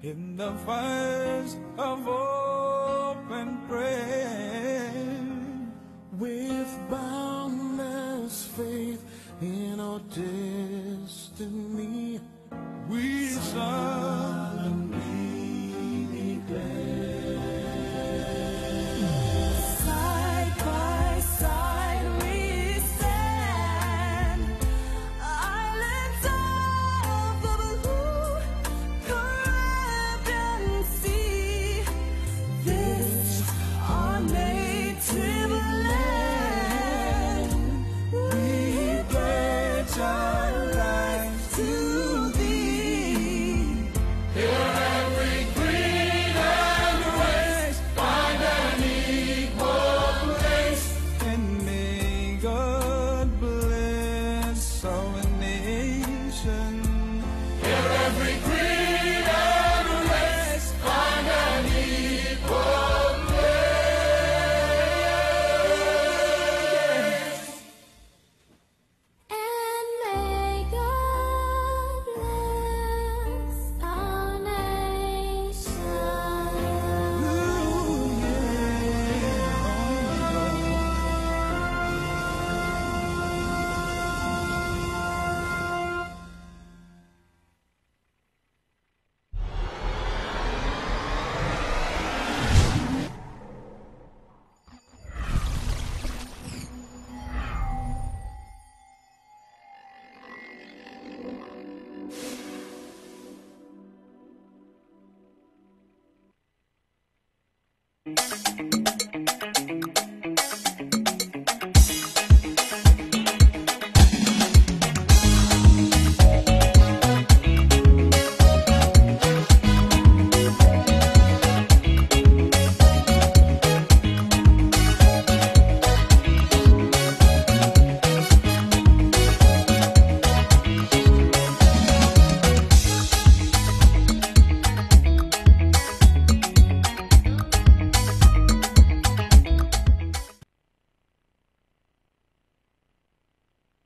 in the fires of open prayer. With boundless faith in our destiny, we solemnly declare. Side by side we stand, islands of the blue Caribbean Sea. This our native land, we pledge our lives to thee. Here every creed and race find an equal place, and may God bless our nation. Here every creed and race find an equal place. And may God bless our nation.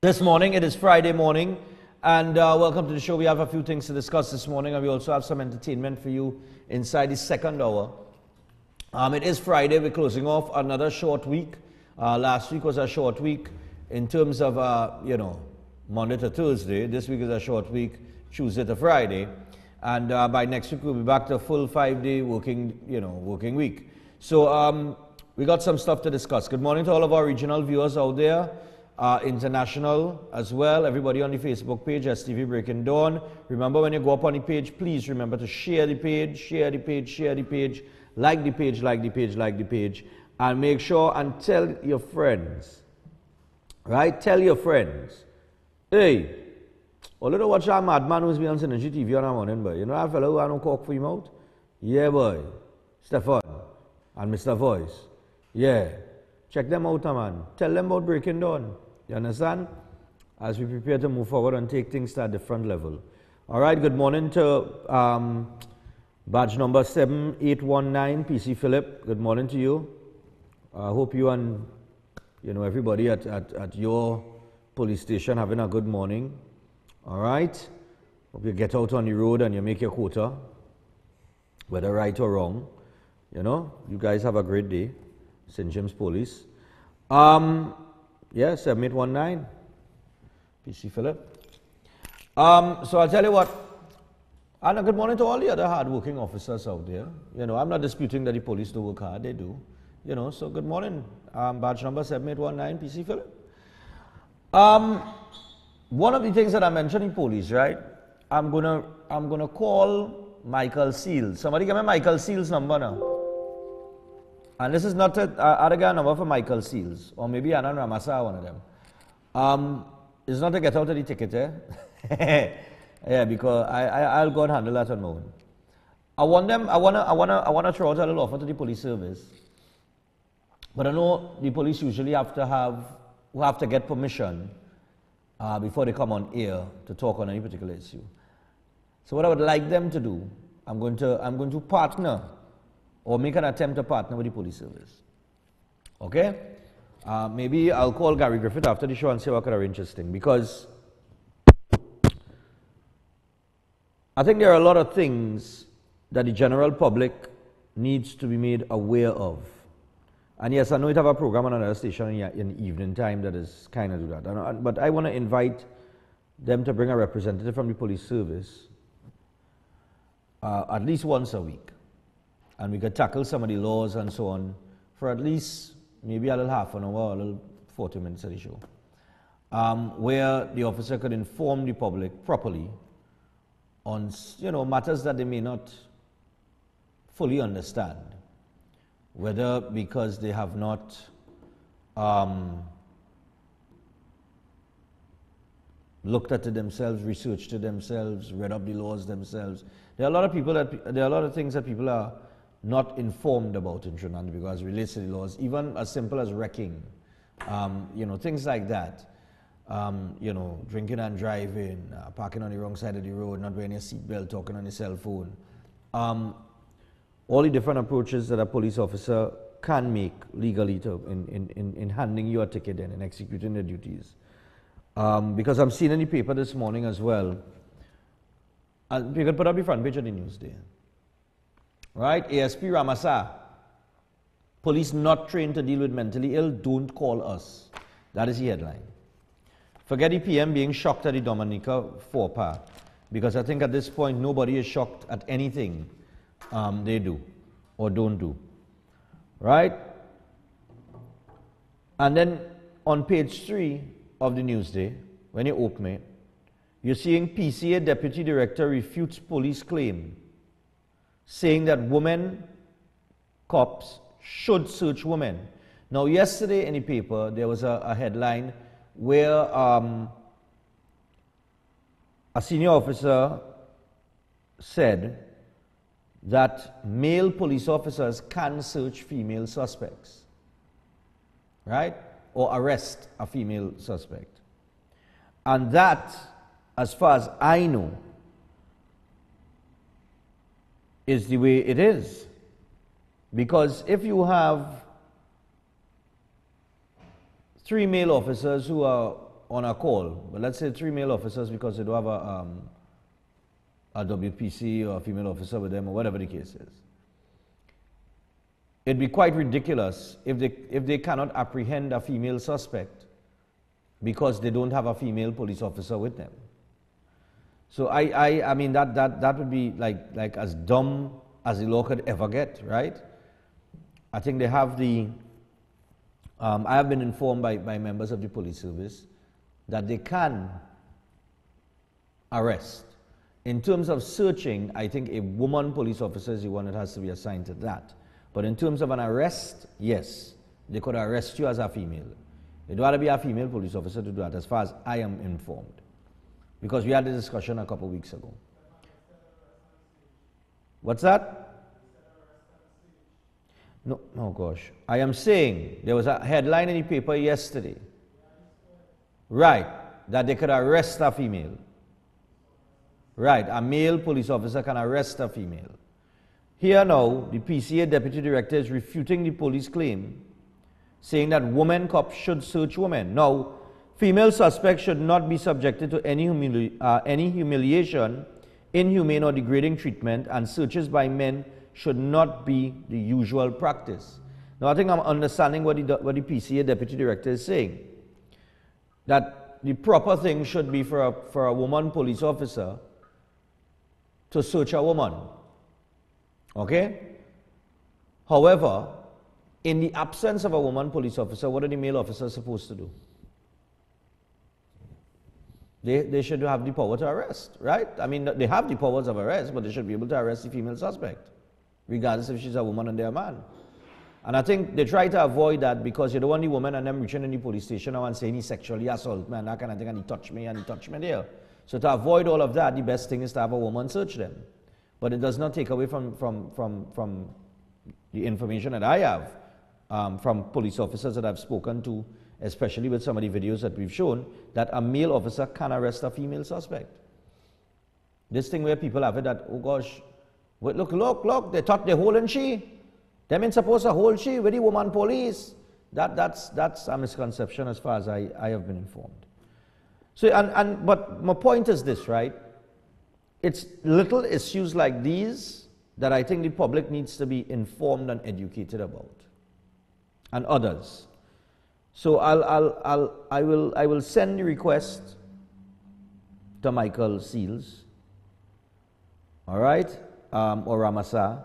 This morning, it is Friday morning, and welcome to the show. We have a few things to discuss this morning, and we also have some entertainment for you inside the second hour. It is Friday. We're closing off another short week. Last week was a short week in terms of, Monday to Thursday. This week is a short week, Tuesday to Friday. And by next week, we'll be back to a full 5-day working week. So we got some stuff to discuss. Good morning to all of our regional viewers out there. International as well, everybody on the Facebook page, STV Breaking Dawn. Remember, when you go up on the page, please remember to share the page, like the page, and make sure and tell your friends, right? Tell your friends, hey, a little watch that madman who's been on Synergy TV on a morning, boy. You know that fellow who had no cork for him out? Yeah, boy. Stephan and Mr. Voice. Yeah. Check them out, man. Tell them about Breaking Dawn. You understand? As we prepare to move forward and take things to a different level. All right, good morning to badge number 7819, PC Phillip. Good morning to you. I hope you and everybody at your police station having a good morning. All right? Hope you get out on the road and you make your quota, whether right or wrong. You guys have a great day. St. James Police. Yeah, 7819. PC Phillip. So I'll tell you what. And good morning to all the other hard-working officers out there. I'm not disputing that the police do work hard. They do. So good morning. Badge number 7819, PC Phillip. One of the things that I mentioned in police, right? I'm gonna call Michael Seals. Somebody give me Michael Seals' number now. And this is not a number for Michael Seals, or maybe Anand Ramasa, one of them. It's not to get out of the ticket, eh? Yeah, because I'll go and handle that on my own. I want to throw out a little offer to the police service. But I know the police usually have to get permission before they come on air to talk on any particular issue. So what I would like them to do, I'm going to partner or make an attempt to partner with the police service. Okay? Maybe I'll call Gary Griffith after the show and see what I could arrange this thing, because I think there are a lot of things that the general public needs to be made aware of. And yes, I know you have a program on another station in the evening time that is kind of do that. But I want to invite them to bring a representative from the police service at least once a week. And we could tackle some of the laws and so on for at least maybe a little half an hour, a little 40 minutes of the show. Where the officer could inform the public properly on matters that they may not fully understand, whether because they have not looked at it themselves, researched it themselves, read up the laws themselves. There are a lot of things that people are not informed about in Trinidad and Tobago as relates to the laws, even as simple as wrecking, things like that. Drinking and driving, parking on the wrong side of the road, not wearing a seatbelt, talking on your cell phone. All the different approaches that a police officer can make legally in handing you a ticket and executing their duties. Because I'm seeing in the paper this morning as well, and you can put up the front page of the news there. Right? ASP Ramasa, police not trained to deal with mentally ill, don't call us. That is the headline. Forget the PM being shocked at the Dominica faux pas, because I think at this point nobody is shocked at anything they do or don't do. Right? And then on page 3 of the Newsday, when you open it, you're seeing PCA Deputy Director refutes police claim, saying that women cops should search women. Now, yesterday in the paper, there was a headline where a senior officer said that male police officers can search female suspects, right? Or arrest a female suspect. And that, as far as I know, is the way it is. Because if you have 3 male officers who are on a call, but let's say 3 male officers because they don't have a WPC or a female officer with them or whatever the case is, it'd be quite ridiculous if they cannot apprehend a female suspect because they don't have a female police officer with them. So I mean that would be like as dumb as the law could ever get, right? I think they have the I have been informed by members of the police service that they can arrest. In terms of searching, I think a woman police officer is the one that has to be assigned to that. But in terms of an arrest, yes, they could arrest you as a female. It'd rather be a female police officer to do that, as far as I am informed. Because we had a discussion a couple of weeks ago. What's that? No, oh gosh. I am saying there was a headline in the paper yesterday. Right, that they could arrest a female. Right, a male police officer can arrest a female. Here now, the PCA Deputy Director is refuting the police claim, saying that women cops should search women. Now, female suspects should not be subjected to any humiliation, inhumane or degrading treatment, and searches by men should not be the usual practice. Now, I think I'm understanding what the PCA Deputy Director is saying. That the proper thing should be for a woman police officer to search a woman. Okay? However, in the absence of a woman police officer, what are the male officers supposed to do? They should have the power to arrest, right? I mean, they have the powers of arrest, but they should be able to arrest the female suspect, regardless if she's a woman or they're a man. And I think they try to avoid that because you don't want the woman and them reaching in the police station now and saying he sexually assaulted me and that kind of thing, and he touched me there. So to avoid all of that, the best thing is to have a woman search them. But it does not take away from the information that I have from police officers that I've spoken to, especially with some of the videos that we've shown, that a male officer can arrest a female suspect. This thing where people have it that, oh gosh, wait, look, they thought they're holding she. Them ain't supposed to hold she with the woman police. That's a misconception as far as I have been informed. So, but my point is this, right? It's little issues like these that I think the public needs to be informed and educated about, and others. So I will send the request to Michael Seals, all right, or Ramasa,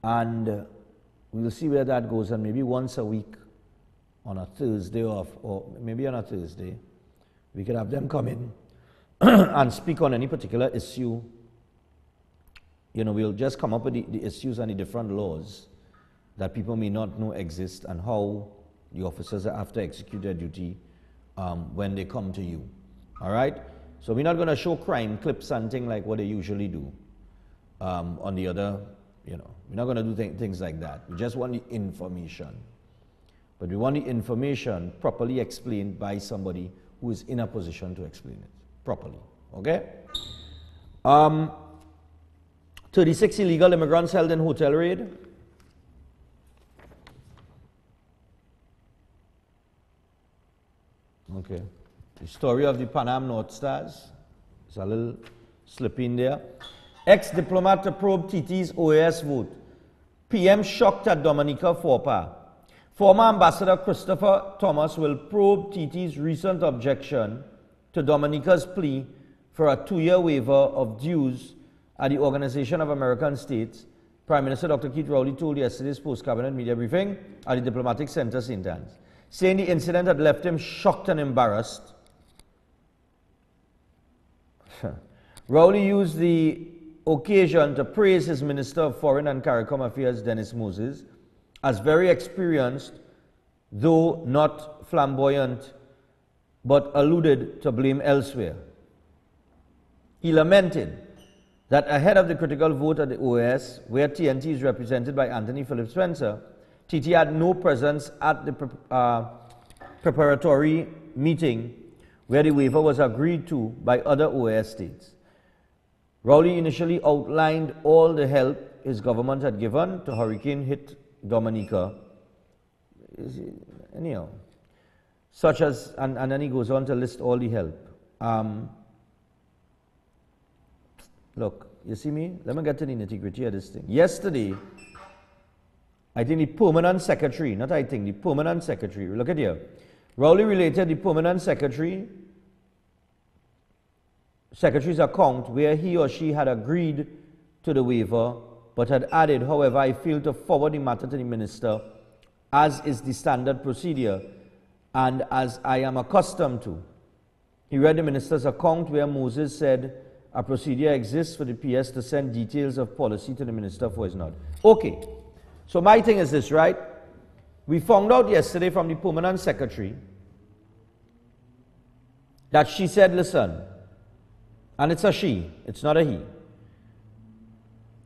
and we'll see where that goes, and maybe once a week on a Thursday or maybe on a Thursday, we could have them come in and speak on any particular issue. You know, we'll just come up with the issues and the different laws that people may not know exist, and how the officers have to execute their duty when they come to you. All right? So we're not going to show crime clips and things like what they usually do on the other, you know. We're not going to do things like that. We just want the information. But we want the information properly explained by somebody who is in a position to explain it properly. Okay? 36 illegal immigrants held in hotel raid. Okay. The story of the Pan Am North Stars. It's a little slippy in there. Ex-diplomat to probe TT's OAS vote. PM shocked at Dominica faux pas. Former Ambassador Christopher Thomas will probe TT's recent objection to Dominica's plea for a 2-year waiver of dues at the Organization of American States. Prime Minister Dr. Keith Rowley told yesterday's post-cabinet media briefing at the Diplomatic Center, St. Anne's, saying the incident had left him shocked and embarrassed. Rowley used the occasion to praise his Minister of Foreign and CARICOM Affairs, Dennis Moses, as very experienced, though not flamboyant, but alluded to blame elsewhere. He lamented that ahead of the critical vote at the OAS, where TNT is represented by Anthony Phillip Spencer, TT had no presence at the preparatory meeting where the waiver was agreed to by other OAS states. Rowley initially outlined all the help his government had given to hurricane-hit Dominica, anyhow, such as, and then he goes on to list all the help. Look, you see me? Let me get to the nitty-gritty of this thing. Yesterday, I think the permanent secretary, not I think, the permanent secretary, look at here. Rowley related the permanent secretary's account where he or she had agreed to the waiver, but had added, however, I failed to forward the matter to the minister, as is the standard procedure, and as I am accustomed to. He read the minister's account where Moses said a procedure exists for the PS to send details of policy to the minister for his nod. Okay, so my thing is this, right? We found out yesterday from the permanent secretary that she said, listen, and it's a she, it's not a he.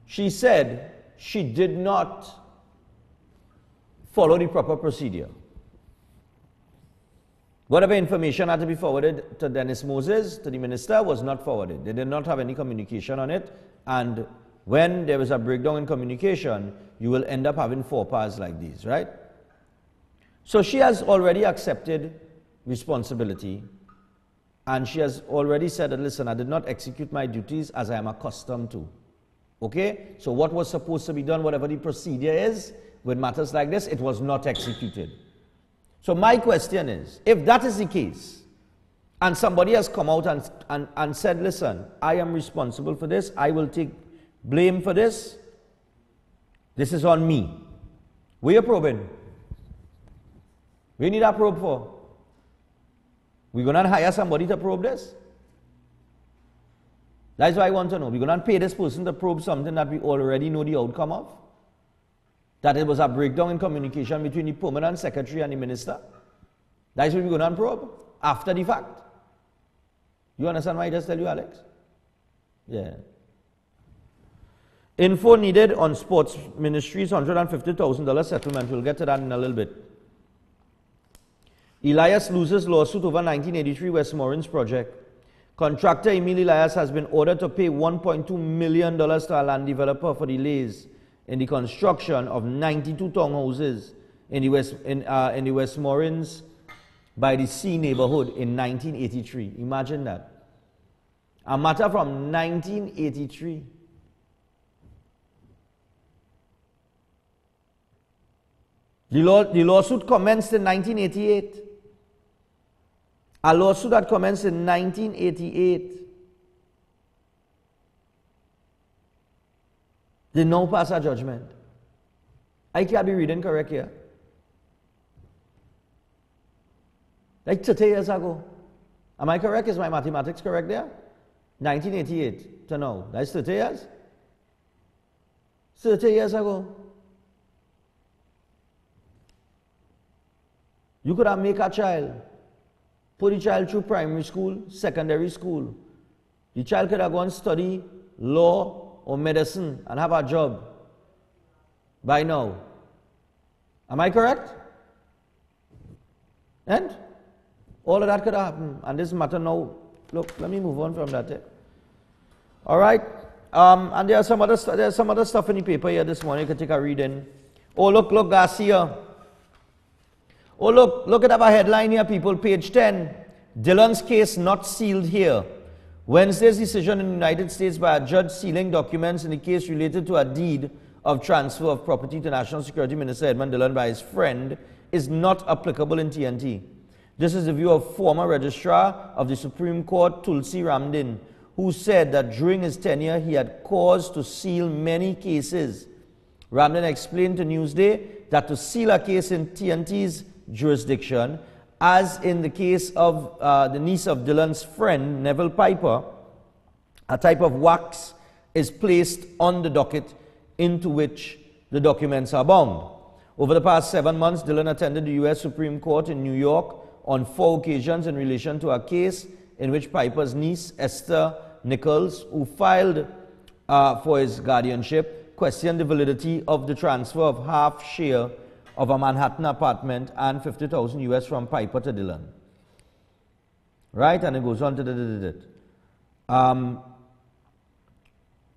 She said she did not follow the proper procedure. Whatever information had to be forwarded to Dennis Moses, to the minister, was not forwarded. They did not have any communication on it, and when there was a breakdown in communication, you will end up having faux pas like these, right? So she has already accepted responsibility, and she has already said that, listen, I did not execute my duties as I am accustomed to. Okay? So what was supposed to be done, whatever the procedure is, with matters like this, it was not executed. So my question is, if that is the case, and somebody has come out and said, listen, I am responsible for this, I will take blame for this, this is on me. We are probing. We need a probe for. We're going to hire somebody to probe this? That's what I want to know. We're going to pay this person to probe something that we already know the outcome of? That it was a breakdown in communication between the permanent secretary and the minister? That's what we're going to probe after the fact. You understand why I just tell you, Alex? Yeah. Info needed on sports ministries, $150,000 settlement. We'll get to that in a little bit. Elias loses lawsuit over 1983 Westmoreland's project. Contractor Emil Elias has been ordered to pay $1.2 million to a land developer for delays in the construction of 92 townhouses in the Westmorelands by the Sea neighborhood in 1983. Imagine that. A matter from 1983. The lawsuit commenced in 1988. A lawsuit that commenced in 1988. They now pass a judgment. I can't be reading correct here. Like 30 years ago. Am I correct? Is my mathematics correct there? 1988 to now. That's 30 years? 30 years ago. You could have made a child, put the child through primary school, secondary school. The child could have gone study law or medicine and have a job by now. Am I correct? And all of that could have happened. And this matter now, look, let me move on from that. All right. And there's some other stuff in the paper here this morning. You can take a reading. Oh, look, Garcia. Oh, look at our headline here, people. Page 10. Dylan's case not sealed here. Wednesday's decision in the United States by a judge sealing documents in the case related to a deed of transfer of property to National Security Minister Edmund Dillon by his friend is not applicable in TNT. This is the view of former Registrar of the Supreme Court, Tulsi Ramdin, who said that during his tenure he had cause to seal many cases. Ramdin explained to Newsday that to seal a case in TNT's jurisdiction, as in the case of the niece of Dillon's friend, Neville Piper, a type of wax is placed on the docket into which the documents are bound. Over the past 7 months, Dillon attended the U.S. Supreme Court in New York on 4 occasions in relation to a case in which Piper's niece, Esther Nichols, who filed for his guardianship, questioned the validity of the transfer of half share of a Manhattan apartment and $50,000 US from Piper to Dillon. Right? And it goes on to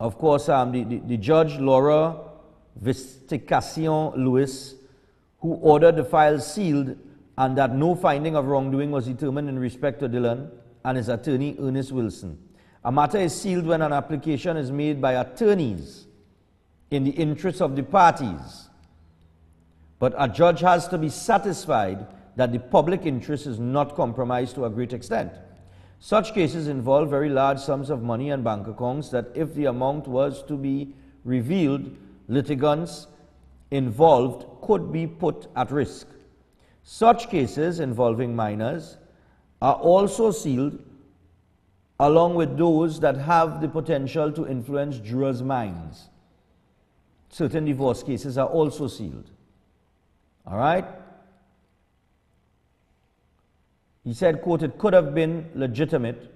of course, the judge, Laura Visticacion Lewis, who ordered the files sealed and that no finding of wrongdoing was determined in respect to Dillon and his attorney, Ernest Wilson. A matter is sealed when an application is made by attorneys in the interest of the parties. But a judge has to be satisfied that the public interest is not compromised to a great extent. Such cases involve very large sums of money and bank accounts that if the amount was to be revealed, litigants involved could be put at risk. Such cases involving minors are also sealed along with those that have the potential to influence jurors' minds. Certain divorce cases are also sealed. All right? He said, quote, it could have been legitimate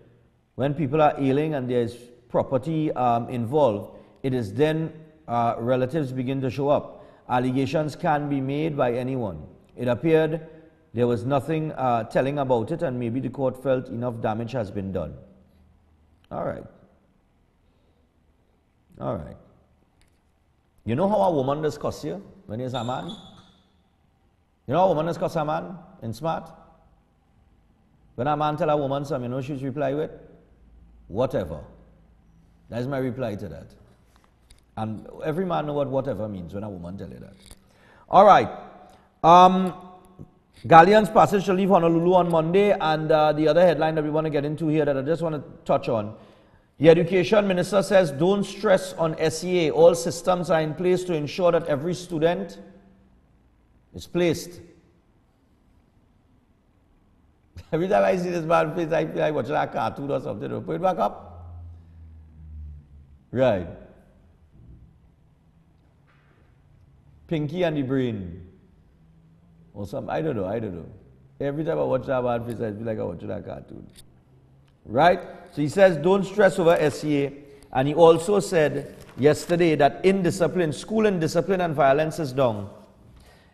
when people are ailing and there's property involved. It is then relatives begin to show up. Allegations can be made by anyone. It appeared there was nothing telling about it, and maybe the court felt enough damage has been done. All right. All right. You know how a woman does cuss you when he's a man? You know how a woman does cuss a man in smart? When a man tell a woman something, you know she's reply with? Whatever. That's my reply to that. And every man knows what whatever means when a woman tell you that. All right. Galleon's passage to leave Honolulu on Monday, and the other headline that we want to get into here that I just want to touch on. The Education Minister says, don't stress on SEA. All systems are in place to ensure that every student is placed. Every time I see this man face, I feel like watching a cartoon or something. Put it back up. Right. Pinky and the Brain. Or something. I don't know. Every time I watch that man face, I feel like I'm watching a cartoon. Right? So he says, don't stress over SEA. And he also said yesterday that indiscipline, school indiscipline and violence is down.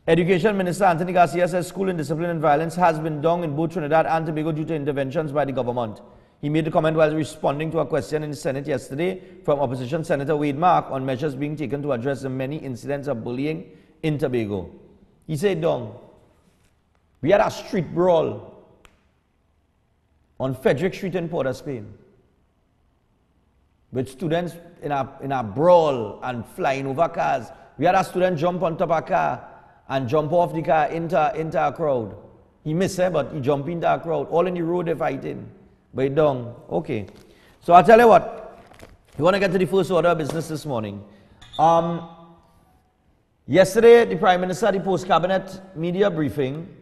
Education Minister Anthony Garcia says school indiscipline and violence has been down in both Trinidad and Tobago due to interventions by the government. He made the comment while responding to a question in the Senate yesterday from Opposition Senator Wade Mark on measures being taken to address the many incidents of bullying in Tobago. He said, down. We had a street brawl on Frederick Street in Port of Spain with students in a brawl and flying over cars. We had a student jump on top of a car and jump off the car into a crowd. He missed it, but he jumped into a crowd. All in the road they're fighting. But he down. Okay. So I'll tell you what. We want to get to the first order of business this morning. Yesterday, the Prime Minister at the post-cabinet media briefing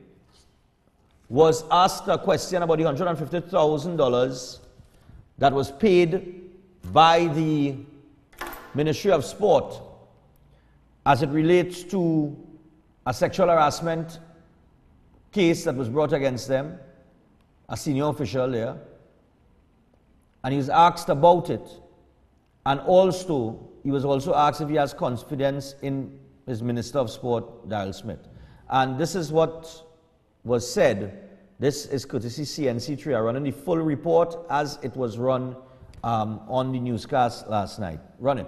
was asked a question about the $150,000 that was paid by the Ministry of Sport as it relates to a sexual harassment case that was brought against them, a senior official there, and he was asked about it. And also, he was also asked if he has confidence in his Minister of Sport, Darrell Smith. And this is what was said. This is courtesy CNC3. I running the full report as it was run on the newscast last night. Run it.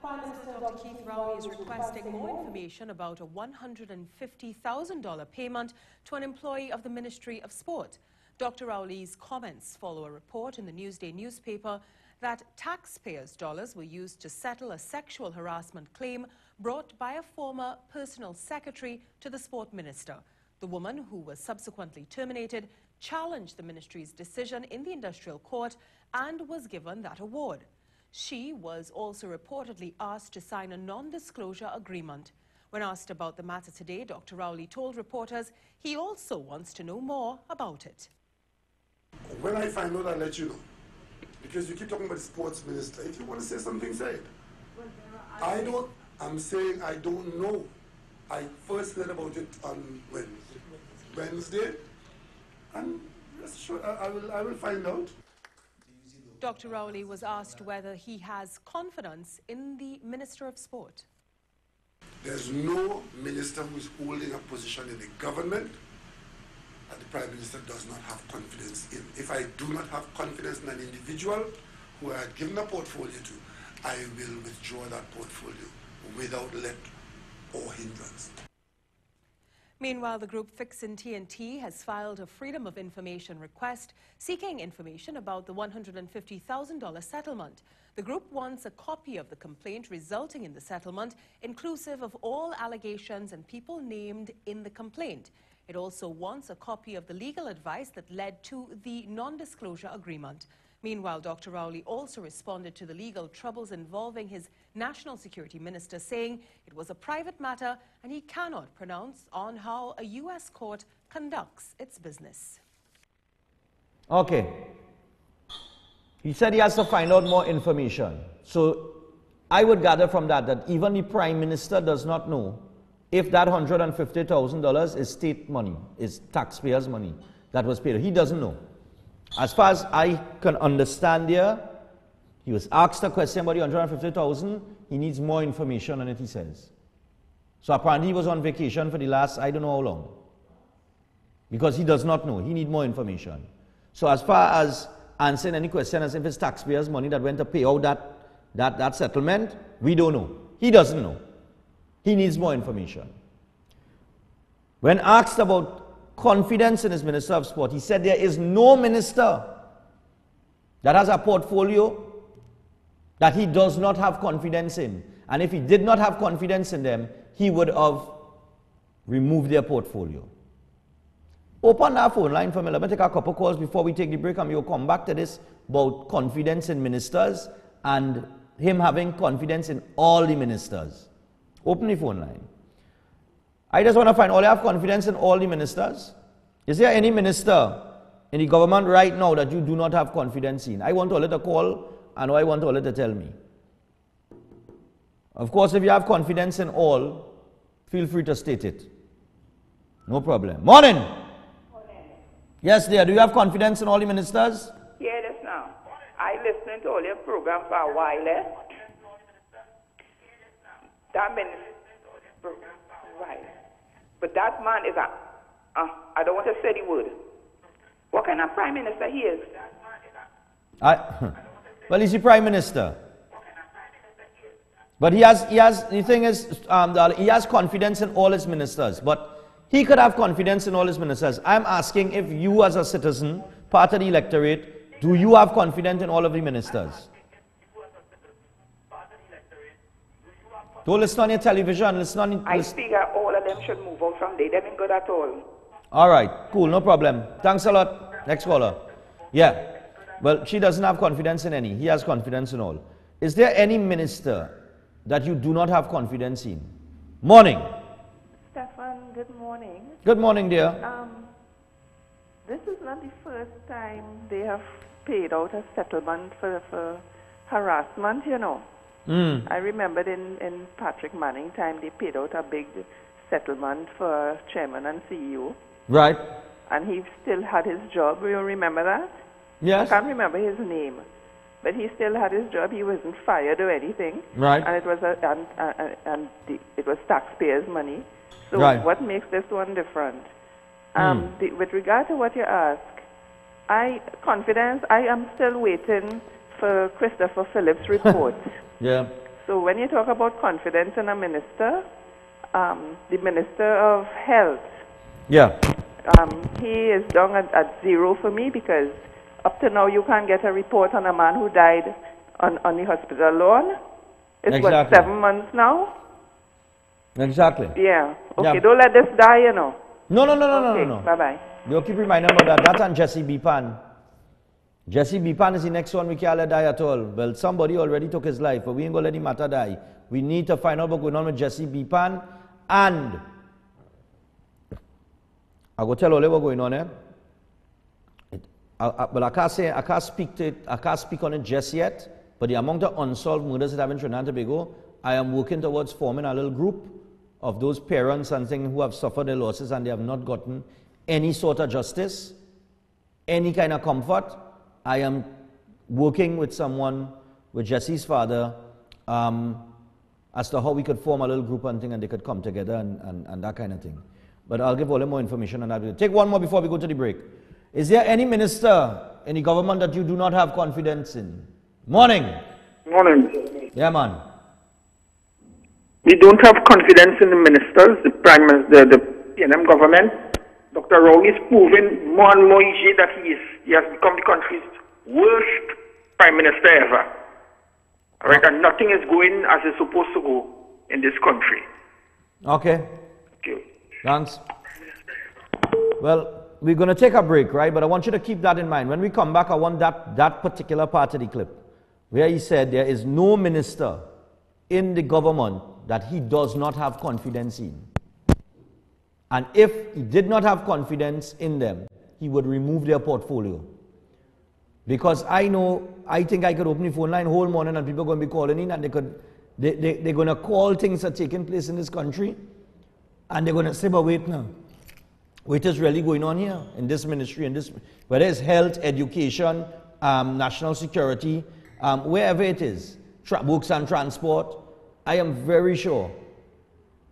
Prime Minister Dr. Keith Rowley is requesting more information about a $150,000 payment to an employee of the Ministry of Sport. Dr. Rowley's comments follow a report in the Newsday newspaper that taxpayers' dollars were used to settle a sexual harassment claim brought by a former personal secretary to the sport minister. The woman, who was subsequently terminated, challenged the ministry's decision in the industrial court and was given that award. She was also reportedly asked to sign a non-disclosure agreement. When asked about the matter today, Dr. Rowley told reporters he also wants to know more about it. When I find out, I'll let you know. Because you keep talking about the sports minister. If you want to say something, say it. I'm saying I don't know. I first heard about it on Wednesday. And rest assured, I will find out. Dr. Rowley was asked whether he has confidence in the Minister of Sport. There's no minister who is holding a position in the government that the Prime Minister does not have confidence in. If I do not have confidence in an individual who I had given a portfolio to, I will withdraw that portfolio without let or hindrance. Meanwhile, the group Fixin' TNT has filed a Freedom of Information request seeking information about the $150,000 settlement. The group wants a copy of the complaint resulting in the settlement, inclusive of all allegations and people named in the complaint. It also wants a copy of the legal advice that led to the non-disclosure agreement. Meanwhile, Dr. Rowley also responded to the legal troubles involving his National Security Minister, saying it was a private matter and he cannot pronounce on how a U.S. court conducts its business. Okay. He said he has to find out more information. So I would gather from that even the Prime Minister does not know if that $150,000 is state money, is taxpayers' money that was paid. He doesn't know. As far as I can understand here, he was asked a question about the $150,000. He needs more information on it, he says. So apparently he was on vacation for the last, I don't know how long. Because he does not know. He needs more information. So as far as answering any question as if it's taxpayers' money that went to pay out that settlement, we don't know. He doesn't know. He needs more information. When asked about confidence in his Minister of Sport, he said there is no minister that has a portfolio that he does not have confidence in. And if he did not have confidence in them, he would have removed their portfolio. Open that phone line for me. Let me take a couple calls before we take the break, and we'll come back to this about confidence in ministers and him having confidence in all the ministers. Open the phone line. I just want to find, all you have confidence in all the ministers? Is there any minister in the government right now that you do not have confidence in? I want all to call, and I want all to tell me. Of course, if you have confidence in all, feel free to state it. No problem. Morning! Morning. Yes, dear. Do you have confidence in all the ministers? Yeah, that's now. I listened to all your program for a while, eh? That minister, right. But that man is I don't want to say the word. What kind of prime minister he is? Well, he's the prime minister. But the thing is, he has confidence in all his ministers. But he could have confidence in all his ministers. I'm asking if you as a citizen, part of the electorate, do you have confidence in all of the ministers? Don't listen on your television. Listen on. I figure all of them should move out from there. They ain't good at all. All right, cool, no problem. Thanks a lot. Next caller. Yeah. Well, she doesn't have confidence in any. He has confidence in all. Is there any minister that you do not have confidence in? Morning. Stephan, good morning. Good morning, dear. This is not the first time they have paid out a settlement for harassment, you know. I remember in Patrick Manning time, they paid out a big settlement for chairman and CEO. Right. And he still had his job. You remember that? Yes. I can't remember his name. But he still had his job. He wasn't fired or anything. Right. And it was it was taxpayers' money. So Right. what makes this one different? With regard to what you ask, I am still waiting for Christopher Phillip's report. Yeah. So when you talk about confidence in a minister, the Minister of Health, Yeah. he is down at zero for me because up to now you can't get a report on a man who died on the hospital lawn. It's what, Exactly. 7 months now? Exactly. Yeah. Okay, Yeah. don't let this die, you know. No. Okay, bye-bye. You'll keep reminding about that. That and Jesse B. Pan. Jesse B. Pan is the next one we can't let die at all. Well, somebody already took his life, but we ain't gonna let him matter die. We need to find out what's going on with Jesse B. Pan, and I go tell Ole what's going on there. Well, I can't speak to it. I can't speak on it just yet. But the amount of unsolved murders that have in Trinidad and Tobago, I am working towards forming a little group of those parents and things who have suffered their losses and they have not gotten any sort of justice, any kind of comfort. I am working with someone, with Jesse's father, as to how we could form a little group and thing and they could come together and that kind of thing. But I'll give all more information on that. Take one more before we go to the break. Is there any minister in the government that you do not have confidence in? Morning. Morning. Yeah, man. We don't have confidence in the ministers, the prime minister, the PNM government. Dr. Rao is proving more and more each day that he has become the country's worst prime minister ever. All right, and nothing is going as it's supposed to go in this country. Okay. Thank you. Thanks. Well, we're going to take a break, right? But I want you to keep that in mind. When we come back, I want that particular part of the clip where he said there is no minister in the government that he does not have confidence in. And if he did not have confidence in them, he would remove their portfolio. Because I think I could open the phone line whole morning and people are going to be calling in and they're going to call things that are taking place in this country and they're going to say, but wait now. What is really going on here in this ministry, whether it's health, education, national security, wherever it is, books and transport, I am very sure.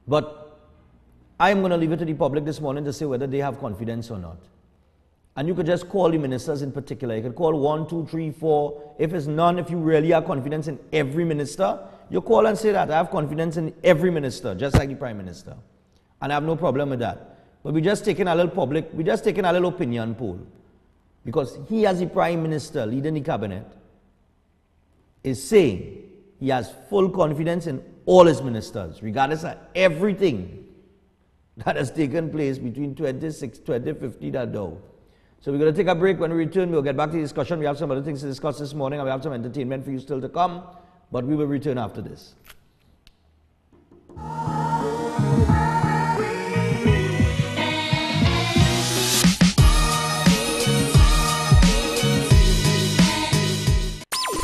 But I am going to leave it to the public this morning to say whether they have confidence or not. And you could just call the ministers in particular. You could call 1, 2, 3, 4. If it's none, if you really have confidence in every minister, you call and say that I have confidence in every minister, just like the Prime Minister. And I have no problem with that. But we're just taking a little opinion poll. Because he, as the Prime Minister leading the cabinet, is saying he has full confidence in all his ministers, regardless of everything that has taken place between 2015 and now. So we're going to take a break. When we return, we'll get back to the discussion. We have some other things to discuss this morning, and we have some entertainment for you still to come. But we will return after this.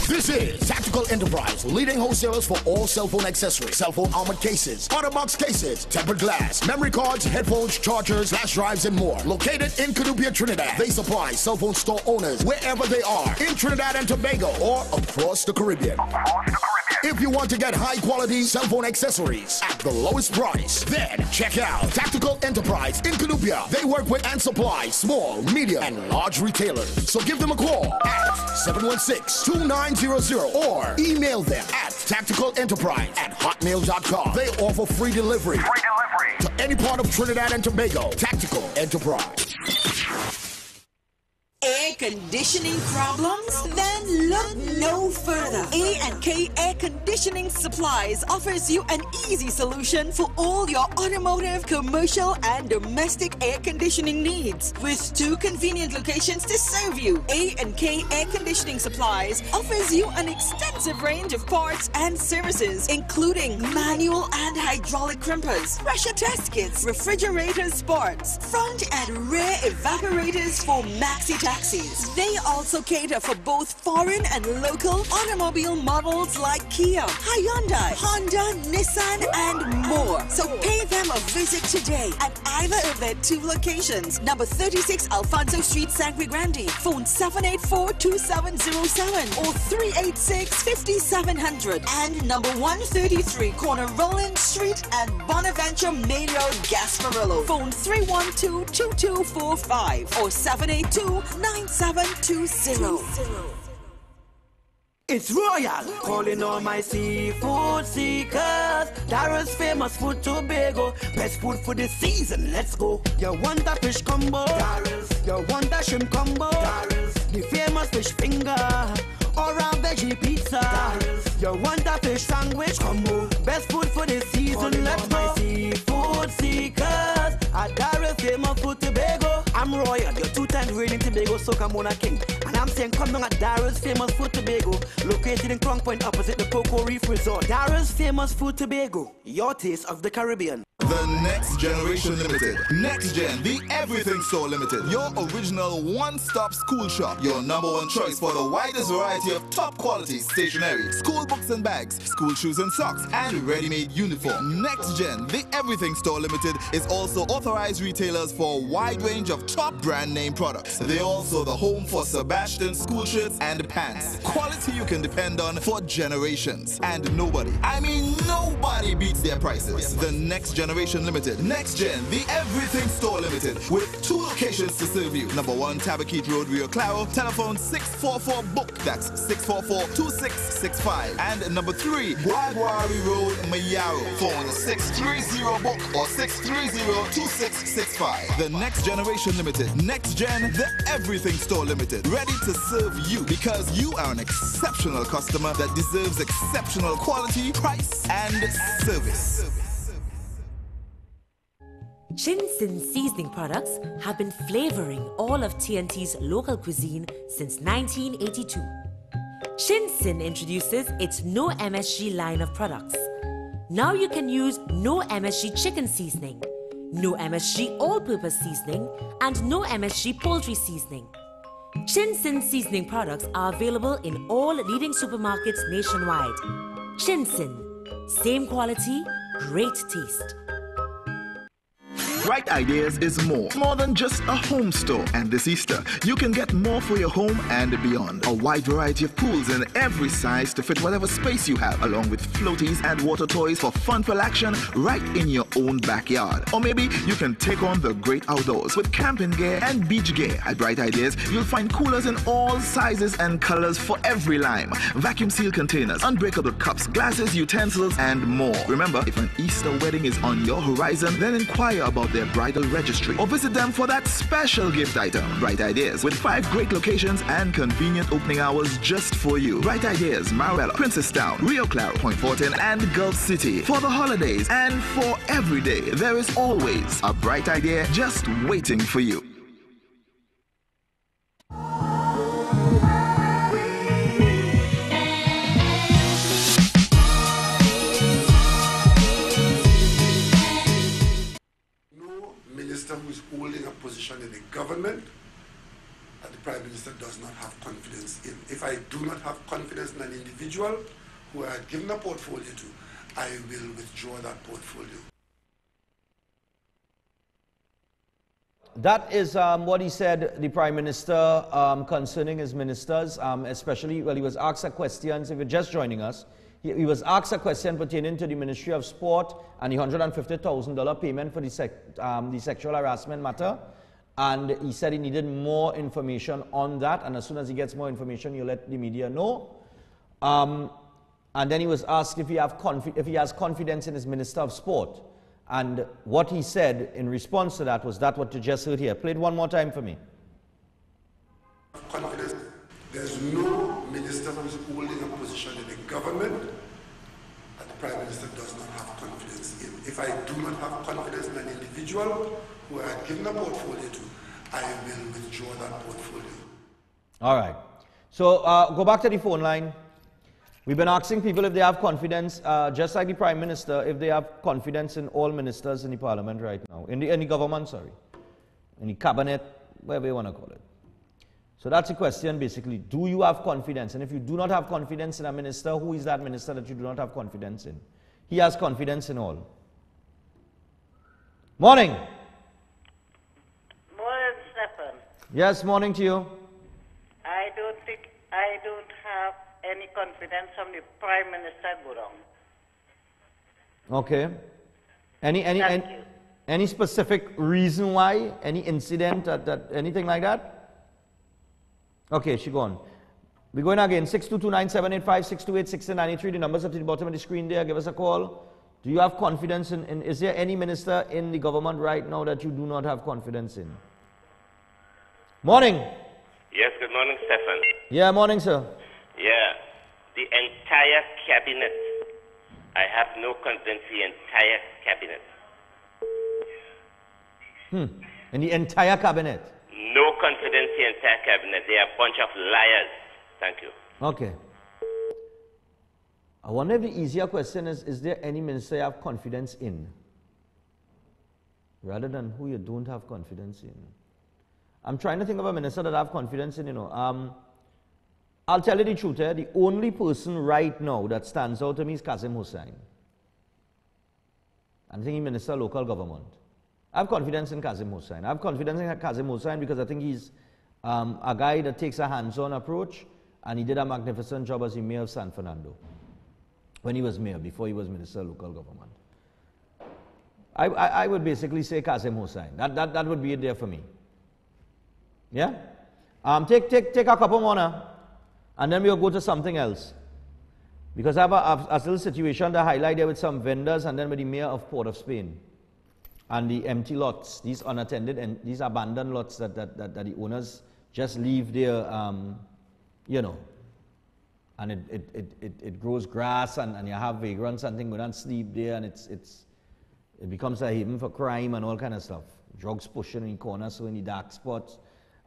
This is Tactical Enterprise, leading wholesalers for all cell phone accessories, cell phone armored cases, OtterBox cases, tempered glass, memory cards, headphones, chargers, flash drives, and more. Located in Canupia, Trinidad, they supply cell phone store owners wherever they are, in Trinidad and Tobago or across the Caribbean. If you want to get high quality cell phone accessories at the lowest price, then check out Tactical Enterprise in Canupia. They work with and supply small, medium, and large retailers. So give them a call at 716-2900 or email them at tacticalenterprise@hotmail.com. They offer free delivery to any part of Trinidad and Tobago. Tactical Enterprise. conditioning problems? Then look no further. A&K Air Conditioning Supplies offers you an easy solution for all your automotive, commercial, and domestic air conditioning needs. With 2 convenient locations to serve you, A&K Air Conditioning Supplies offers you an extensive range of parts and services, including manual and hydraulic crimpers, pressure test kits, refrigerators, parts, front and rear evaporators for maxi taxis. They also cater for both foreign and local automobile models like Kia, Hyundai, Honda, Nissan, and more. So pay them a visit today at either of their 2 locations. Number 36 Alfonso Street, Sangre Grande. Phone 784-2707 or 386-5700. And number 133 corner Roland Street and Bonaventure Main Road, Gasparillo. Phone 312-2245 or 782-9720. It's Royal, calling all my seafood seekers. Daryl's famous food Tobago, best food for the season, let's go. You want a fish combo? Daryl's. You want a shrimp combo? Daryl's. The famous fish finger, or a veggie pizza. Daryl's. You want a fish sandwich combo? Best food for the season, let's go. My seafood seekers, at Daryl's famous food Tobago. I'm Royal, your 2-time reigning Tobago Soca Mona King. And I'm saying come down at Daryl's famous food Tobago, located in Crown Point opposite the Cocoa Reef Resort. Daryl's famous food Tobago, your taste of the Caribbean. The Next Generation Limited. Next Gen, the Everything Store Limited. Your original one-stop school shop. Your #1 choice for the widest variety of top quality stationery, school books and bags, school shoes and socks, and ready-made uniform. Next Gen, the Everything Store Limited is also authorized retailers for a wide range of top brand name products. They're also the home for Sebastian school shirts and pants. Quality you can depend on for generations. And nobody, I mean nobody beats their prices. The Next Generation Limited. Next Gen, the Everything Store Limited, with 2 locations to serve you. #1 Tabaquite Road, Rio Claro. Telephone 644-BOOK. That's 644-2665. And #3 Guaguari Road, Mayaro. Phone 630-BOOK or 630-2665. The Next Generation Limited. Next Gen, the Everything Store Limited. Ready to serve you because you are an exceptional customer that deserves exceptional quality, price, and service. Shinsin seasoning products have been flavoring all of TNT's local cuisine since 1982. Shinsin introduces its No MSG line of products. Now you can use No MSG chicken seasoning, No MSG all-purpose seasoning, and No MSG poultry seasoning. Shinsin seasoning products are available in all leading supermarkets nationwide. Shinsin, same quality, great taste. Bright Ideas is more than just a home store. And this Easter, you can get more for your home and beyond. A wide variety of pools in every size to fit whatever space you have, along with floaties and water toys for funful action right in your own backyard. Or maybe you can take on the great outdoors with camping gear and beach gear. At Bright Ideas, you'll find coolers in all sizes and colors for every lime, vacuum seal containers, unbreakable cups, glasses, utensils, and more. Remember, if an Easter wedding is on your horizon, then inquire about their bridal registry or visit them for that special gift item. Bright Ideas, with 5 great locations and convenient opening hours just for you. Bright Ideas, Marabella, Princestown, Rio Claro, Point Fortin, and Gulf City. For the holidays and for every day, there is always a bright idea just waiting for you. Who is holding a position in the government that the Prime Minister does not have confidence in. If I do not have confidence in an individual who I had given a portfolio to, I will withdraw that portfolio. That is what he said, the Prime Minister, concerning his ministers, especially, well, he was asked a question, if you're just joining us, he was asked a question pertaining to the Ministry of Sport and the $150,000 payment for the sexual harassment matter. And he said he needed more information on that. And as soon as he gets more information, he'll let the media know. And then he was asked if he has confidence in his Minister of Sport. And what he said in response to that was that what you just heard here. Play it one more time for me. confidence. There's no minister who is holding a position in the government that the Prime Minister does not have confidence in. If I do not have confidence in an individual who I had given a portfolio to, I will withdraw that portfolio. All right. So go back to the phone line. We've been asking people if they have confidence, just like the Prime Minister, if they have confidence in all ministers in the Parliament right now, in the government, sorry, in the cabinet, whatever you want to call it. So that's the question basically. Do you have confidence? And if you do not have confidence in a minister, who is that minister that you do not have confidence in? He has confidence in all. Morning. Morning, Stephan. Yes, morning to you. I don't have any confidence from the Prime Minister Gurung. Okay. Any specific reason why? Any incident, anything like that? Okay, she gone. We're going again. 6229785, 628-1693. The numbers at the bottom of the screen there. Give us a call. Do you have confidence in is there any minister in the government right now that you do not have confidence in? Morning. Yes, good morning, Stephan. Yeah, morning, sir. Yeah, the entire cabinet. I have no confidence in the entire cabinet. In the entire cabinet? No confidence in the entire cabinet. They are a bunch of liars. Thank you. Okay. I wonder if the easier question is there any minister you have confidence in? Rather than who you don't have confidence in. I'm trying to think of a minister that I have confidence in, you know. I'll tell you the truth, the only person right now that stands out to me is Kazim Hussain. I'm thinking Minister of Local Government. I have confidence in Kazim Hussain. I have confidence in Kazim Hussain because I think he's a guy that takes a hands-on approach, and he did a magnificent job as the mayor of San Fernando when he was mayor, before he was Minister of Local Government. I would basically say Kazim Hussain. That would be it there for me. Yeah? Take a couple more now, and then we'll go to something else. Because I have a little situation to highlight there with some vendors and then with the mayor of Port of Spain. And the empty lots, these unattended and these abandoned lots that the owners just leave there, you know, and it grows grass and you have vagrants and things, go and sleep there, and it becomes a haven for crime and all kind of stuff. Drugs pushing in the corners, so in the dark spots.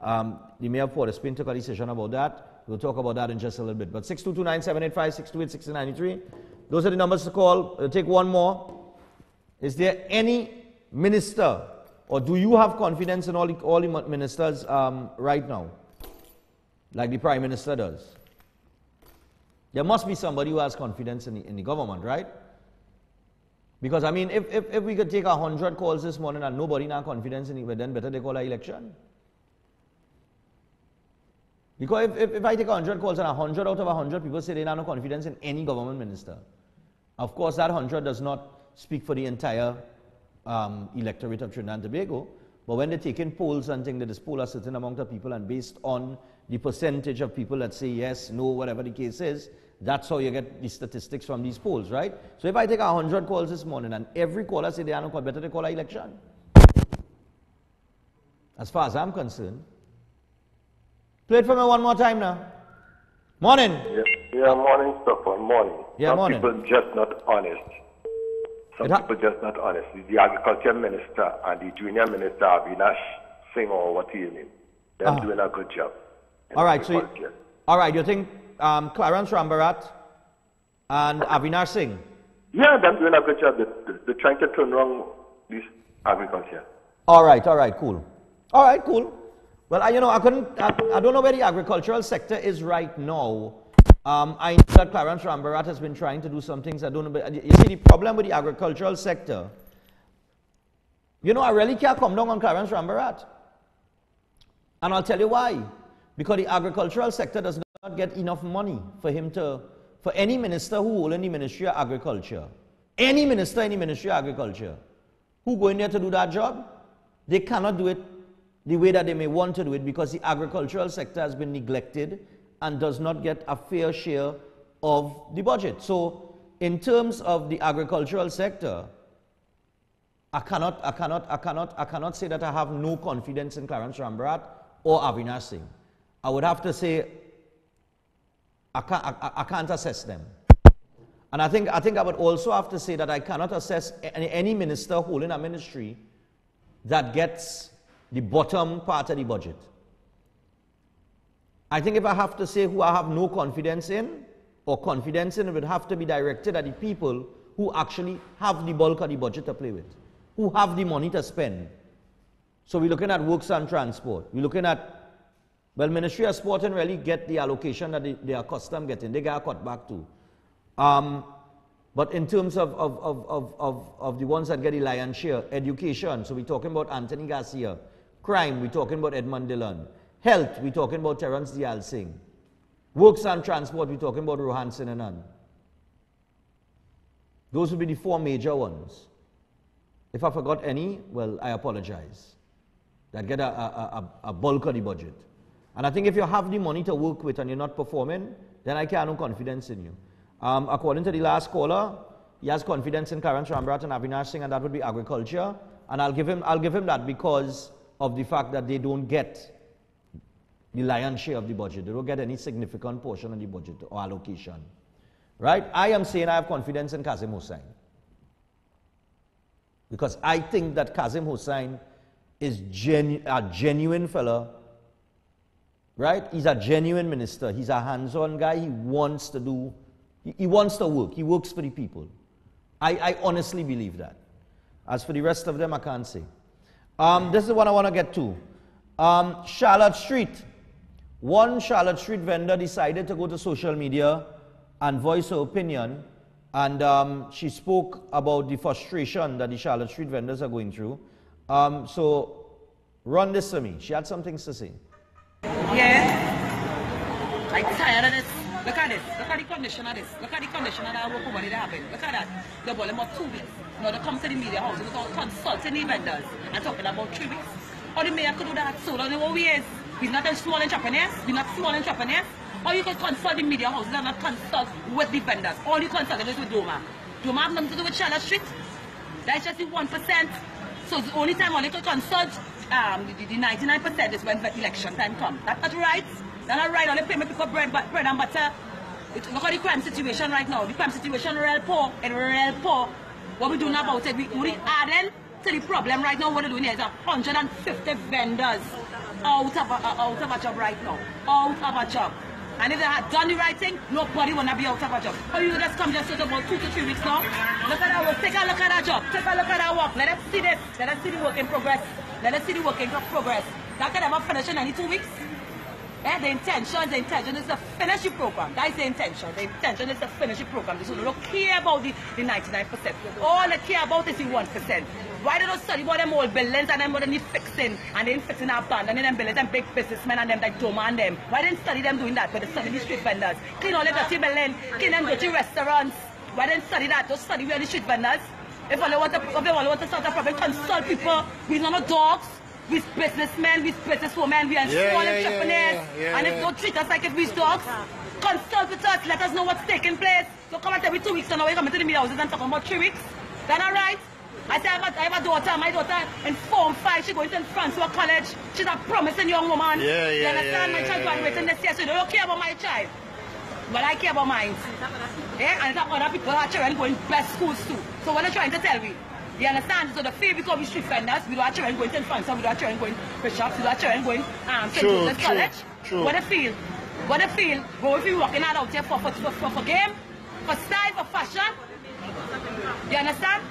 The mayor of Port of Spain took a decision about that. We'll talk about that in just a little bit. But 6229785, 628-1693, those are the numbers to call. We'll take one more. Is there any minister, or do you have confidence in all the ministers right now, like the Prime Minister does? There must be somebody who has confidence in the government, right? Because, I mean, if we could take 100 calls this morning and nobody has confidence in it, then better they call an election. Because if I take 100 calls and 100 out of 100 people say they have no confidence in any government minister, of course that 100 does not speak for the entire electorate of Trinidad and Tobago, but when they take in polls and things, they just poll a certain amount of people, and based on the percentage of people that say yes, no, whatever the case is, that's how you get the statistics from these polls, right? So if I take 100 calls this morning and every caller say they are no call, better they call an election. As far as I'm concerned. Play it for me one more time now. Morning. Yeah, morning, Stephan. Morning. Yeah, Some morning. people just not honest. Some people just not honest. The agriculture minister and the junior minister, Avinash Singh, or what his name, they're doing a good job. All right, so you think Clarence Rambarat and Avinash Singh? Yeah, they're doing a good job. They're trying to turn around this agriculture. All right, cool. All right, cool. Well, I don't know where the agricultural sector is right now. I know that Clarence Rambarat has been trying to do some things. I don't know, but you see the problem with the agricultural sector. I really can't come down on Clarence Rambarat. And I'll tell you why. Because the agricultural sector does not get enough money for any minister who holds in the Ministry of Agriculture. Any minister in the Ministry of Agriculture who go in there to do that job, they cannot do it the way that they may want to do it, because the agricultural sector has been neglected and does not get a fair share of the budget. So in terms of the agricultural sector, I cannot say that I have no confidence in Clarence Rambarat or Avinash Singh. I would have to say I can't assess them. And I think I would also have to say that I cannot assess any minister holding a ministry that gets the bottom part of the budget. I think if I have to say who I have no confidence in, or confidence in, it would have to be directed at the people who actually have the bulk of the budget to play with, who have the money to spend. So we're looking at works and transport. We're looking at, well, Ministry of Sport and really get the allocation that they are accustomed getting. They get cut back too. But in terms of the ones that get the lion's share, education, so we're talking about Anthony Garcia. Crime, we're talking about Edmund Dillon. Health, we're talking about Terence Dial Singh. Works and transport, we're talking about Rohan Sinanan. Those would be the 4 major ones. If I forgot any, well, I apologize. That get a bulk of the budget. And I think if you have the money to work with and you're not performing, then I can't have no confidence in you. According to the last caller, he has confidence in Karan Shambrat and Avinash Singh, and that would be agriculture. And I'll give him that because of the fact that they don't get the lion's share of the budget. They don't get any significant portion of the budget or allocation. Right? I am saying I have confidence in Kazim Hussain. Because I think that Kazim Hussain is a genuine fella. Right? He's a genuine minister. He's a hands-on guy. He wants to do, he wants to work. He works for the people. I honestly believe that. As for the rest of them, I can't say. This is what I want to get to. Charlotte Street. One Charlotte Street vendor decided to go to social media and voice her opinion, and she spoke about the frustration that the Charlotte Street vendors are going through. So run this for me. She had some things to say. Yeah, I'm tired of this. Look at this. Look at the condition of this. Look at the condition of that work over there happened. Look at that. They bought them up 2 weeks. Now they come to the media house without consulting the vendors and talking about 3 weeks. Or the mayor could do that so long in what we is. We're not small entrepreneurs. We're not small entrepreneurs. Or you can consult the media houses and not consult with the vendors. All you consult is with Doma. Doma have nothing to do with Charlotte Street. That's just the 1%. So the only time only to consult the 99% is when the election time comes. That's not right. That's not right. Only payment people bread and butter. Look at the crime situation right now. The crime situation real poor and real poor. What we doing about it? We adding to the problem right now. What we're doing is 150 vendors out of a job right now. Out of a job. And if they had done the right thing, nobody would not be out of a job. Or you just come just about 2 to 3 weeks now. Look at that work. Take a look at that job. Take a look at that work. Let us see this. Let us see the work in progress. Let us see the work in progress. That can ever finish in 92 weeks. Yeah, the intention is to finish the program. That is the intention. The intention is to finish the program. They don't care about the 99%. All they care about is the 1%. Why they don't study about them old buildings and them what they need fixing and then fixing our band and then them buildings and big businessmen and them like Doma and them? Why didn't study them doing that? But they study the street vendors. Clean all the dirty buildings, clean them dirty restaurants. Why didn't study that? Just study where the street vendors. If they want to start a problem, consult people. We're not dogs. We're businessmen, we're businesswomen, we're small entrepreneurs. And if they don't treat us like if we're dogs, consult with us, let us know what's taking place. So come and tell me 2 weeks and now you come into the media houses and talk about 3 weeks. That's not right. I say I have a daughter, my daughter in Form 5, she's going to Francois College. She's a promising young woman. You understand? My child graduating this year, so you don't care about my child. But I care about mine. Yeah? And other people are children going best schools too. So what are you trying to tell me? You understand? So the fear because we street vendors, we don't have children going to Francois, we don't have children going to Bishops, we don't have children going to St. Joseph's College. True. What they feel? What they feel? But if you're walking out here for game, for style, for fashion, you understand?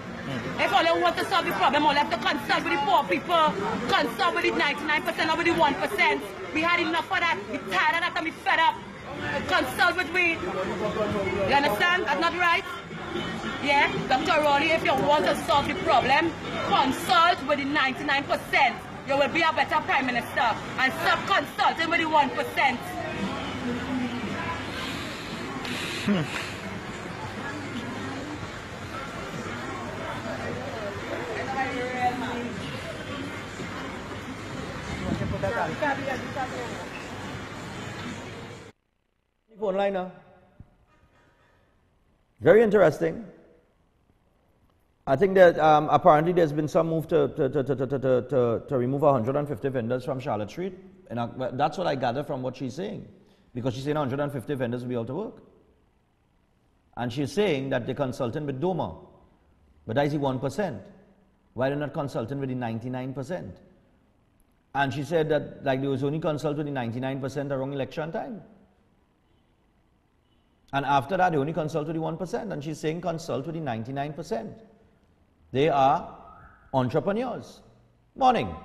If all they want to solve the problem, all they have to consult with the poor people, consult with the 99% or with the 1%. We had enough of that. We tired of that and we fed up. Consult with me. You understand? That's not right. Yeah? Dr. Rowley, if you want to solve the problem, consult with the 99%. You will be a better Prime Minister. And stop consulting with the 1%. Phone line now. Very interesting. I think that apparently there's been some move to remove 150 vendors from Charlotte Street. And that's what I gather from what she's saying. Because she's saying 150 vendors will be able to work. And she's saying that they're consulting with DOMA. But that is the 1%. Why they're not consulting with the 99%? And she said that like they was only consult with the 99% around election time. And after that, they only consult with the 1%. And she's saying consult with the 99%. They are entrepreneurs. Morning.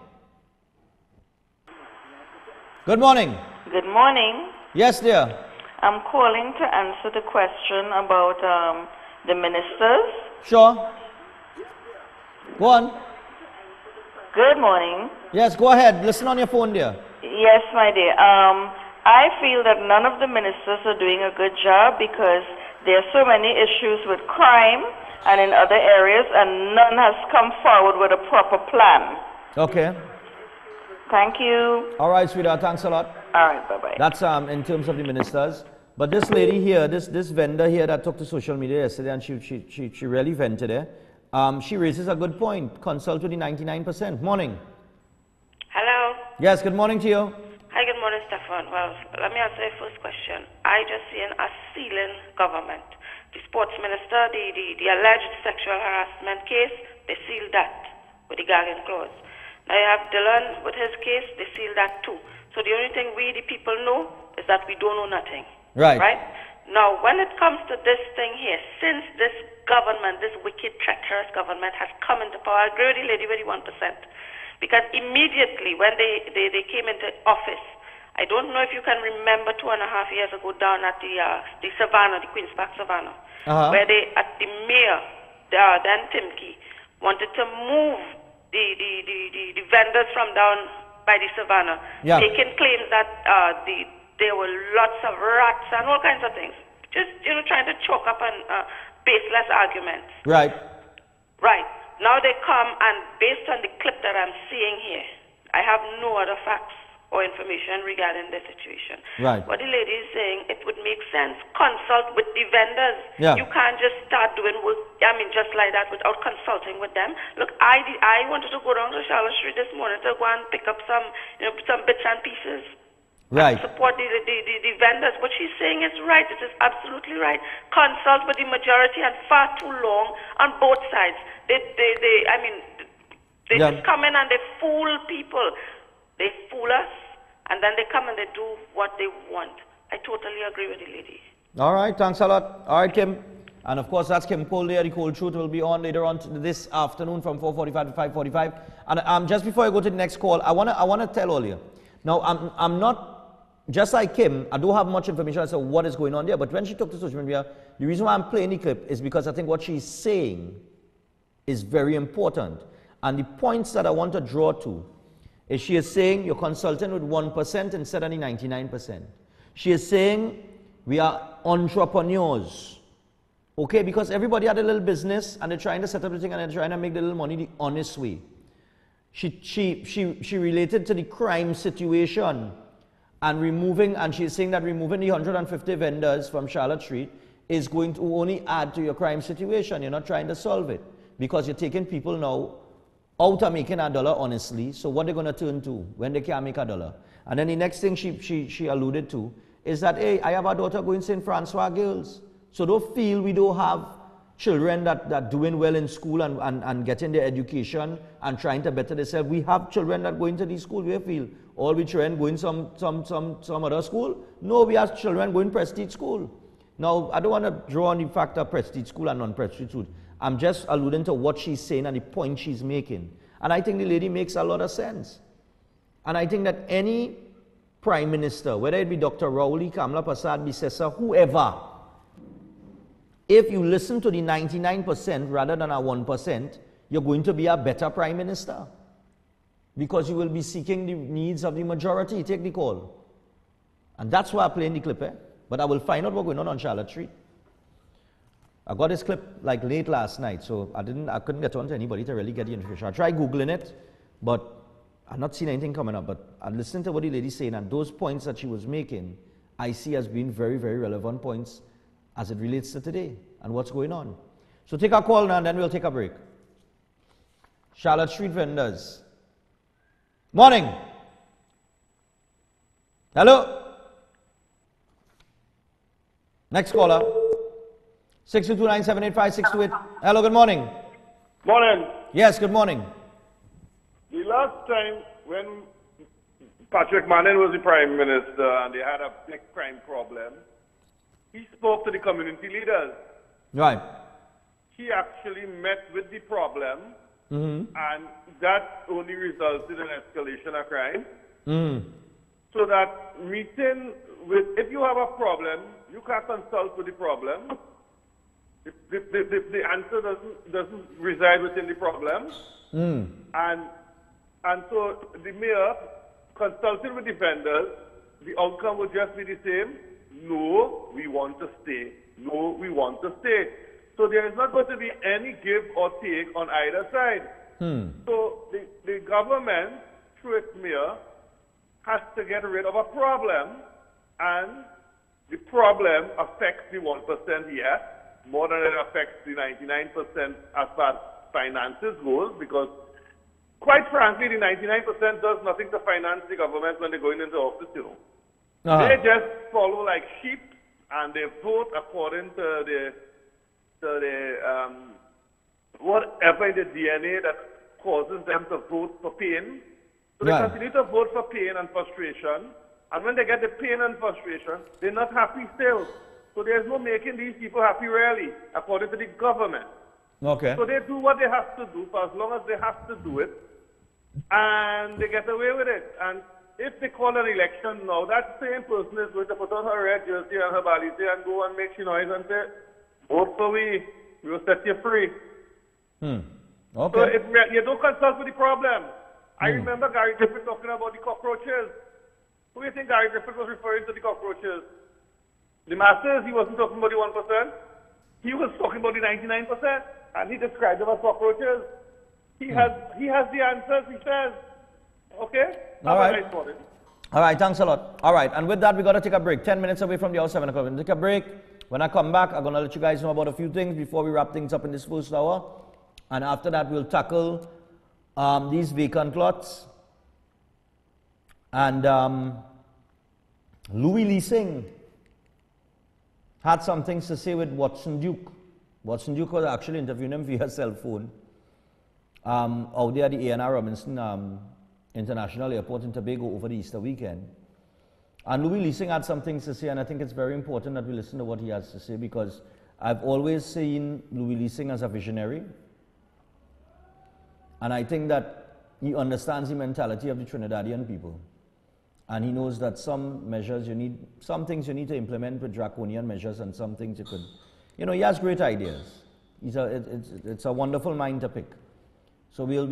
Good morning. Good morning. Yes, dear. I'm calling to answer the question about the ministers. Sure. Go on. Good morning. Yes, go ahead. Listen on your phone, dear. Yes, my dear. I feel that none of the ministers are doing a good job because there are so many issues with crime and in other areas, and none has come forward with a proper plan. Okay. Thank you. All right, sweetheart. Thanks a lot. All right, bye-bye. That's in terms of the ministers. But this lady here, this vendor here that took to social media yesterday, and she really vented it. She raises a good point. Consult with the 99%. Morning. Hello. Yes, good morning to you. Hi, good morning, Stephan. Well, let me answer your first question. I just see a ceiling government. The sports minister, the alleged sexual harassment case, they sealed that with the gagging clause. Now you have Dylan with his case, they sealed that too. So the only thing we, the people, know is that we don't know nothing. Right. Right? Now, when it comes to this thing here, since this government, this wicked, treacherous government has come into power, I agree with the lady with the 1%. Because immediately when they came into office, I don't know if you can remember 2.5 years ago down at the Savannah, the Queen's Park Savannah, where they, at the mayor, Dan Timke, wanted to move the vendors from down by the Savannah, making claims that there were lots of rats and all kinds of things. Just, trying to choke up on baseless arguments. Right. Right. Now they come and based on the clip that I'm seeing here, I have no other facts or information regarding the situation. Right. What the lady is saying, it would make sense. Consult with the vendors. Yeah. You can't just start doing work, just like that without consulting with them. Look, I wanted to go down to Charlotte Street this morning to go and pick up some bits and pieces. Right. Support the vendors. What she's saying is right. It is absolutely right. Consult with the majority, and far too long on both sides. They just come in and they fool people. They fool us, and then they come and they do what they want. I totally agree with the lady. All right, thanks a lot. All right, Kim. And of course, that's Kim Cole there. The Cold Truth will be on later on this afternoon from 4:45 to 5:45. And just before I go to the next call, I wanna tell all you. Now, I'm not, just like Kim, I don't have much information as to what is going on there. But when she took to social media, the reason why I'm playing the clip is because I think what she's saying is very important. And the points that I want to draw to is she is saying you're consulting with 1% instead of the 99%. She is saying we are entrepreneurs. Okay, because everybody had a little business and they're trying to set up the thing and they're trying to make the little money the honest way. She related to the crime situation and she's saying that removing the 150 vendors from Charlotte Street is going to only add to your crime situation. You're not trying to solve it because you're taking people now out of making $1 honestly. So what they're going to turn to when they can't make $1? And then the next thing she alluded to is that, hey, I have a daughter going to St. Francois Girls. So don't feel we don't have children that doing well in school and getting their education and trying to better themselves. We have children that go into these schools. We feel all we children going some other school. No, we have children going prestige school. Now, I don't want to draw on the fact of prestige school and non-prestige school. I'm just alluding to what she's saying and the point she's making. And I think the lady makes a lot of sense. And I think that any prime minister, whether it be Dr. Rowley, Kamala Prasad, Bissessa, whoever, if you listen to the 99% rather than a 1%, you're going to be a better prime minister. Because you will be seeking the needs of the majority. Take the call. And that's why I'm playing the clip. But I will find out what's going on Charlotte Street. I got this clip like late last night, so I couldn't get on to anybody to really get the information. I tried Googling it, but I've not seen anything coming up. But I listened to what the lady's saying, and those points that she was making, I see as being very, very relevant points as it relates to today and what's going on. So take a call now, and then we'll take a break. Charlotte Street vendors. Morning. Hello. Next caller. 622-978-5628. Hello, good morning. Morning. Yes, good morning. The last time when Patrick Manning was the Prime Minister and they had a big crime problem, he spoke to the community leaders. Right. He actually met with the problem, Mm-hmm. and that only resulted in escalation of crime. Mm-hmm. So that meeting with, if you have a problem, you can consult with the problem. The answer doesn't reside within the problem. Mm. And so the mayor consulted with the vendors, the outcome would just be the same. No, we want to stay. No, we want to stay. So there is not going to be any give or take on either side. So the government, through its mayor, has to get rid of a problem, and the problem affects the 1%, yes, more than it affects the 99% as far as finances goes, because quite frankly, the 99% does nothing to finance the government when they're going into office, you know. They just follow like sheep, and they vote according to the whatever in the DNA that causes them to vote for pain. So they continue to vote for pain and frustration, and when they get the pain and frustration, they're not happy still. So there's no making these people happy really, according to the government. Okay. So they do what they have to do for as long as they have to do it, and they get away with it. And if they call an election now, that same person is going to put on her red jersey and her balise and go and make noise and say, vote for we will set you free. Okay. So you don't consult with the problem. I remember Gary Griffith talking about the cockroaches. Who do you think Gary Griffith was referring to the cockroaches? The masses, he wasn't talking about the 1%. He was talking about the 99%, and he described them as cockroaches. He has the answers, he says. Okay? All right. Have a nice morning. All right, thanks a lot. All right, and with that, we got to take a break. 10 minutes away from the hour, 7 o'clock. We're going to take a break. When I come back, I'm going to let you guys know about a few things before we wrap things up in this first hour. And after that, we'll tackle these vacant lots. And Louis Leasing had some things to say with Watson Duke. Watson Duke was actually interviewing him via cell phone out there at the A&R Robinson International Airport in Tobago over the Easter weekend. And Louis Leasing had some things to say, and I think it's very important that we listen to what he has to say, because I've always seen Louis Leasing as a visionary. And I think that he understands the mentality of the Trinidadian people. And he knows that some things you need to implement with draconian measures, and some things you could, he has great ideas. It's a wonderful mind to pick. So we'll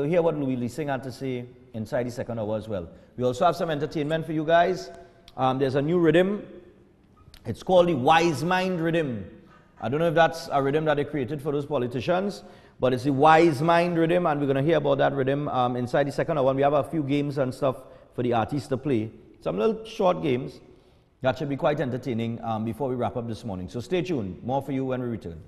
hear what Louis Leasing had to say inside the second hour as well. We also have some entertainment for you guys. There's a new rhythm. It's called the Wise Mind Rhythm. I don't know if that's a rhythm that they created for those politicians, but it's the Wise Mind Rhythm, and we're going to hear about that rhythm inside the second hour. We have a few games and stuff for the artists to play. Some little short games that should be quite entertaining before we wrap up this morning. So stay tuned. More for you when we return.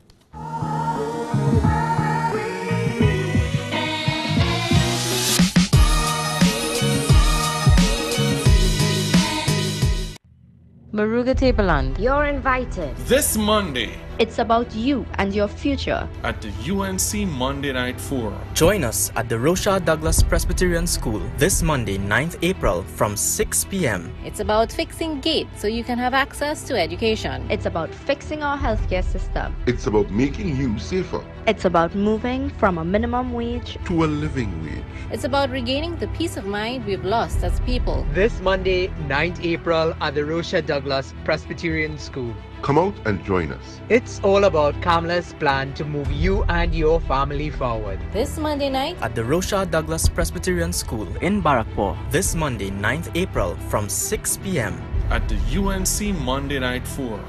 Maruga Tableland. You're invited. This Monday. It's about you and your future. At the UNC Monday Night Forum. Join us at the Rochelle Douglas Presbyterian School this Monday, 9th April from 6 p.m. It's about fixing gates so you can have access to education. It's about fixing our healthcare system. It's about making you safer. It's about moving from a minimum wage to a living wage. It's about regaining the peace of mind we've lost as people. This Monday, 9th April at the Rochelle Douglas Presbyterian School. Come out and join us. It's all about Kamala's plan to move you and your family forward. This Monday night at the Rochelle Douglas Presbyterian School in Barrackpore. This Monday, 9th April from 6 p.m. at the UNC Monday Night Forum.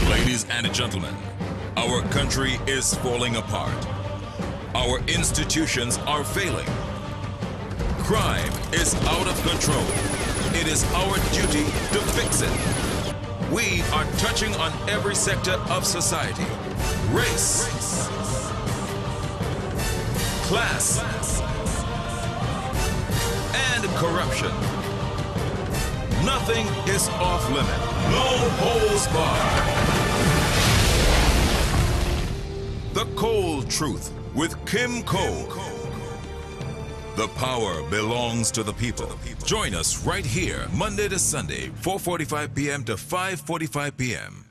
Ladies and gentlemen, our country is falling apart. Our institutions are failing. Crime is out of control. It is our duty to fix it. We are touching on every sector of society. Race, class, and corruption. Nothing is off limit. No holds barred. The Cold Truth with Kim Cole. The power belongs to the people. Join us right here, Monday to Sunday, 4:45 p.m. to 5:45 p.m.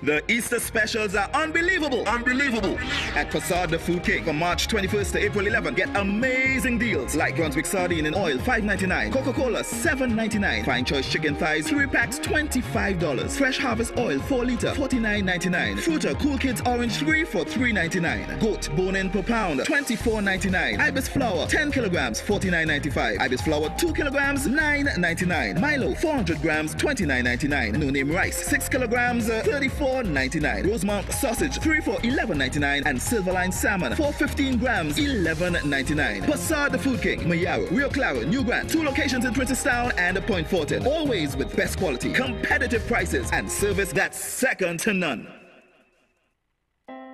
The Easter specials are unbelievable. Unbelievable. At Passard the Food King from March 21st to April 11th, get amazing deals like Brunswick sardine in oil, $5.99. Coca-Cola, $7.99. Fine Choice chicken thighs, 3 packs, $25. Fresh Harvest oil, 4 liter, $49.99. Fruiter Cool Kids orange 3 for $3.99. Goat bone-in per pound, $24.99. Ibis flour, 10 kilograms, $49.95. Ibis flour, 2 kilograms, $9.99. Milo, 400 grams, $29.99. No-name rice, 6 kilograms, $34.99. Rosemount sausage, 3 for $11.99. And Silverline salmon, 415 grams, $11.99. Passard the Food King, Mayaro, Rio Claro, New Grant, 2 locations in Princestown and Point Fortin. Always with best quality, competitive prices, and service that's second to none.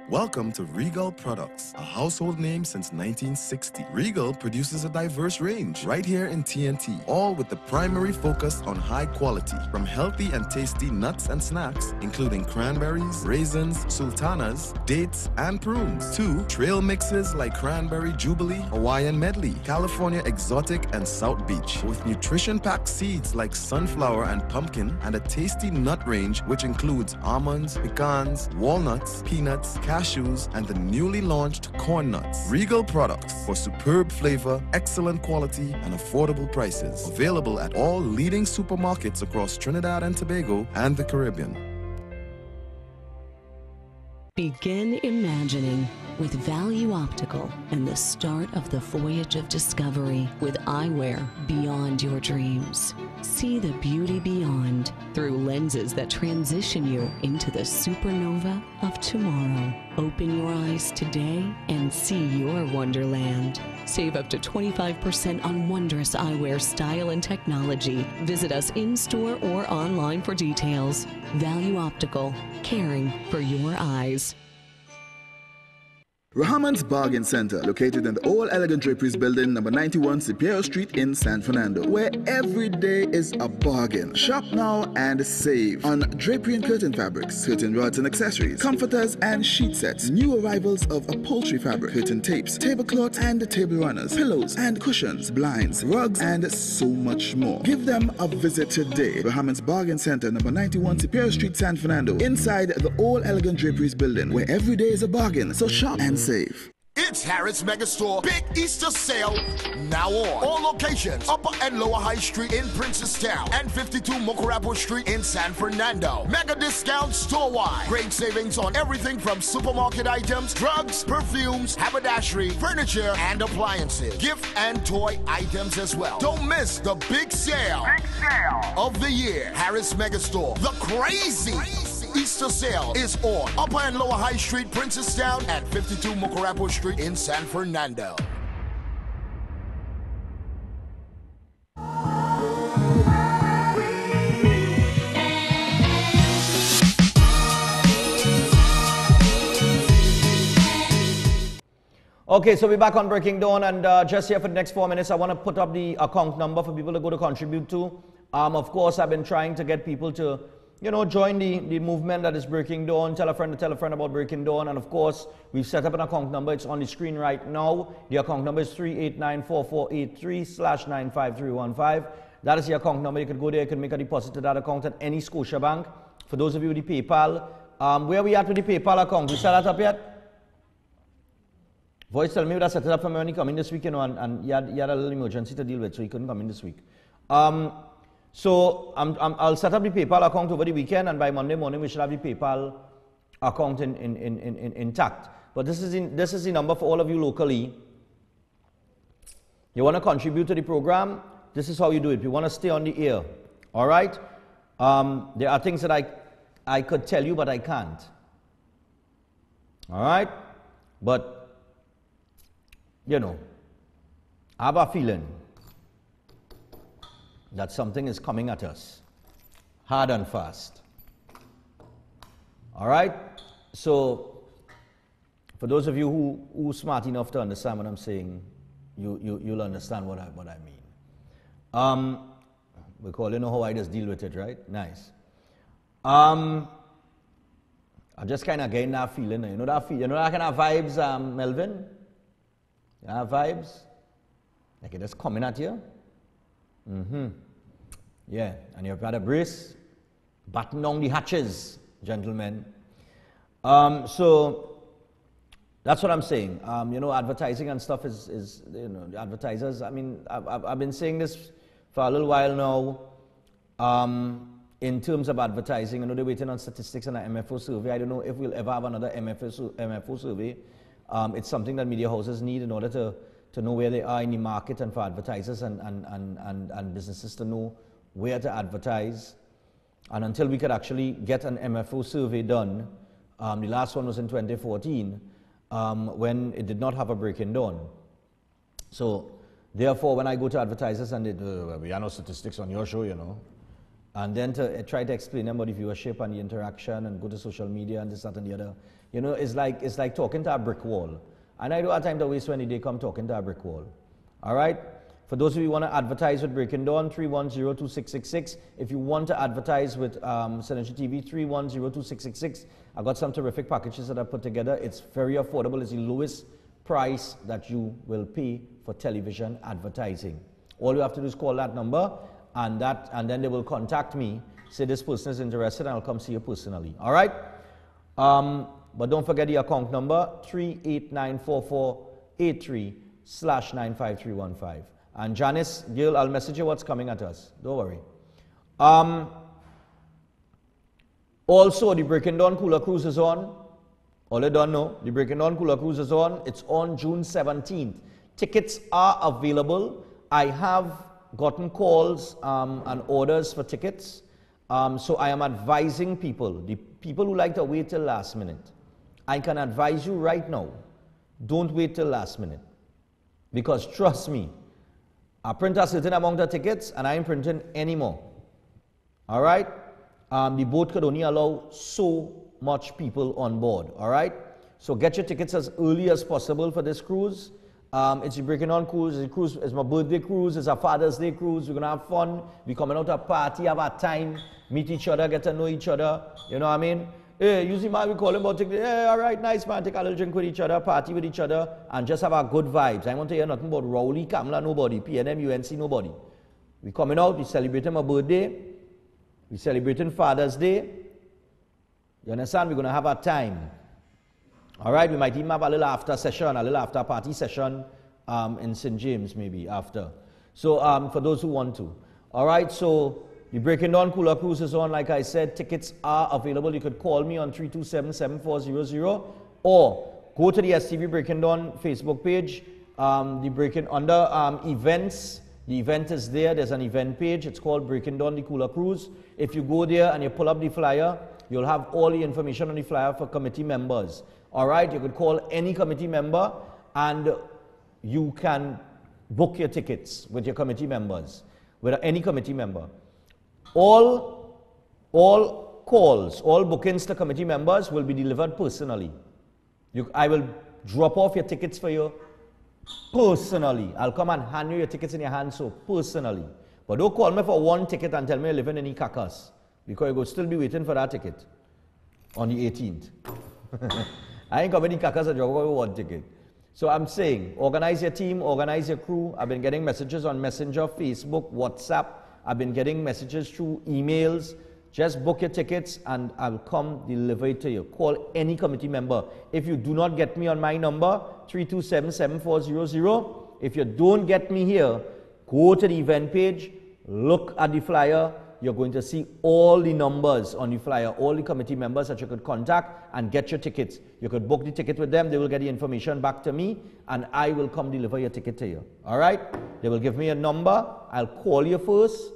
Welcome to Regal Products, a household name since 1960. Regal produces a diverse range right here in TNT, all with the primary focus on high quality. From healthy and tasty nuts and snacks, including cranberries, raisins, sultanas, dates, and prunes, to trail mixes like Cranberry Jubilee, Hawaiian Medley, California Exotic, and South Beach, with nutrition-packed seeds like sunflower and pumpkin, and a tasty nut range which includes almonds, pecans, walnuts, peanuts, cashews, and the newly launched corn nuts. Regal Products for superb flavor, excellent quality, and affordable prices. Available at all leading supermarkets across Trinidad and Tobago and the Caribbean. Begin imagining with Value Optical and the start of the voyage of discovery with eyewear beyond your dreams. See the beauty beyond through lenses that transition you into the supernova of tomorrow. Open your eyes today and see your wonderland. Save up to 25% on wondrous eyewear style and technology. Visit us in-store or online for details. Value Optical, caring for your eyes. Rahaman's Bargain Center, located in the Old Elegant Draperies Building, number 91 Superior Street in San Fernando, where every day is a bargain. Shop now and save on drapery and curtain fabrics, curtain rods and accessories, comforters and sheet sets, new arrivals of upholstery fabric, curtain tapes, tablecloths and table runners, pillows and cushions, blinds, rugs, and so much more. Give them a visit today. Rahaman's Bargain Center, number 91 Superior Street, San Fernando, inside the Old Elegant Draperies Building, where every day is a bargain. So shop and save. It's Harris Megastore Big Easter Sale now on. All locations, Upper and Lower High Street in Princestown and 52 Mocorapo Street in San Fernando. Mega discounts store-wide. Great savings on everything from supermarket items, drugs, perfumes, haberdashery, furniture, and appliances. Gift and toy items as well. Don't miss the big sale of the year. Harris Megastore, the crazy Easter sale is on Upper and Lower High Street, Princestown, and 52 Mocorapo Street in San Fernando. Okay, so we're back on Breaking Dawn, and just here for the next 4 minutes, I want to put up the account number for people to go to contribute to. Of course, I've been trying to get people to, you know, join the movement that is Breaking Dawn. Tell a friend about Breaking Dawn. And of course, we've set up an account number. It's on the screen right now. The account number is 3894483/95315. That is the account number. You can go there, you can make a deposit to that account at any Scotiabank. For those of you with the PayPal, where are we at with the PayPal account? We set that up yet? Voice tell me that set it up for me when he come in this week, you know, and he had a little emergency to deal with, so he couldn't come in this week. So I'll set up the PayPal account over the weekend, and by Monday morning we should have the PayPal account intact. But this is the number for all of you locally. You want to contribute to the program? This is how you do it. You want to stay on the air, all right? There are things that I could tell you, but I can't. All right? But, you know, I have a feeling that something is coming at us. hard and fast. All right? So, for those of you who smart enough to understand what I'm saying, you'll understand what I mean. We call you know how I just deal with it, right? Nice. I'm just kind of getting that feeling. You know that you know that kind of vibes, Melvin? You have vibes? Like it just coming at you? Mm-hmm. Yeah, and you've got a brace, batten down the hatches, gentlemen. So that's what I'm saying. You know, advertising and stuff is you know, the advertisers. I mean, I've been saying this for a little while now. In terms of advertising, I know they're waiting on statistics and an MFO survey. I don't know if we'll ever have another MFO survey. It's something that media houses need in order to know where they are in the market, and for advertisers and businesses to know where to advertise. And until we could actually get an MFO survey done, the last one was in 2014, when it did not have a breaking dawn. So therefore, when I go to advertisers and they do, we have no statistics on your show, you know, and then to try to explain them about the viewership and the interaction and go to social media and this, that, and the other, you know, it's like talking to a brick wall. And I don't have time to waste when they come talking to a brick wall. All right? For those of you who want to advertise with Breaking Dawn, 310-2666. If you want to advertise with Synergy TV, 310-2666. I got some terrific packages that I put together. It's very affordable. It's the lowest price that you will pay for television advertising. All you have to do is call that number, and then they will contact me, say this person is interested, and I'll come see you personally. All right? But don't forget the account number, 3894483/95315. And Janice, Gil, I'll message you what's coming at us. Don't worry. Also, the Breaking Dawn Cooler Cruise is on. All you don't know, the Breaking Dawn Cooler Cruise is on. It's on June 17th. Tickets are available. I have gotten calls and orders for tickets. So I am advising people, the people who like to wait till last minute, I can advise you right now, don't wait till last minute. Because trust me, I print a certain amount of tickets and I ain't printing anymore. All right? The boat could only allow so much people on board. All right? So get your tickets as early as possible for this cruise. It's a Breaking On cruise. It's my birthday cruise. It's a Father's Day cruise. We're going to have fun. We're coming out to a party, have our time, meet each other, get to know each other. You know what I mean? Hey, usually man, we call them about, hey, all right, nice man, take a little drink with each other, party with each other, and just have our good vibes. I want to hear nothing about Rowley, Kamla, nobody, PNM, UNC, nobody. We're coming out, we're celebrating my birthday, we're celebrating Father's Day. You understand? We're going to have our time. All right, we might even have a little after session, a little after party session in St. James maybe after. So for those who want to. All right, so the Breaking Dawn Cooler Cruise is on. Like I said, tickets are available. You could call me on 327-7400 or go to the STV Breaking Dawn Facebook page. Under events, the event is there. There's an event page. It's called Breaking Dawn the Cooler Cruise. If you go there and you pull up the flyer, you'll have all the information on the flyer for committee members. All right, you could call any committee member and you can book your tickets with your committee members, with any committee member. All calls, all bookings to committee members will be delivered personally. I will drop off your tickets for you personally. I'll come and hand you your tickets in your hand, so personally. But don't call me for one ticket and tell me you're living in Ikakas, because you will still be waiting for that ticket on the 18th. I ain't coming in Ikakas and drop off one ticket. So I'm saying, organize your team, organize your crew. I've been getting messages on Messenger, Facebook, WhatsApp. I've been getting messages through emails. Just book your tickets and I'll come deliver it to you. Call any committee member. If you do not get me on my number, 327-7400. If you don't get me here, go to the event page, look at the flyer. You're going to see all the numbers on the flyer, all the committee members that you could contact and get your tickets. You could book the ticket with them. They will get the information back to me and I will come deliver your ticket to you. All right? They will give me a number. I'll call you first.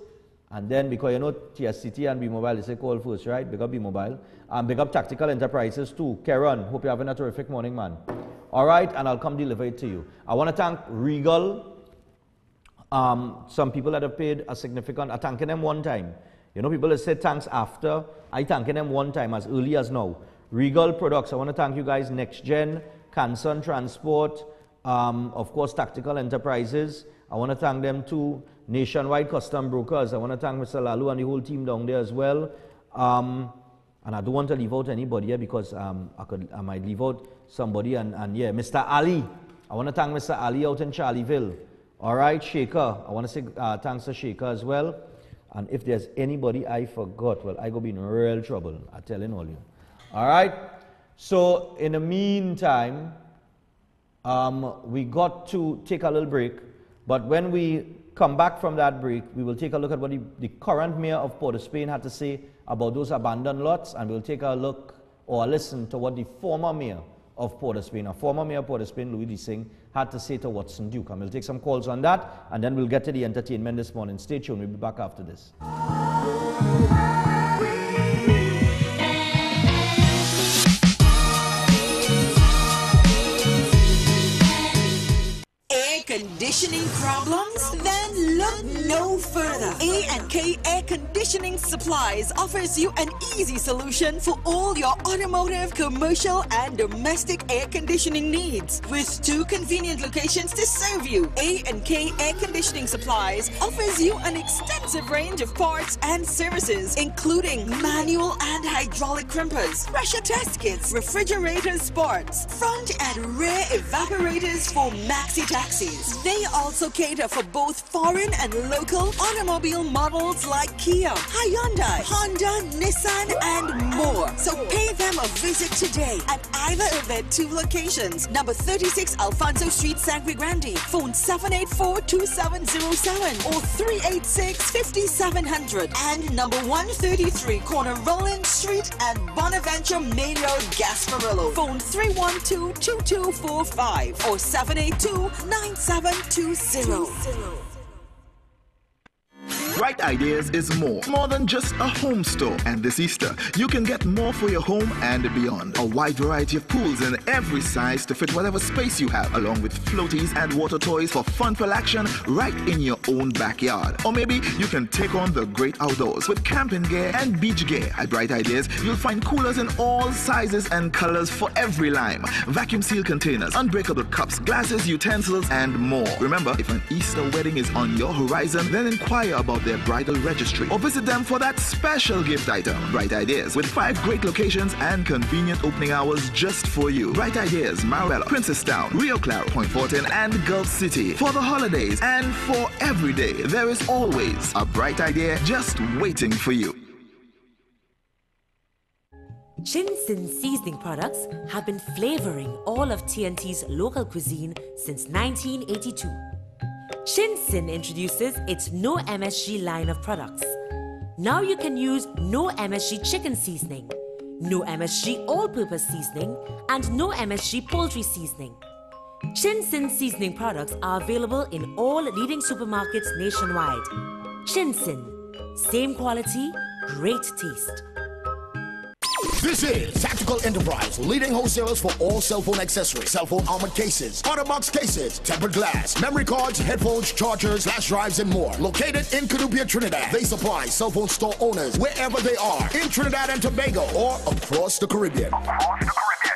And then, because you know TSCT and B-Mobile, they say call first, right? Big up B-Mobile. Big up Tactical Enterprises too. Karen, hope you're having a terrific morning, man. All right? And I'll come deliver it to you. I want to thank Regal. Some people that have paid a significant, I'm thanking them one time. You know, people that say thanks after. I thanking them one time as early as now. Regal Products, I want to thank you guys. Next Gen, Canson Transport, of course, Tactical Enterprises. I want to thank them too. Nationwide Custom Brokers. I want to thank Mr. Lalu and the whole team down there as well. And I don't want to leave out anybody here because I might leave out somebody. And yeah, Mr. Ali. I want to thank Mr. Ali out in Charlieville. All right, Shaker. I want to say thanks to Shaker as well. And if there's anybody I forgot, well, I go be in real trouble. I'm telling all you. All right. So in the meantime, we got to take a little break. But when we come back from that break, we will take a look at what the current mayor of Port of Spain had to say about those abandoned lots, and we'll take a look or listen to what the former mayor of Port of Spain, Louis D. Singh, had to say to Watson Duke. And we'll take some calls on that, and then we'll get to the entertainment this morning. Stay tuned. We'll be back after this. Conditioning problems? Then look no further. A&K Air Conditioning Supplies offers you an easy solution for all your automotive, commercial, and domestic air conditioning needs. With 2 convenient locations to serve you, A&K Air Conditioning Supplies offers you an extensive range of parts and services, including manual and hydraulic crimpers, pressure test kits, refrigerator parts, front and rear evaporators for maxi taxis. They also cater for both foreign and local automobile models like Kia, Hyundai, Honda, Nissan, and more. So pay them a visit today at either of their 2 locations. Number 36 Alfonso Street, Sangre Grande. Phone 784-2707 or 386-5700. And number 133 corner Roland Street and Bonaventure Main Road, Gasparillo. Phone 312-2245 or 782-9720. Bright Ideas is more than just a home store. And this Easter, you can get more for your home and beyond. A wide variety of pools in every size to fit whatever space you have, along with floaties and water toys for fun-filled action right in your own backyard. Or maybe you can take on the great outdoors with camping gear and beach gear. At Bright Ideas, you'll find coolers in all sizes and colors for every lime, vacuum-sealed containers, unbreakable cups, glasses, utensils, and more. Remember, if an Easter wedding is on your horizon, then inquire about their bridal registry or visit them for that special gift item. Bright Ideas, with 5 great locations and convenient opening hours just for you. Bright Ideas, Marabella, Princestown, Rio Claro, Point Fortin, and Gulf City. For the holidays and for every day, there is always a bright idea just waiting for you. Chin-Sin seasoning products have been flavoring all of TNT's local cuisine since 1982. Chin-Sin introduces its No MSG line of products. Now you can use No MSG chicken seasoning, No MSG all-purpose seasoning, and No MSG poultry seasoning. Chin-Sin seasoning products are available in all leading supermarkets nationwide. Chin-Sin, same quality, great taste. This is Tactical Enterprise, leading wholesalers for all cell phone accessories, cell phone armored cases, auto box cases, tempered glass, memory cards, headphones, chargers, flash drives, and more. Located in Canupia, Trinidad, they supply cell phone store owners wherever they are, in Trinidad and Tobago or across the Caribbean.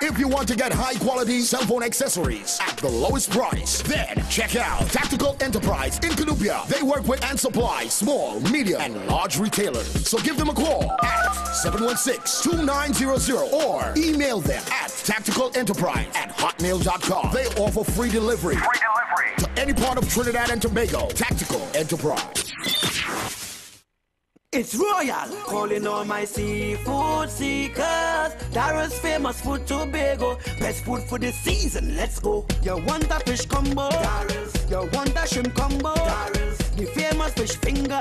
If you want to get high quality cell phone accessories at the lowest price, then check out Tactical Enterprise in Canupia. They work with and supply small, medium, and large retailers. So give them a call at 716-2900 or email them at tacticalenterprise@hotmail.com. They offer free delivery to any part of Trinidad and Tobago. Tactical Enterprise. It's Royal, calling all my seafood seekers. Daryl's famous food Tobago, best food for the season, let's go. You want a fish combo? Daryl's. You want a shrimp combo? Daryl's. The famous fish finger,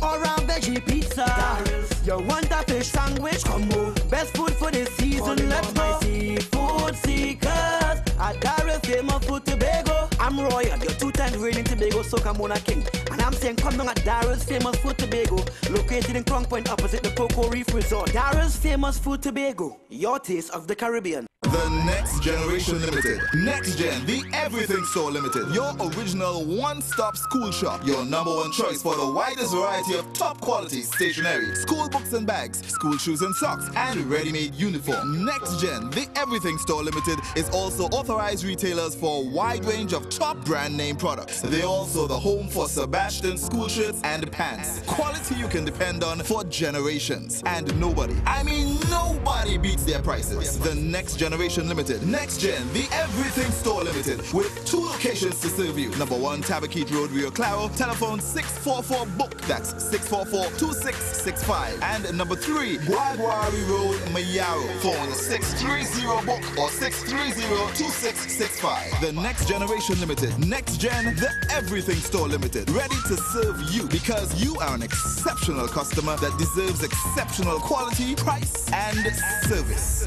or a veggie pizza. Daryl's. You want a fish sandwich combo? Best food for the season, let's go. My seafood seekers, at Daryl's famous food Tobago. I'm Royal, your 2-time reigning Tobago Soca Mona King. And I'm saying come down at Daryl's famous food Tobago, located in Crown Point opposite the Cocoa Reef Resort. Daryl's famous food Tobago, your taste of the Caribbean. The Next Generation Limited. Next Gen, the Everything Store Limited. Your original one-stop school shop. Your #1 choice for the widest variety of top quality stationery, school books and bags, school shoes and socks, and ready-made uniform. Next Gen, the Everything Store Limited is also authorized retailers for a wide range of top brand name products. They're also the home for Sebastian school shirts and pants. Quality you can depend on for generations. And nobody, I mean nobody beats their prices. The Next Generation Limited. Next Gen, the Everything Store Limited, with 2 locations to serve you. #1 Tabaquite Road, Rio Claro. Telephone 644-BOOK. That's 644-2665. And #3, Guaguari Road, Mayaro. Phone 630-BOOK or 630-2665. The Next Generation Limited. Next Gen, the Everything Store Limited. Ready to serve you because you are an exceptional customer that deserves exceptional quality, price, and service.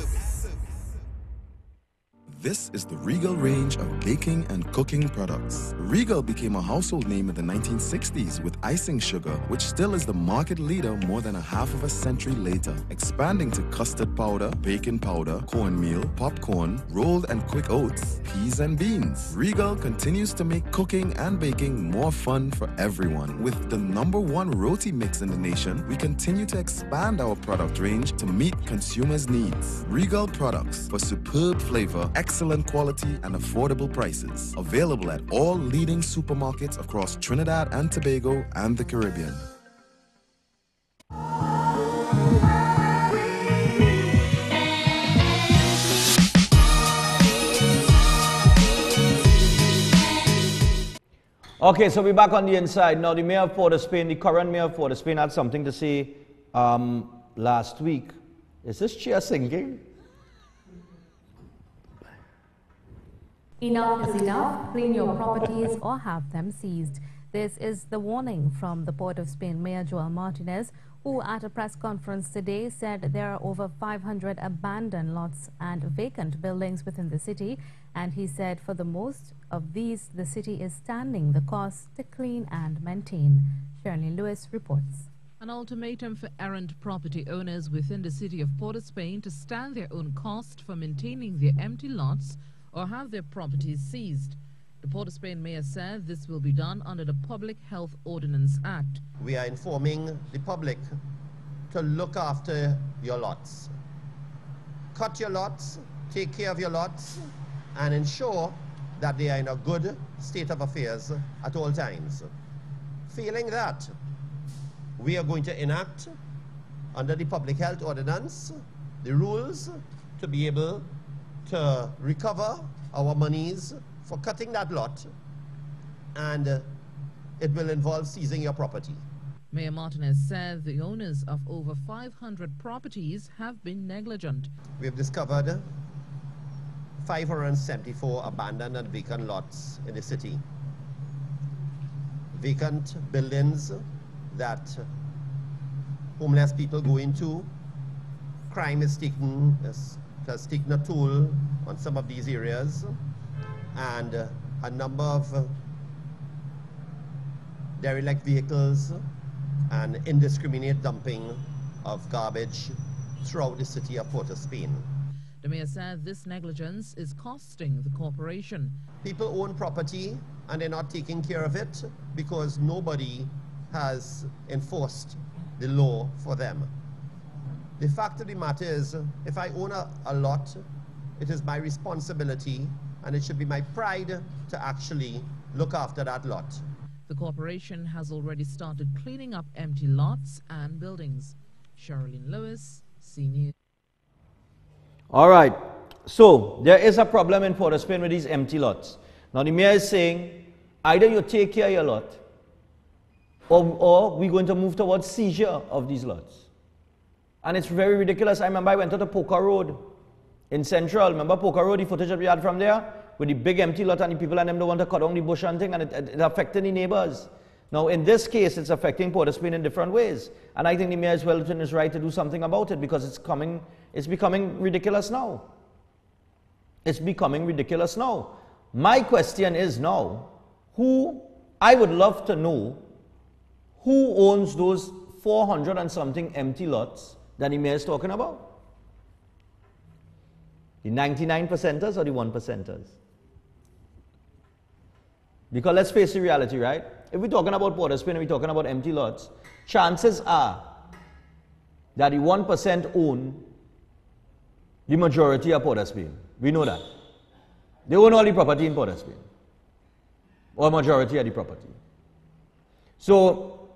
This is the Regal range of baking and cooking products. Regal became a household name in the 1960s with icing sugar, which still is the market leader more than a half of a century later, expanding to custard powder, baking powder, cornmeal, popcorn, rolled and quick oats, peas and beans. Regal continues to make cooking and baking more fun for everyone. With the #1 roti mix in the nation, we continue to expand our product range to meet consumers' needs. Regal products for superb flavor, excellent quality and affordable prices. Available at all leading supermarkets across Trinidad and Tobago and the Caribbean. Okay, so we're back on the inside. Now, the mayor of Port of Spain, the current mayor of Port of Spain, had something to say last week. Is this chair sinking? Enough is enough. Clean your properties or have them seized. This is the warning from the Port of Spain Mayor Joel Martinez, who at a press conference today said there are over 500 abandoned lots and vacant buildings within the city. And he said for the most of these, the city is standing the cost to clean and maintain. Shirley Lewis reports. An ultimatum for errant property owners within the city of Port of Spain to stand their own cost for maintaining their empty lots or have their properties seized. The Port of Spain mayor said this will be done under the Public Health Ordinance Act. We are informing the public to look after your lots. Cut your lots, take care of your lots, and ensure that they are in a good state of affairs at all times. Failing that, we are going to enact under the Public Health Ordinance the rules to be able to recover our monies for cutting that lot, and it will involve seizing your property. Mayor Martinez said the owners of over 500 properties have been negligent. We have discovered 574 abandoned and vacant lots in the city. Vacant buildings that homeless people go into. Crime has taken a toll on some of these areas, and a number of derelict vehicles and indiscriminate dumping of garbage throughout the city of Port of Spain. The mayor said this negligence is costing the corporation. People own property and they're not taking care of it because nobody has enforced the law for them. The fact of the matter is, if I own a lot, it is my responsibility and it should be my pride to actually look after that lot. The corporation has already started cleaning up empty lots and buildings. Sherilyn Lewis, CNews. All right, so there is a problem in Port of Spain with these empty lots. Now the mayor is saying, either you take care of your lot, or we're going to move towards seizure of these lots. And it's very ridiculous. I remember I went to the Poker Road in Central. Remember Poker Road, the footage that we had from there? With the big empty lot and the people and them don't want to cut down the bush and thing, and it affected the neighbors. Now in this case, it's affecting Port of Spain in different ways. And I think the mayor is well within his right to do something about it because it's becoming ridiculous now. It's becoming ridiculous now. My question is now, I would love to know who owns those 400 and something empty lots that the mayor is talking about. The 99%ers or the 1%ers? Because let's face the reality, right? If we're talking about Port of Spain and we're talking about empty lots, chances are that the 1% own the majority of Port of Spain. We know that. They own all the property in Port of Spain, or majority of the property. So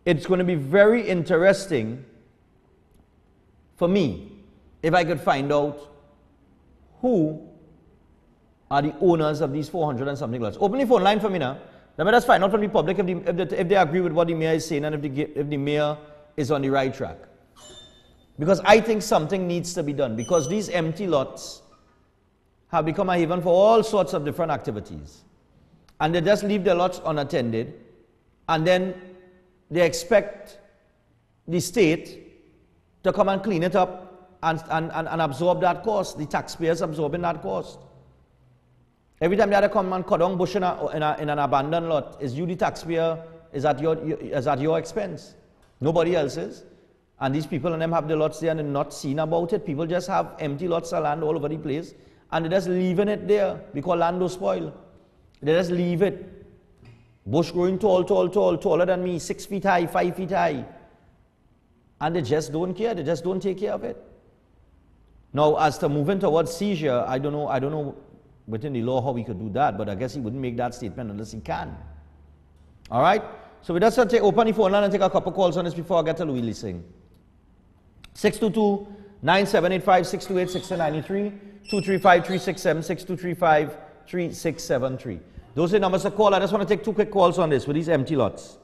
it's going to be very interesting for me if I could find out who are the owners of these 400 and something lots. Open the phone line for me now. Let me just find out from the public if they agree with what the mayor is saying and if the mayor is on the right track. Because I think something needs to be done, because these empty lots have become a haven for all sorts of different activities. And they just leave their lots unattended, and then they expect the state to come and clean it up and absorb that cost, the taxpayers absorbing that cost. Every time they have to come and cut down bush in an abandoned lot, is you the taxpayer, is at your expense. Nobody else's. And these people and them have the lots there and they're not seen about it. People just have empty lots of land all over the place and they're just leaving it there because land will spoil. They just leave it. Bush growing tall, taller than me, 6 feet high, 5 feet high. And they just don't care. They just don't take care of it. Now, as to moving towards seizure, I don't know within the law how we could do that, but I guess he wouldn't make that statement unless he can. All right? So we just open the phone line and take a couple calls on this before I get to Louis Leasing. 622-9785, 628-6993, 235-367, 6235-3673. Those are the numbers to call. I just want to take 2 quick calls on this with these empty lots.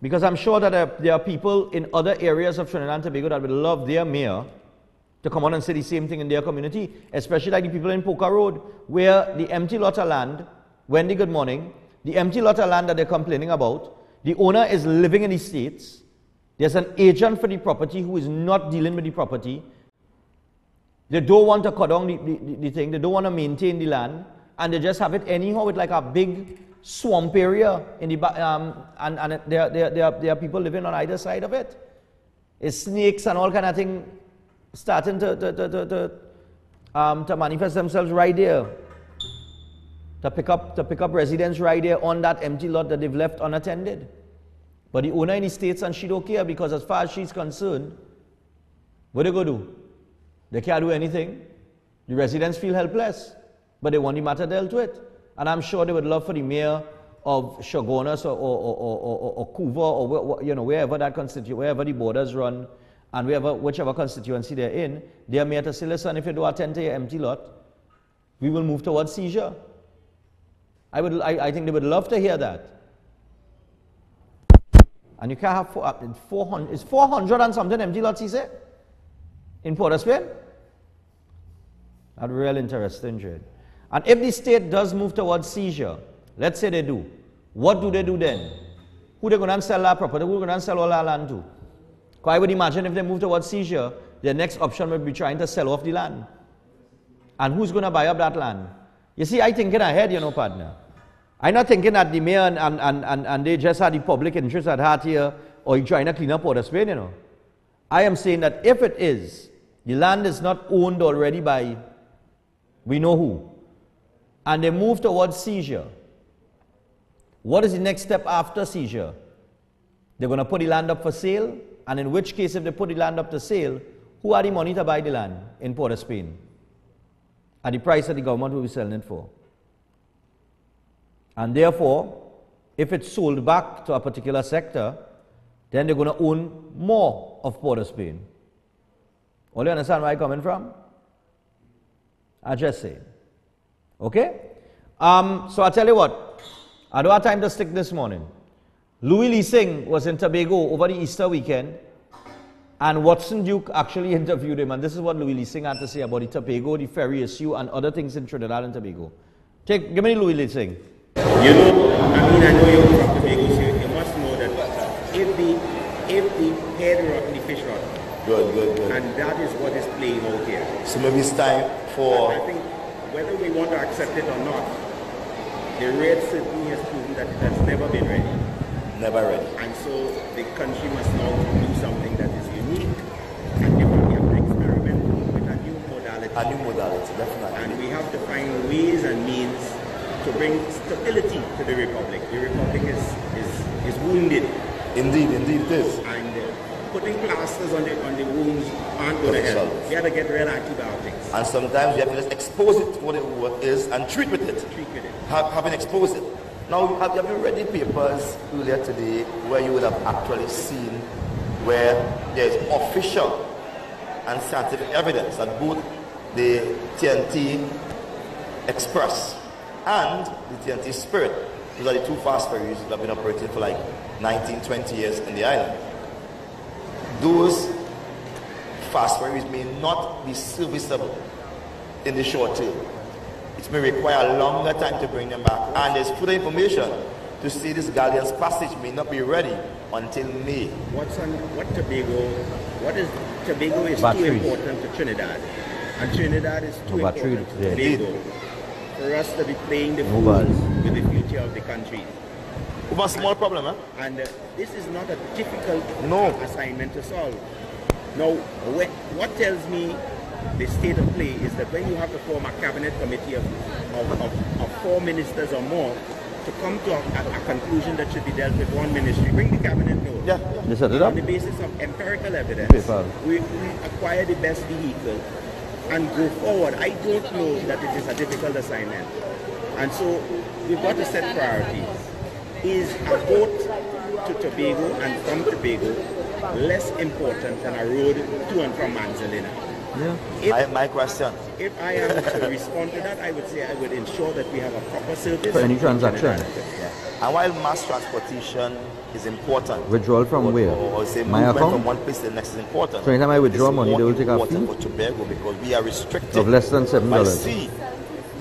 Because I'm sure that there are people in other areas of Trinidad and Tobago that would love their mayor to come on and say the same thing in their community, especially like the people in Poker Road, where the empty lot of land, Wendy, good morning, the empty lot of land that they're complaining about, the owner is living in the States. There's an agent for the property who is not dealing with the property. They don't want to cut down the thing. They don't want to maintain the land. And they just have it anyhow with like a big swamp area in the and there are people living on either side of it. It's snakes and all kind of thing starting to manifest themselves right there. To pick up residents right there on that empty lot that they've left unattended. But the owner in the States, and she don't care, because as far as she's concerned, what they go do? They can't do anything. The residents feel helpless, but they want the matter dealt with. And I'm sure they would love for the mayor of Shogunas or Couva or wherever that wherever the borders run, and whichever constituency they're in, their mayor to say, listen, if you do attend to your empty lot, we will move towards seizure. I think they would love to hear that. And you can't have 400, it's 400 and something empty lots, he said, in Port of Spain. That's real interesting, Jade. And if the state does move towards seizure, let's say they do, what do they do then? Who they going to sell that property? Who they going to sell all that land to? Because I would imagine if they move towards seizure, their next option would be trying to sell off the land. And who's going to buy up that land? You see, I thinking ahead, partner. I'm not thinking that the mayor and they just had the public interest at heart here, or you trying to clean up Port of Spain, I am saying that if it is, the land is not owned already by we know who, and they move towards seizure, what is the next step after seizure? They're going to put the land up for sale, and in which case, if they put the land up for sale, who are the money to buy the land in Port of Spain? At the price that the government will be selling it for. And therefore, if it's sold back to a particular sector, then they're going to own more of Port of Spain. All you understand where I'm coming from? I just say. Okay? So I'll tell you what. I don't have time to stick this morning. Louis Leasing was in Tobago over the Easter weekend, and Watson Duke actually interviewed him, and this is what Louis Leasing had to say about the Tobago, the ferry issue, and other things in Trinidad and Tobago. Give me Louis Leasing. I know you're from Tobago, so you must know that if the head rot and the fish rot, good. And that is what is playing out here. So maybe it's time for... And I think whether we want to accept it or not, the red certainly has proven that it has never been ready. Never ready. And so the country must now do something that is unique and different. We have to experiment with a new modality A new modality, definitely. And we have to find ways and means to bring stability to the Republic. The Republic is wounded. Indeed it is. And putting plasters on the wounds aren't going to help. We have to get real antibiotics. And sometimes you have to just expose it for what it is and treat with it. Having exposed it. Now, have you read the papers earlier today where you would have actually seen where there's official and scientific evidence that both the TNT Express and the TNT Spirit, those are the two fast ferries that have been operating for like 19, 20 years in the island. Those fast ferries may not be serviceable in the short term. It may require a longer time to bring them back. And there's further information to say this Galleon's passage may not be ready until May. Tobago is too important to Trinidad. And Trinidad is too important to Tobago for us to be playing the fool with the future of the country. We have a small problem, huh? And this is not a difficult assignment to solve. Now, what tells me the state of play is that when you have to form a cabinet committee of 4 ministers or more to come to a conclusion that should be dealt with one ministry, bring the cabinet note. On the basis of empirical evidence, we acquire the best vehicle and go forward. I don't know that it is a difficult assignment. And so we've got to set priorities. Is a boat to Tobago and from Tobago less important than a road to and from Manzanilla? My question. If I am to respond to that, I would say I would ensure that we have a proper service for any transaction. And while mass transportation is important, withdrawal from where? Or say My movement account? from one place to the next is important. So anytime I withdraw money, they will take a fee for Tobago because we are restricted of less than $7 by sea.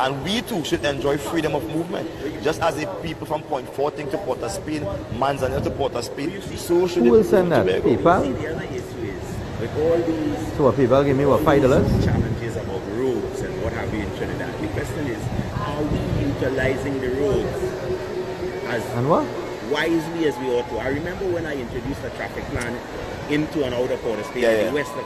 And we too should enjoy freedom of movement. Just as the people from Point Fortin to Port of Spain, Manzanilla to Port of Spain, so should Who will send that? See, PayPal? the other issue is, with all these So what, PayPal give me what, $5? challenges about roads and what have you in Trinidad, the question is, are we utilizing the roads as wisely as we ought to? I remember when I introduced a traffic plan into and out of Port of Spain, the west of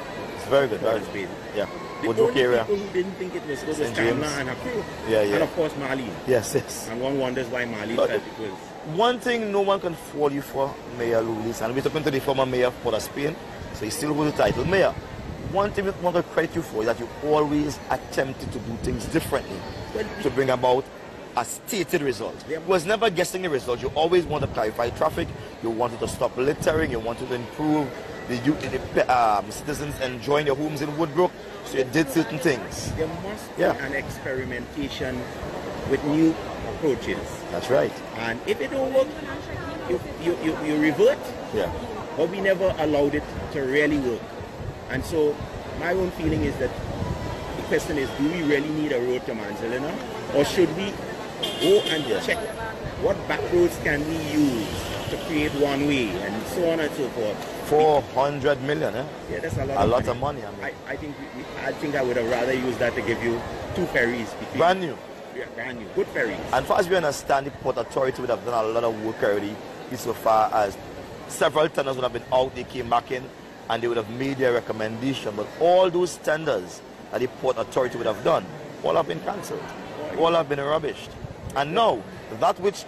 very good, Port of Spain. Yeah. The only people who didn't think it was good was Tamla and her crew. And of course Marlene. Yes. And one wonders why Marlene felt it was. One thing no one can fault you for, Mayor Lulis, and we're talking to the former mayor of Port of Spain, so he still holds the title mayor. One thing we want to credit you for is that you always attempted to do things differently to bring about a stated result. You was never guessing a result. You always want to clarify traffic. You wanted to stop littering. You wanted to improve the citizens enjoying their homes in Woodbrook. So you did certain things. There must be an experimentation with new approaches. That's right. And if it don't work, you revert. Yeah. But we never allowed it to really work. And so my own feeling is that the question is, do we really need a road to Manzanilla? Or should we go and check what back roads can we use to create one way and so on and so forth? 400 million, eh? Yeah, that's a lot of money. I think I would have rather used that to give you 2 ferries. Brand new. Yeah, brand new. Good ferries. And far as we understand, the Port Authority would have done a lot of work already insofar as several tenders would have been out, they came back in, and they would have made their recommendation. But all those tenders that the Port Authority would have done, all have been cancelled. All have been rubbished. And now, that which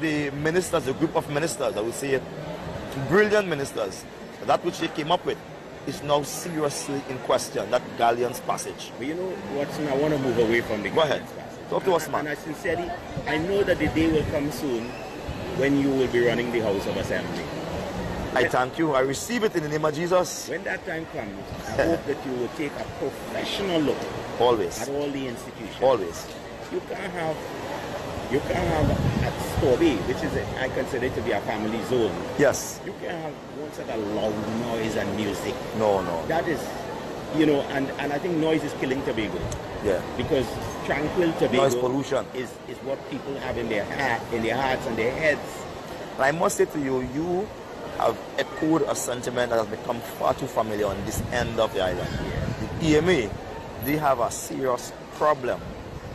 the ministers, the group of ministers, I would say brilliant ministers, that which they came up with is now seriously in question, that Galleon's passage. But you know, Watson, I want to move away from the Galleon's passage. Talk to us, man. And I sincerely, I know that the day will come soon when you will be running the House of Assembly. I thank you. I receive it in the name of Jesus. When that time comes, I hope that you will take a professional look at all the institutions. Always. You can't have at Storby, which is I consider it to be a family zone. Yes. You can't have one set of loud noise and music. No. That is, and I think noise is killing Tobago. Yeah. Because tranquil Tobago noise pollution is what people have in their hearts and their heads. And I must say to you, you have echoed a sentiment that has become far too familiar on this end of the island. Yeah. The EMA, they have a serious problem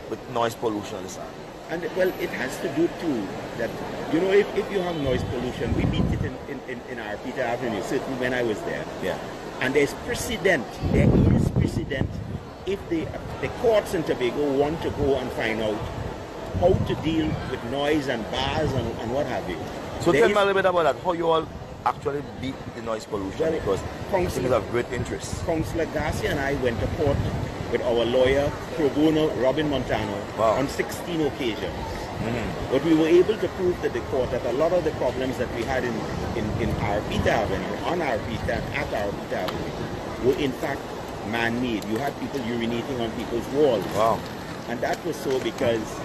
with noise pollution on this island. And well, it has to do too that, if you have noise pollution, we beat it in our Peter Avenue, certainly when I was there. Yeah. And there is precedent, if the the courts in Tobago want to go and find out how to deal with noise and bars and what have you. So tell me a little bit about that, how you all actually beat the noise pollution, because things of great interest. Councillor Garcia and I went to court with our lawyer, pro bono, Robin Montano, on 16 occasions. But we were able to prove to the court that a lot of the problems that we had in RP Avenue, on RP and at RP Avenue, were in fact man-made. You had people urinating on people's walls. And that was so because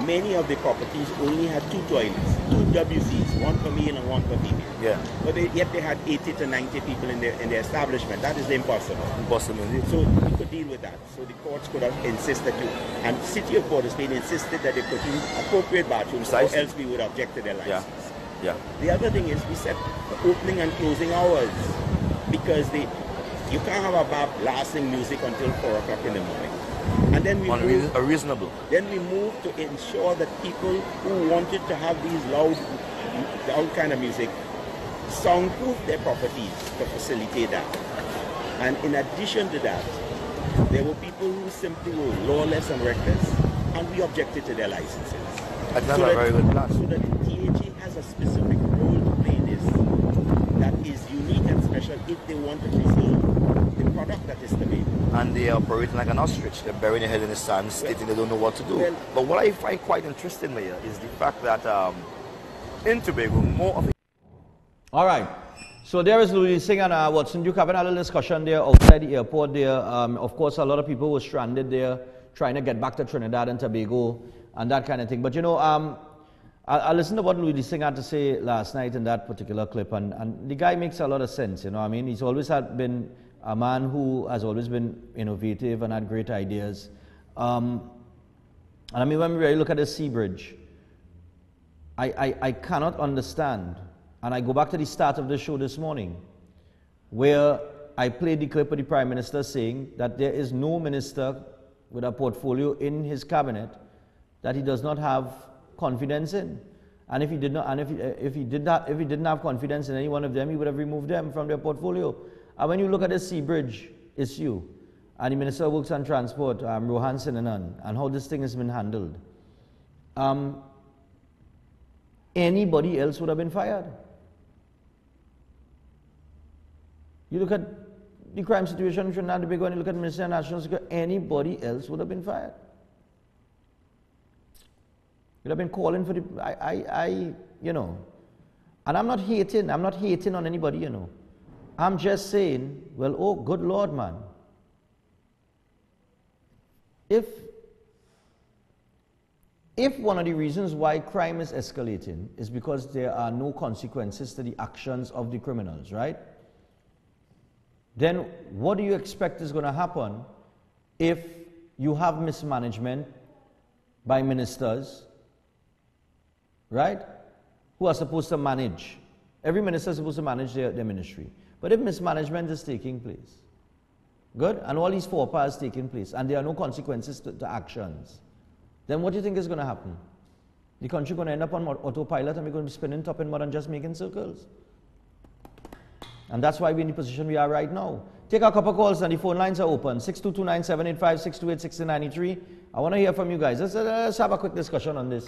many of the properties only had 2 toilets, 2 WCs, one for male and one for female. But yet they had 80 to 90 people in their establishment. That is impossible. Impossible. So we could deal with that. So the courts could have insisted to, and the City of Port of Spain insisted that they put in appropriate bathrooms, or else we would object to their license. The other thing is we set opening and closing hours, because you can't have a bar blasting music until 4 o'clock in the morning. And then we reasonable. Then we moved to ensure that people who wanted to have these loud kind of music soundproof their properties to facilitate that. And in addition to that, there were people who simply were lawless and reckless, and we objected to their licenses. That's a very good plan. So that the TAG has a specific role to play in this that is unique and special if they want to preserve the product that is Tobago. And they are operating like an ostrich. They're burying their head in the sand, stating they don't know what to do. But what I find quite interesting, Mayor, is the fact that in Tobago, more of it. All right. So there is Louis Singh and Watson Duke having a little discussion there outside the airport there. Of course, a lot of people were stranded there trying to get back to Trinidad and Tobago and that kind of thing. But you know, I listened to what Louis Singh had to say last night in that particular clip, and the guy makes a lot of sense, you know. I mean, he's always been a man who has always been innovative and had great ideas. And I mean, when we really look at the Sea Bridge, I cannot understand, and I go back to the start of the show this morning, where I played the clip of the Prime Minister saying that there is no minister with a portfolio in his cabinet that he does not have confidence in. And if he did not, and if he didn't have confidence in any one of them, he would have removed them from their portfolio. And when you look at the Sea Bridge issue, and the Minister of Works and Transport, Rohan Sinanan, and how this thing has been handled, anybody else would have been fired. You look at the crime situation in Trinidad and Tobago, and you look at the Minister of National Security, anybody else would have been fired. You'd have been calling for the, you know, and I'm not hating on anybody, you know. I'm just saying, well, oh, good Lord, man. If one of the reasons why crime is escalating is because there are no consequences to the actions of the criminals, right? Then what do you expect is going to happen if you have mismanagement by ministers, right, who are supposed to manage? Every minister is supposed to manage their ministry. But if mismanagement is taking place, good, and all these faux pas is taking place, and there are no consequences to actions, then what do you think is going to happen? The country is going to end up on autopilot, and we're going to be spinning top and mud and just making circles. And that's why we're in the position we are right now. Take a couple calls, and the phone lines are open. 622-9785, 628-6993. I want to hear from you guys. Let's have a quick discussion on this.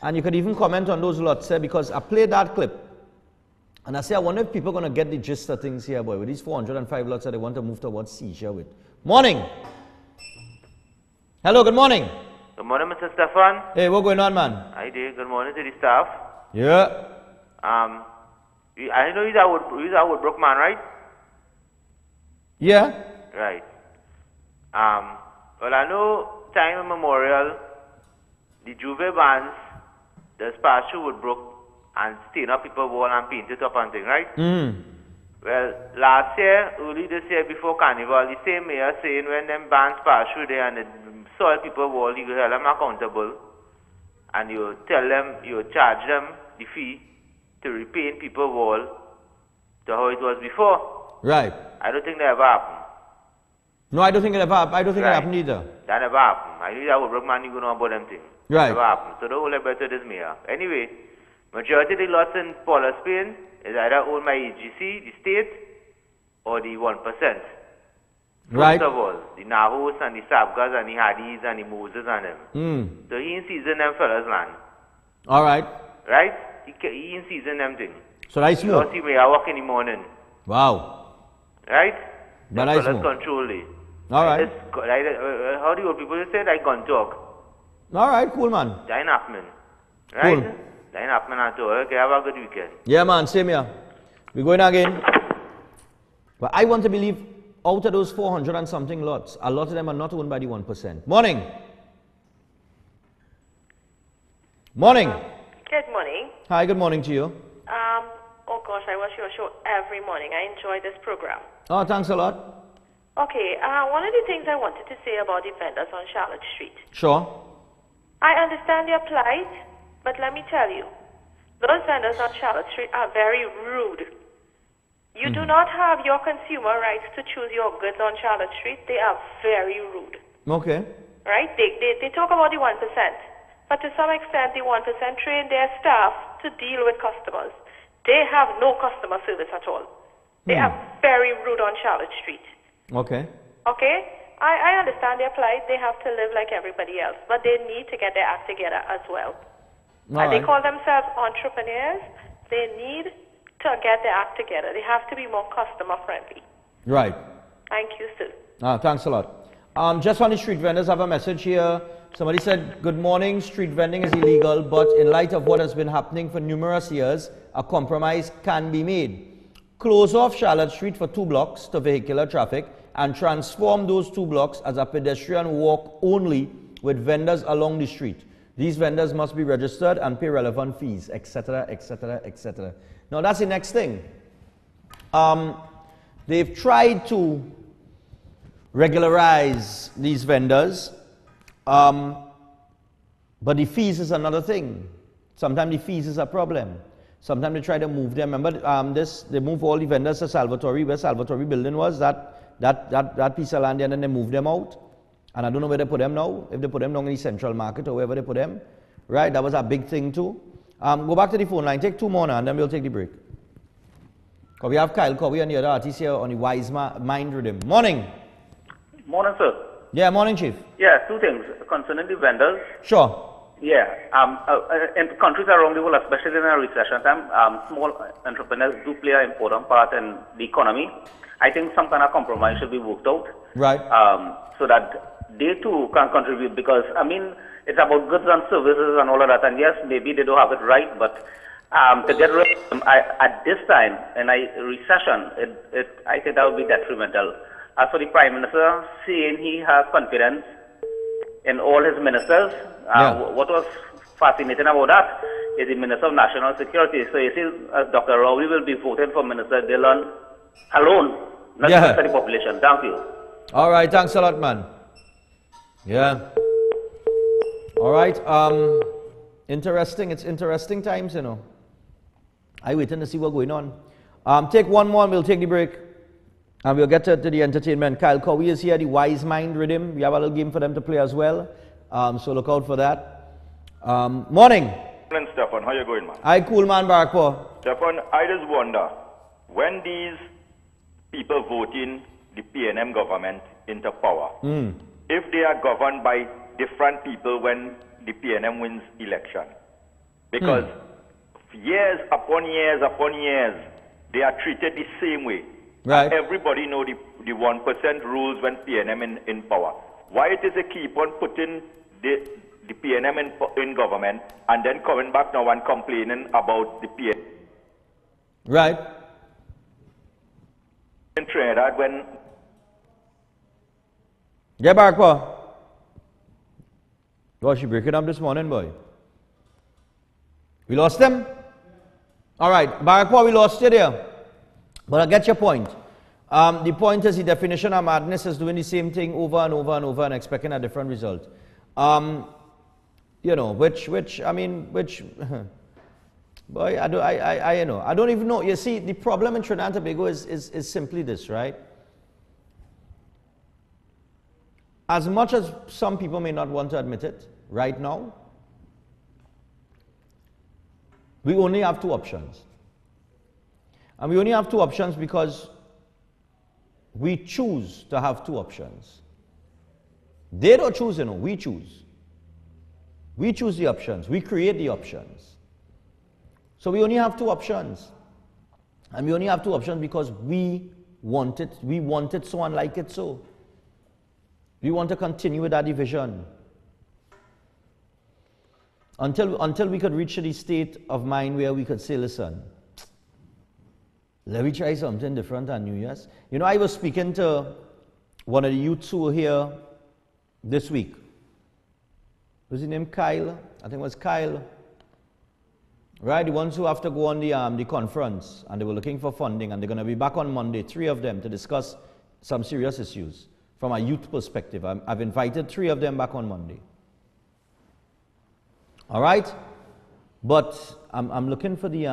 And you could even comment on those lots, because I played that clip. And I say, I wonder if people are going to get the gist of things here, boy, with these 405 lots that they want to move towards seizure with. Morning. Hello, good morning. Good morning, Mr. Stephan. Hey, what's going on, man? Hi there. Good morning to the staff. Yeah. I know you're a Woodbrook man, right? Yeah. Right. Well, I know time immemorial, the Juve bands, the pass through Woodbrook and stain up people wall and paint it up and thing, right? Well, last year, early this year before Carnival, the same mayor saying when them bands pass through there and they soil people wall, you hold them accountable and you tell them, you charge them the fee to repaint people wall to how it was before. Right. I don't think that ever happened. No, I don't think it ever happened. I don't think it happened either. That never happened. I knew that would man you know about them things. Right. Never happened. So don't hold it better this mayor. Anyway, majority of the lots in Port of Spain is either owned by EGC, the state, or the 1%. Right. First of all, the Nahos and the Sabgas and the Hadis and the Moses and them. So he in season them fellas land. All right. Right? He in season them thing. So I smoke. You see me, I walk in the morning. Wow. Right? But them I fellas smoke. control it. All right. How do you people say like gun talk? All right, cool, man. Dine Hoffman. Right? Cool. Dine Hoffman and all. Okay, have a good weekend. Yeah, man, same here. We're going again. But I want to believe out of those 400 and something lots, a lot of them are not owned by the 1%. Morning. Morning. Good morning. Hi, good morning to you. Oh gosh, I watch your show every morning. I enjoy this program. Oh, thanks a lot. Okay, one of the things I wanted to say about the vendors on Charlotte Street. Sure. I understand their plight, but let me tell you, those vendors on Charlotte Street are very rude. You do not have your consumer rights to choose your goods on Charlotte Street. They are very rude. Okay. Right? They talk about the 1%, but to some extent the 1% train their staff to deal with customers. They have no customer service at all. They are very rude on Charlotte Street. Okay. Okay? I understand their plight. They have to live like everybody else, but they need to get their act together as well. They call themselves entrepreneurs. They need to get their act together. They have to be more customer friendly. Right. Thank you, sir. Thanks a lot. Just on the street vendors, I have a message here. Somebody said, good morning, street vending is illegal, but in light of what has been happening for numerous years, a compromise can be made. Close off Charlotte Street for 2 blocks to vehicular traffic and transform those 2 blocks as a pedestrian walk only with vendors along the street. These vendors must be registered and pay relevant fees, etc., etc., etc. Now that's the next thing. They've tried to regularize these vendors, but the fees is another thing. Sometimes the fees is a problem. Sometimes they try to move them. Remember they moved all the vendors to Salvatore, where Salvatore building was, that piece of land, and then they moved them out. And I don't know where they put them now, if they put them down in the central market or wherever they put them. Right, that was a big thing too. Go back to the phone line, take 2 more now, and then we'll take the break. Because we have Kyle Covey and the other artists here on the Wise Mind Rhythm. Morning. Morning, sir. Yeah, morning, Chief. Yeah, 2 things concerning the vendors. Sure. Yeah, in countries around the world, especially in a recession time, small entrepreneurs do play an important part in the economy. I think some kind of compromise should be worked out. Right. So that they too can contribute, because, I mean, it's about goods and services and all of that, and yes, maybe they don't have it right, but to get rid of them at this time in a recession, I think that would be detrimental. As for the Prime Minister saying he has confidence in all his ministers, what was fascinating about that is the Minister of National Security. So you see, Dr. Rowley will be voting for Minister Dillon alone, not just for the population. Thank you. All right, thanks a lot, man. Yeah. All right. Interesting. It's interesting times, you know. I waiting to see what's going on. Take 1 more and we'll take the break. And we'll get to the entertainment. Kyle Covey is here, the Wise Mind Rhythm. We have a little game for them to play as well. So look out for that. Morning. Morning, Stephan. How you going, man? Hi, cool man, Barakpo. Stephan, I just wonder, when these people voting the PNM government into power, if they are governed by different people when the PNM wins election, because years upon years upon years, they are treated the same way. Right. Everybody know the 1% rules when PNM in power. Why it is they keep on putting the PNM in government and then coming back now and complaining about the PNM? Right. In Trinidad when... Yeah, Barakpo. Gosh, you breaking up this morning, boy. We lost them? All right, Barakpo, we lost you there. But I get your point. The point is the definition of madness is doing the same thing over and over and over and expecting a different result. You know, which, boy, I don't even know. You see, the problem in Trinidad and Tobago is simply this, right? As much as some people may not want to admit it right now, we only have 2 options. And we only have 2 options because we choose to have two options. They don't choose, we choose. We choose the options. We create the options. So we only have two options. And we only have two options because we want it. We want it so and like it so. We want to continue with that division. Until we could reach the state of mind where we could say, listen, let me try something different on New Year's. I was speaking to one of the youths who were here this week. Was his name Kyle? I think it was Kyle. Right, the ones who have to go on the conference, and they were looking for funding, and they're going to be back on Monday, 3 of them, to discuss some serious issues from a youth perspective. I've invited 3 of them back on Monday. All right, but I'm looking for the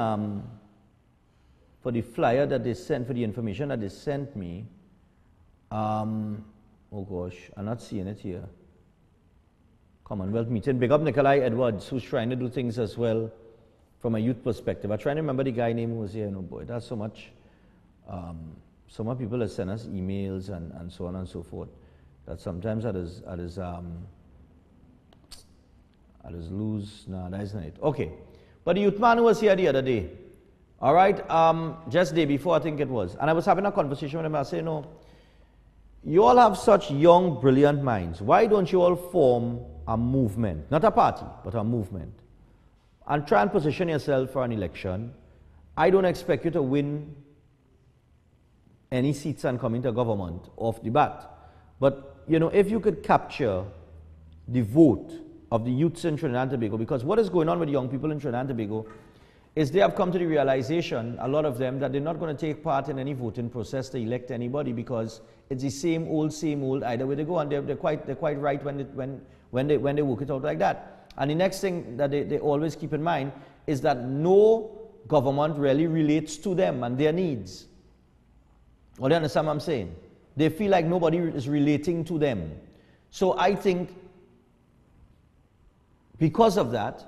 flyer that they sent, for the information that they sent me. Oh gosh, I'm not seeing it here. Commonwealth meeting. Big up Nikolai Edwards, who's trying to do things as well from a youth perspective. I'm trying to remember the guy name who was here. No boy, that's so much. Some people have sent us emails and so on and so forth. That sometimes I just lose. No, that isn't it. Okay, but the youth man who was here the other day. All right, just the day before I think it was, and I was having a conversation with him. I said, you all have such young, brilliant minds. Why don't you all form a movement, not a party, but a movement, and try and position yourself for an election? I don't expect you to win any seats and come into government off the bat. But, if you could capture the vote of the youths in Trinidad and Tobago, because what is going on with young people in Trinidad and Tobago is they have come to the realization, a lot of them, that they're not going to take part in any voting process to elect anybody, because it's the same old, either way they go, and they're quite right when they work it out like that. And the next thing that they always keep in mind is that no government really relates to them and their needs. Well, you understand what I'm saying? They feel like nobody is relating to them. So I think because of that,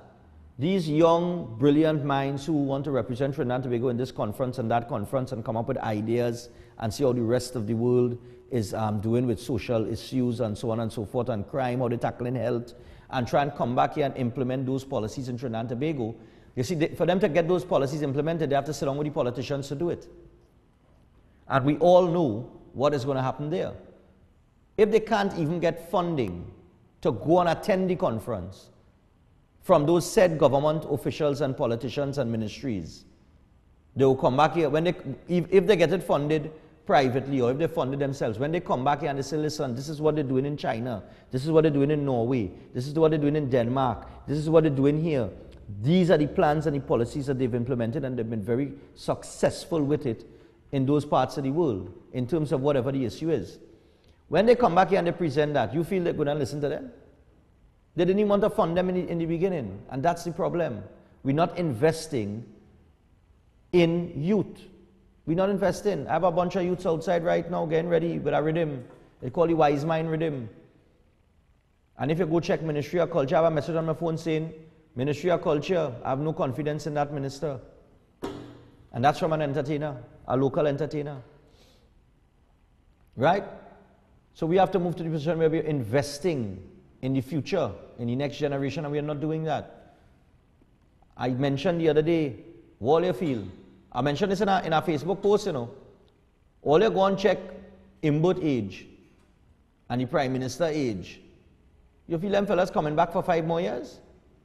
these young, brilliant minds who want to represent Trinidad and Tobago in this conference and that conference and come up with ideas and see how the rest of the world is doing with social issues and so on and so forth, and crime, how they're tackling health, and try and come back here and implement those policies in Trinidad and Tobago. You see, for them to get those policies implemented, they have to sit down with the politicians to do it. And we all know what is going to happen there. If they can't even get funding to go and attend the conference from those said government officials and politicians and ministries, they will come back here. If they get it funded privately, or if they fund it themselves, when they come back here and they say, listen, this is what they're doing in China, this is what they're doing in Norway, this is what they're doing in Denmark, this is what they're doing here. These are the plans and the policies that they've implemented, and they've been very successful with it in those parts of the world, in terms of whatever the issue is. When they come back here and they present that, you feel they're going to listen to them? They didn't even want to fund them in the beginning, and that's the problem. We're not investing in youth. We're not investing. I have a bunch of youths outside right now getting ready with a rhythm. They call it Wise Mind Rhythm. And if you go check Ministry of Culture, I have a message on my phone saying, Ministry of Culture, I have no confidence in that minister. And that's from an entertainer, a local entertainer. Right? So we have to move to the position where we're investing in the future, in the next generation, and we are not doing that. I mentioned the other day, all you feel. I mentioned this in our Facebook post, All you go and check Imbut age and the Prime Minister age. You feel them fellas coming back for 5 more years?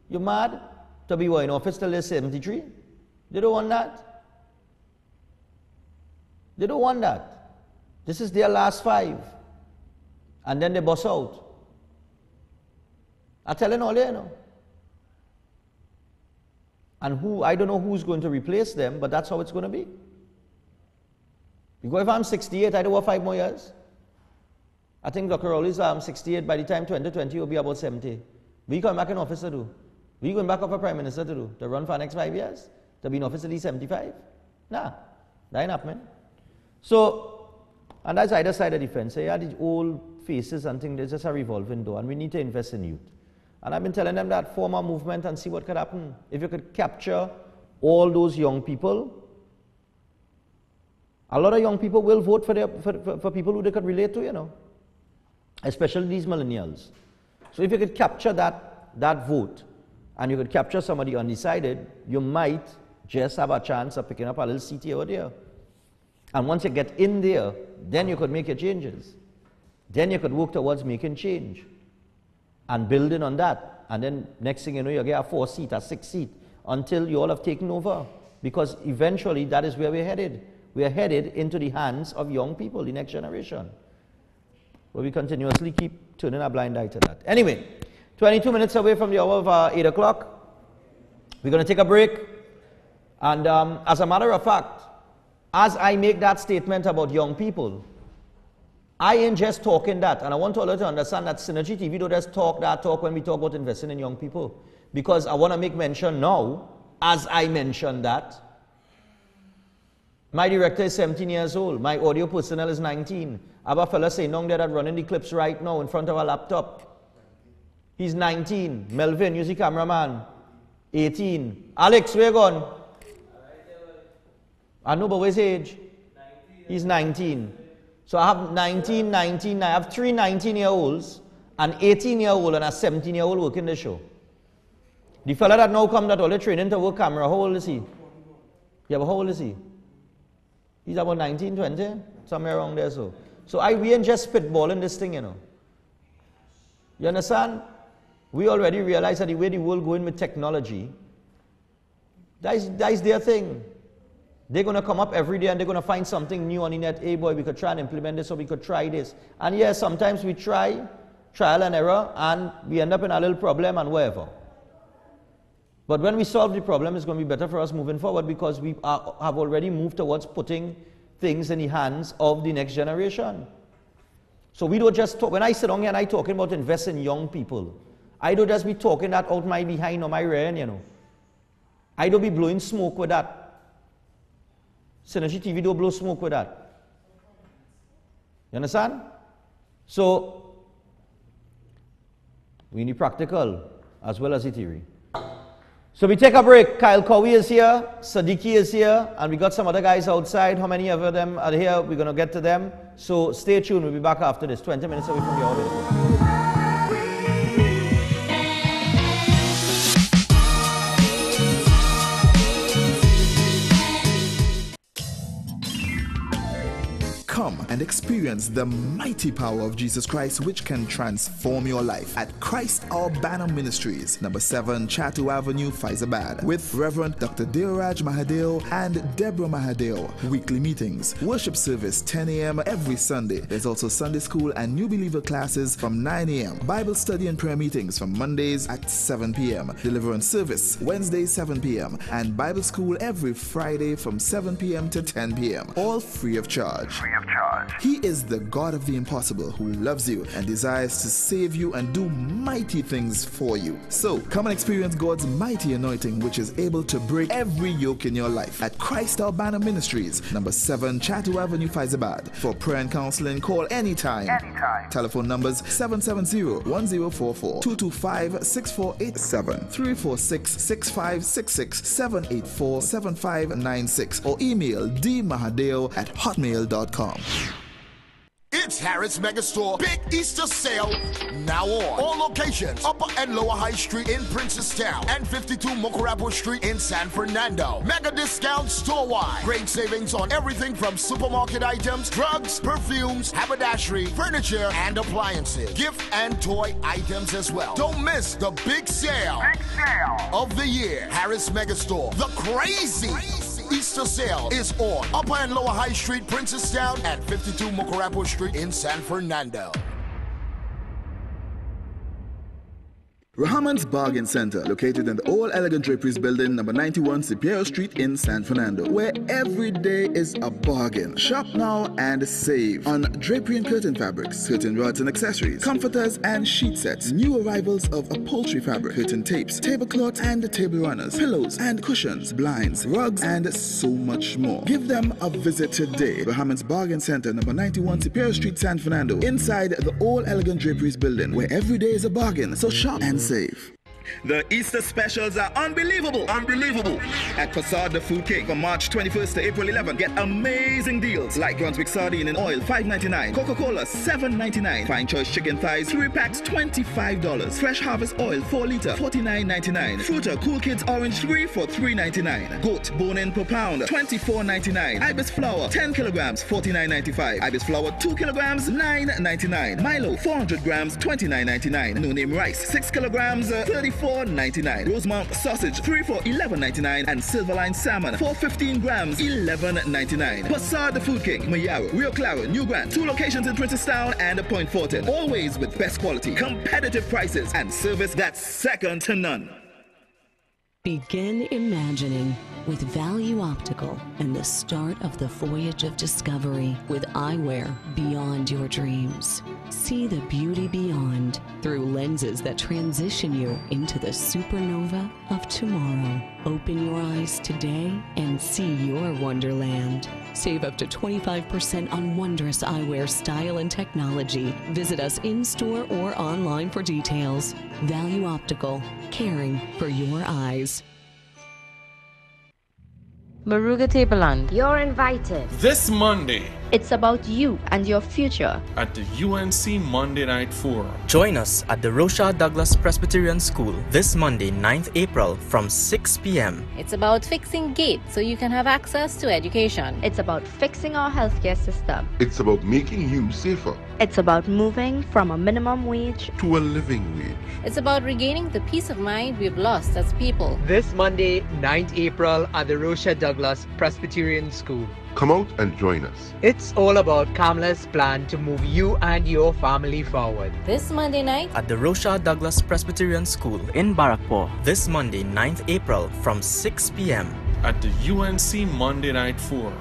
You mad? To be in office till they're 73? They don't want that. They don't want that. This is their last 5. And then they bust out. I'm telling all you, And I don't know who's going to replace them, but that's how it's going to be. Because if I'm 68, I don't want 5 more years. I think Dr. Rowley's 68, by the time 2020, will be about 70. What are you coming back in office to do? What are you going back up for Prime Minister to do? To run for the next 5 years? To be in office at least 75? Nah, that ain't happening. So, and that's either side of the fence. Yeah, these old faces and things, there's just a revolving door, and we need to invest in youth. And I've been telling them that, form a movement and see what could happen. If you could capture all those young people A lot of young people will vote for people who they could relate to, you know, especially these millennials. So if you could capture that vote, and you could capture somebody undecided, you might just have a chance of picking up a little seat here or there. And once you get in there, then you could make your changes. Then you could work towards making change and building on that. And then next thing you know, you get a 4-seat, a 6-seat, until you all have taken over. Because eventually that is where we're headed. We are headed into the hands of young people, the next generation. But we continuously keep turning a blind eye to that. Anyway, 22 minutes away from the hour of 8 o'clock. We're going to take a break. And as a matter of fact, as I make that statement about young people, I ain't just talking that. And I want all of you to understand that Synergy TV don't just talk that talk when we talk about investing in young people. Because I want to make mention now, as I mentioned that, my director is 17 years old. My audio personnel is 19. I have a fella saying down there that running the clips right now in front of a laptop. He's 19. Melvin, you see cameraman, 18. Alex, where you gone? I know, but where's his age? 19. He's 19. So I have 19. I have 3 19-year-olds, an 18-year-old, and a 17-year-old working the show. The fella that now come that all the training to work camera, how old is he? Yeah, but how old is he? He's about 19, 20, somewhere around there. So we ain't just spitballing this thing, you know. You understand? We already realize that the way the world going with technology, that is their thing. They're going to come up every day and they're going to find something new on the net. Hey boy, we could try and implement this, or we could try this. And yes, sometimes we try, trial and error, and we end up in a little problem and whatever. But when we solve the problem, it's going to be better for us moving forward, because we have already moved towards putting things in the hands of the next generation. So we don't just talk. When I sit down here and I talking about investing in young people, I don't just be talking that out my behind or my rear end, you know. I don't be blowing smoke with that. Synergy TV don't blow smoke with that. You understand? So we need practical as well as the theory. So we take a break. Kyle Cowie is here, Sadiki is here, and we got some other guys outside. How many of them are here? We're going to get to them. So stay tuned. We'll be back after this. 20 minutes away from your audience. Come and experience the mighty power of Jesus Christ, which can transform your life at Christ Our Banner Ministries, number 7 Chatu Avenue, Faizabad, with Reverend Dr. Deoraj Mahadeo and Deborah Mahadeo. Weekly meetings, worship service 10 a.m. every Sunday. There's also Sunday school and new believer classes from 9 a.m. Bible study and prayer meetings from Mondays at 7 p.m. Deliverance service Wednesdays 7 p.m. and Bible school every Friday from 7 p.m. to 10 p.m. All free of charge. He is the God of the impossible, who loves you and desires to save you and do mighty things for you. So come and experience God's mighty anointing, which is able to break every yoke in your life at Christ Our Banner Ministries, number 7 Chatu Avenue, Faizabad. For prayer and counseling, call anytime. Telephone numbers 770-1044, 225-6487, 346-6566, 784-7596, or email dmahadeo@hotmail.com. It's Harris Megastore Big Easter Sale now on. All locations, Upper and Lower High Street in Princestown and 52 Mocorapo Street in San Fernando. Mega discount store-wide. Great savings on everything from supermarket items, drugs, perfumes, haberdashery, furniture, and appliances. Gift and toy items as well. Don't miss the big sale of the year. Harris Megastore, the crazy Easter sale is on Upper and Lower High Street, Princestown, and 52 Mocorapo Street in San Fernando. Rahaman's Bargain Center, located in the All Elegant Draperies Building, number 91 Superior Street in San Fernando, where every day is a bargain. Shop now and save on drapery and curtain fabrics, curtain rods and accessories, comforters and sheet sets, new arrivals of upholstery fabric, curtain tapes, tablecloths and table runners, pillows and cushions, blinds, rugs, and so much more. Give them a visit today. Rahaman's Bargain Center, number 91 Superior Street, San Fernando, inside the All Elegant Draperies Building, where every day is a bargain. So shop and save. The Easter specials are unbelievable. Unbelievable. At Facade the Food Cake from March 21st to April 11th, get amazing deals like Brunswick sardine in oil, $5.99. Coca-Cola, $7.99. Fine Choice chicken thighs, 3 packs, $25. Fresh Harvest oil, 4 liter, $49.99. Fruiter Cool Kids orange 3 for $3.99. Goat bone-in per pound, $24.99. Ibis flour, 10 kilograms, $49.95. Ibis flour, 2 kilograms, $9.99. Milo, 400 grams, $29.99. No name rice, 6 kilograms, $34.99. Rosemount sausage, 3 for $11.99. And Silverline salmon, 415 grams, $11.99. Passard the Food King, Mayaro, Rio Claro, New Grant. 2 locations in Princestown and Point Fortin. Always with best quality, competitive prices, and service that's second to none. Begin imagining with Value Optical and the start of the voyage of discovery with eyewear beyond your dreams. See the beauty beyond through lenses that transition you into the supernova of tomorrow. Open your eyes today and see your wonderland. Save up to 25% on wondrous eyewear style and technology. Visit us in-store or online for details. Value Optical, caring for your eyes. Maruga Tableland, you're invited. This Monday, It's about you and your future. at the UNC Monday Night Forum. Join us at the Rochard Douglas Presbyterian School this Monday, 9th April from 6 p.m. It's about fixing gates so you can have access to education. It's about fixing our healthcare system. It's about making you safer. It's about moving from a minimum wage to a living wage. It's about regaining the peace of mind we've lost as people. This Monday, 9th April at the Rochard Douglas Presbyterian School. Come out and join us. It's all about Kamala's plan to move you and your family forward. This Monday night At the Rochard Douglas Presbyterian School in Barrackpore this Monday, 9th April from 6 p.m. At the UNC Monday Night Forum.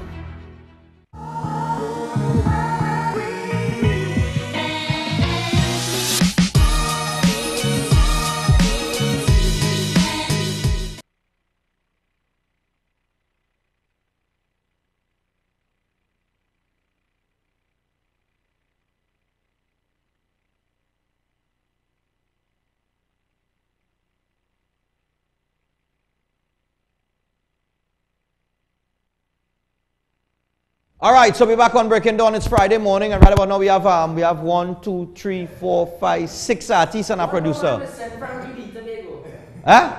All right, so we're back on Breaking Dawn. It's Friday morning, and right about now we have 1, 2, 3, 4, 5, 6 artists and a producer. Huh?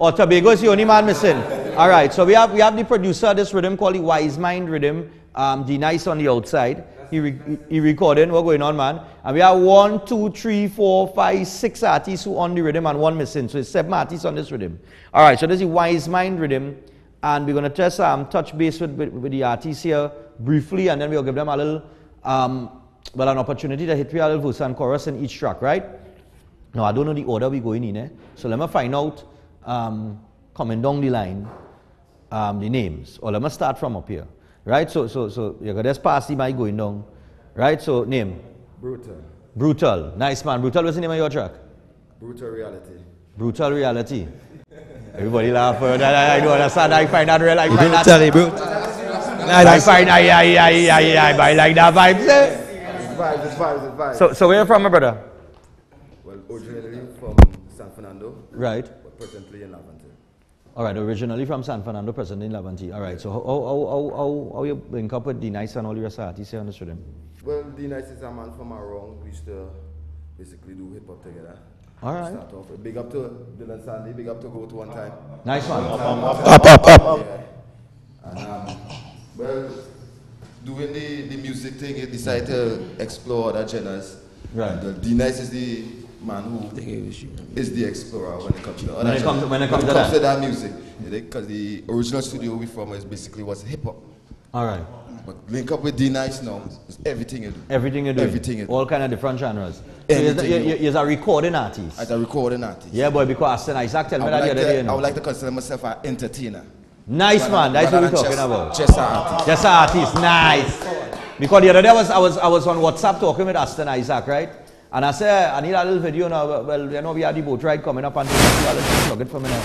Oh, Tobago is the only man missing. All right, so we have the producer of this rhythm called the Wise Mind Rhythm. The Nice on the outside. He recording. What's going on, man? And we have 1, 2, 3, 4, 5, 6 artists who on the rhythm and 1 missing. So it's 7 artists on this rhythm. All right, so this is the Wise Mind Rhythm. And we're going to just touch base with the artists here briefly, and then we'll give them a little, an opportunity to hit a little verse and chorus in each track, right? Now, I don't know the order we're going in, so let me find out, coming down the line, the names. Or let me start from up here, right? So you can just pass the mic going down, right? So, name? Brutal. Brutal. Nice, man. Brutal, what's the name of your track? Brutal Reality. Brutal Reality. Everybody laugh. I don't understand. I find that real. I find that. Brutally, brutal. I find I like that vibe. It's vibes. So where you from, my brother? Well, originally from San Fernando. Right. But presently in Laventille. All right. Originally from San Fernando, presently in Laventille. All right. So how you link up with the Nice and all your artists here on the rhythm? Well, the Nice is a man from around. We used to basically do hip hop together. All right. Start off. Big up to Dylan Sandy. Big up to Go to one time. Nice one. Up. Yeah. And well, doing the music thing, he decided to explore other genres. Right. And D Nice is the man who is the explorer when it comes to other genres. When it comes to that music. Because the original studio we from is basically was hip hop. All right. But link up with D Nice now, it's everything you do. Everything you do. Everything you do. All kind of different genres. So you're a recording artist. As a recording artist. Yeah, boy, because Aston Isaac tell me that the other day. I would like to consider myself an entertainer. Nice, man. That's what we're talking about. Just an artist. Just an artist. Nice. Because the other day I was on WhatsApp talking with Aston Isaac, right? And I said, I need a little video now. Well, you know, we have the boat ride coming up and plug it for me now.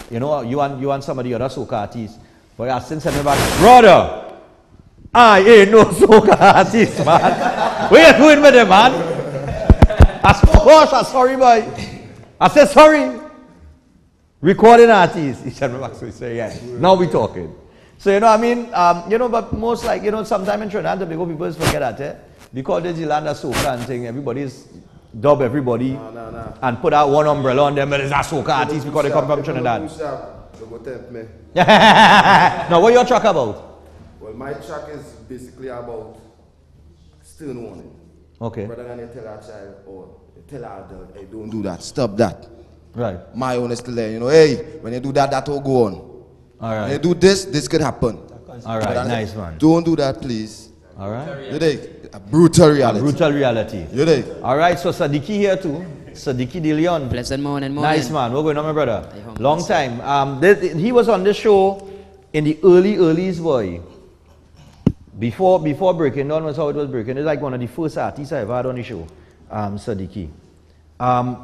You know, you and some of the other soca artists. But Aston said me back, brother, I ain't no soca artist, man. What you doing with them, man? Of course, I'm sorry, boy. I said, sorry. Recording artist. He said, so he said, yes. Now we talking. So, you know what I mean? You know, but most like, you know, sometime in Trinidad and Tobago, people forget that, eh? Because there's the land of soca and thing, everybody's dub everybody and put out one umbrella on them, but it's a soca artist because they come from Trinidad. Now, what your track about? Well, my track is basically about stern warning. Okay. Rather than you tell our child or tell our adult, hey, don't do that, stop that. Right. My own is to learn, you know, hey, when you do that, that will go on. All right. When you do this, this could happen. All right, nice one. Don't do that, please. All right. You dig? A brutal reality. A brutal reality. You dig? All right, so Sadiki here too. Sadiki De Leon. Pleasant morning. Nice man. What's going on, my brother? Long time. He was on this show in the early's boy. Before Breaking Dawn was how it was breaking. It's like one of the first artists I ever had on the show. Sadiki.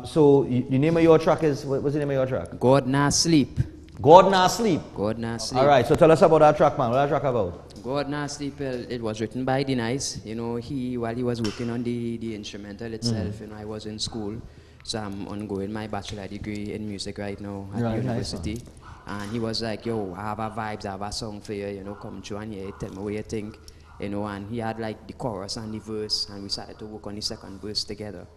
So the name of your track is, what's the name of your track? God Nah Sleep. God Nah Sleep. God Nah Sleep. All right, so tell us about that track, man. What's that track about? God Nah Sleep, it was written by Denise. You know, while he was working on the instrumental itself, you know, I was in school. So I'm ongoing my bachelor degree in music right now at university. Nice. And he was like, yo, I have a vibes, I have a song for you, you know, come through and yeah, tell me what you think. You know, and he had like the chorus and the verse, and we started to work on the second verse together.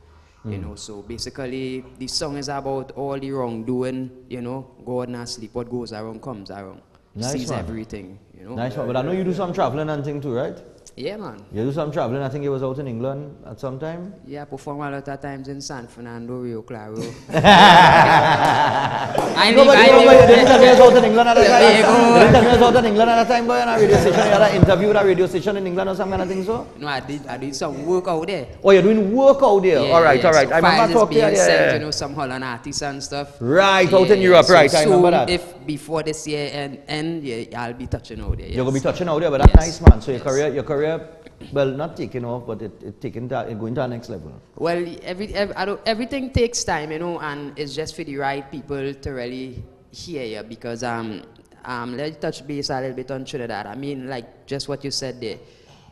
You know, so basically, the song is about all the wrongdoing, you know, God Nah Sleep, what goes around comes around. Nice sees one. Everything, you know. Nice one, but I know you do some traveling and thing too, right? Yeah, man. You do some traveling, I think you was out in England at some time? Yeah, I perform a lot of times in San Fernando, Rio Claro. You didn't tell me I was out in England at the time? You didn't tell me I was out in England at the time, boy, on a radio station? You had an interview at a radio station in England or some kind of thing, so? No, I did some work out there. Oh, you're doing work out there? Yeah, all right, yeah. all right. So I remember talking being sent, yeah. you know, some Holland artists and stuff. Right, out in Europe, so right, I remember that. If before this year end, yeah, I'll be touching out there. Yes. You're going to be touching out there, but that's nice, man. So your career, well, not taking off, but it going to the next level. Well, everything takes time, you know, and it's just for the right people to really hear you because let's touch base a little bit on Trinidad. I mean, like just what you said there.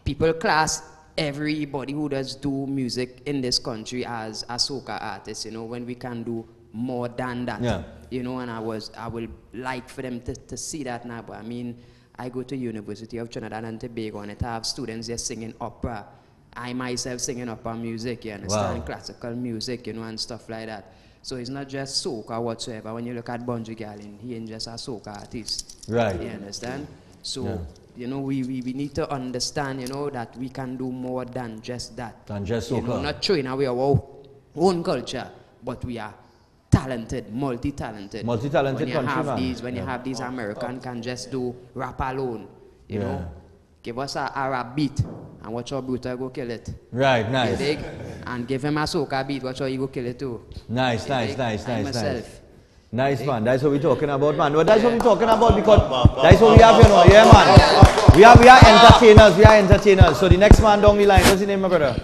People class everybody who does do music in this country as a soca artist, you know, when we can do more than that. Yeah. You know, and I would like for them to see that now, but I mean, I go to University of Trinidad and Tobago and I have students there singing opera. I myself singing opera music, you understand? Wow. Classical music, you know, and stuff like that. So it's not just soca whatsoever. When you look at Bunji Gallin, he ain't just a soca artist. Right. You understand? So, you know, we need to understand, you know, that we can do more than just that. Than just soca. You know, not throwing away our own culture, but we are talented, multi-talented. Multi-talented country, when you have these Americans can just do rap alone, you know. Give us a rap beat and watch how Brutal go kill it. Right, nice. You dig? And give him a soca beat, watch how he go kill it too. Nice. Nice, man. That's what we're talking about, man. Well, that's what we're talking about because that's what we have, you know. Yeah, man. We are entertainers. We are entertainers. So the next man down the line, what's the name, my brother?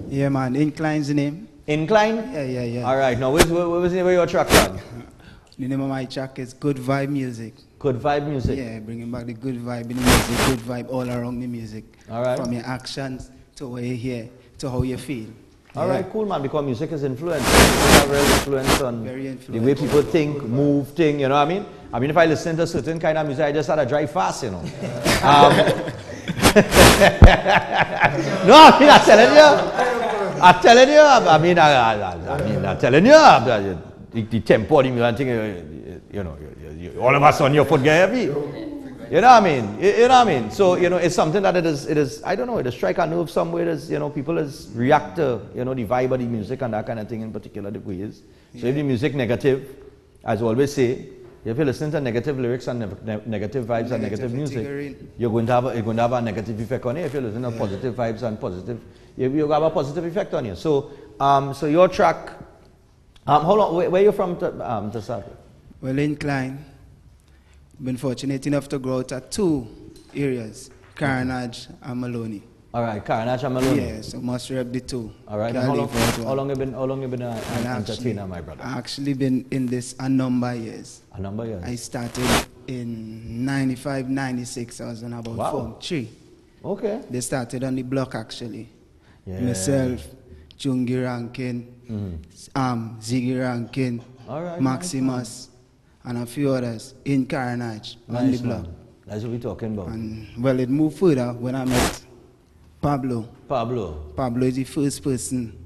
Yeah, man. Incline's the name. Incline? Yeah. All right. Now, what was the name of your track, man? The name of my track is Good Vibe Music. Good Vibe Music? Yeah, bringing back the good vibe in the music, good vibe all around the music. All right. From your actions to what you hear to how you feel. All right, cool, man, because music is influence. Music has real influence on the way people think, move, think, you know what I mean? I mean, if I listen to a certain kind of music, I just had to drive fast, you know. No, I mean, I'm telling you, the tempo, the music, you know, all of a sudden your foot get heavy. You know what I mean? You know what I mean? So, you know, it's something that it is, I don't know, it strike a nerve somewhere. You know, people react to, you know, the vibe of the music and that kind of thing in particular the ways. So if the music negative, as I always say, if you listen to negative lyrics and negative vibes and negative music, you're going to have a negative effect on you. If you listen to positive vibes and positive, you have a positive effect on you. So, so your track, hold on, where are you from to start with? Well, Incline. Been fortunate enough to grow out at two areas, Carnage and Maloney. All right, Carnage and Maloney. Yeah, so must rep the two. All right, how long you been an entertainer, my brother? I actually been in this a number of years. A number of years? I started in 95, 96. I was in about Form 3. Okay. They started on the block actually. Yeah. Myself, Chungi Rankin, Ziggy Rankin, Maximus, and a few others in Carnage on the block. That's what we're talking about. And well, it moved further when I met Pablo. Pablo is the first person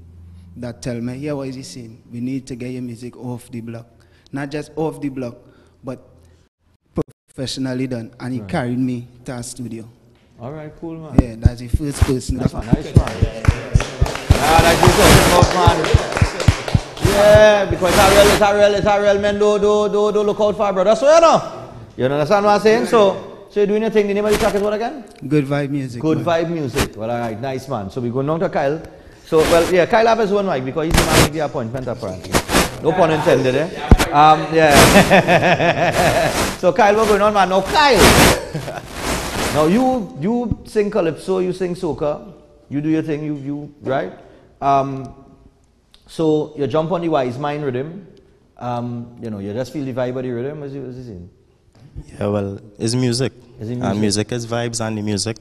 that tell me, yeah, what is he saying? We need to get your music off the block. Not just off the block, but professionally done. And he carried me to our studio. All right, cool, man. Yeah, that's the first person. Nice man. That's what you're talking about, man. Yeah, because it's a real man. Do look out for, bro. That's what you know. You understand what I'm saying? So you're doing your thing. The name of the track is what again? Good Vibe Music. Good Vibe Music. Well, all right, nice, man. So we're going down to Kyle. So, well, yeah, Kyle have his own mic because he's the man with the appointment, apparently. No pun intended, eh? Yeah. So, Kyle, what's going on, man? Now, Kyle. Now, you sing calypso, you sing soca, you do your thing, you right? So, you jump on the wise mind rhythm. You know, you just feel the vibe of the rhythm. What's he saying? Yeah, well, it's music. And music is vibes, and the music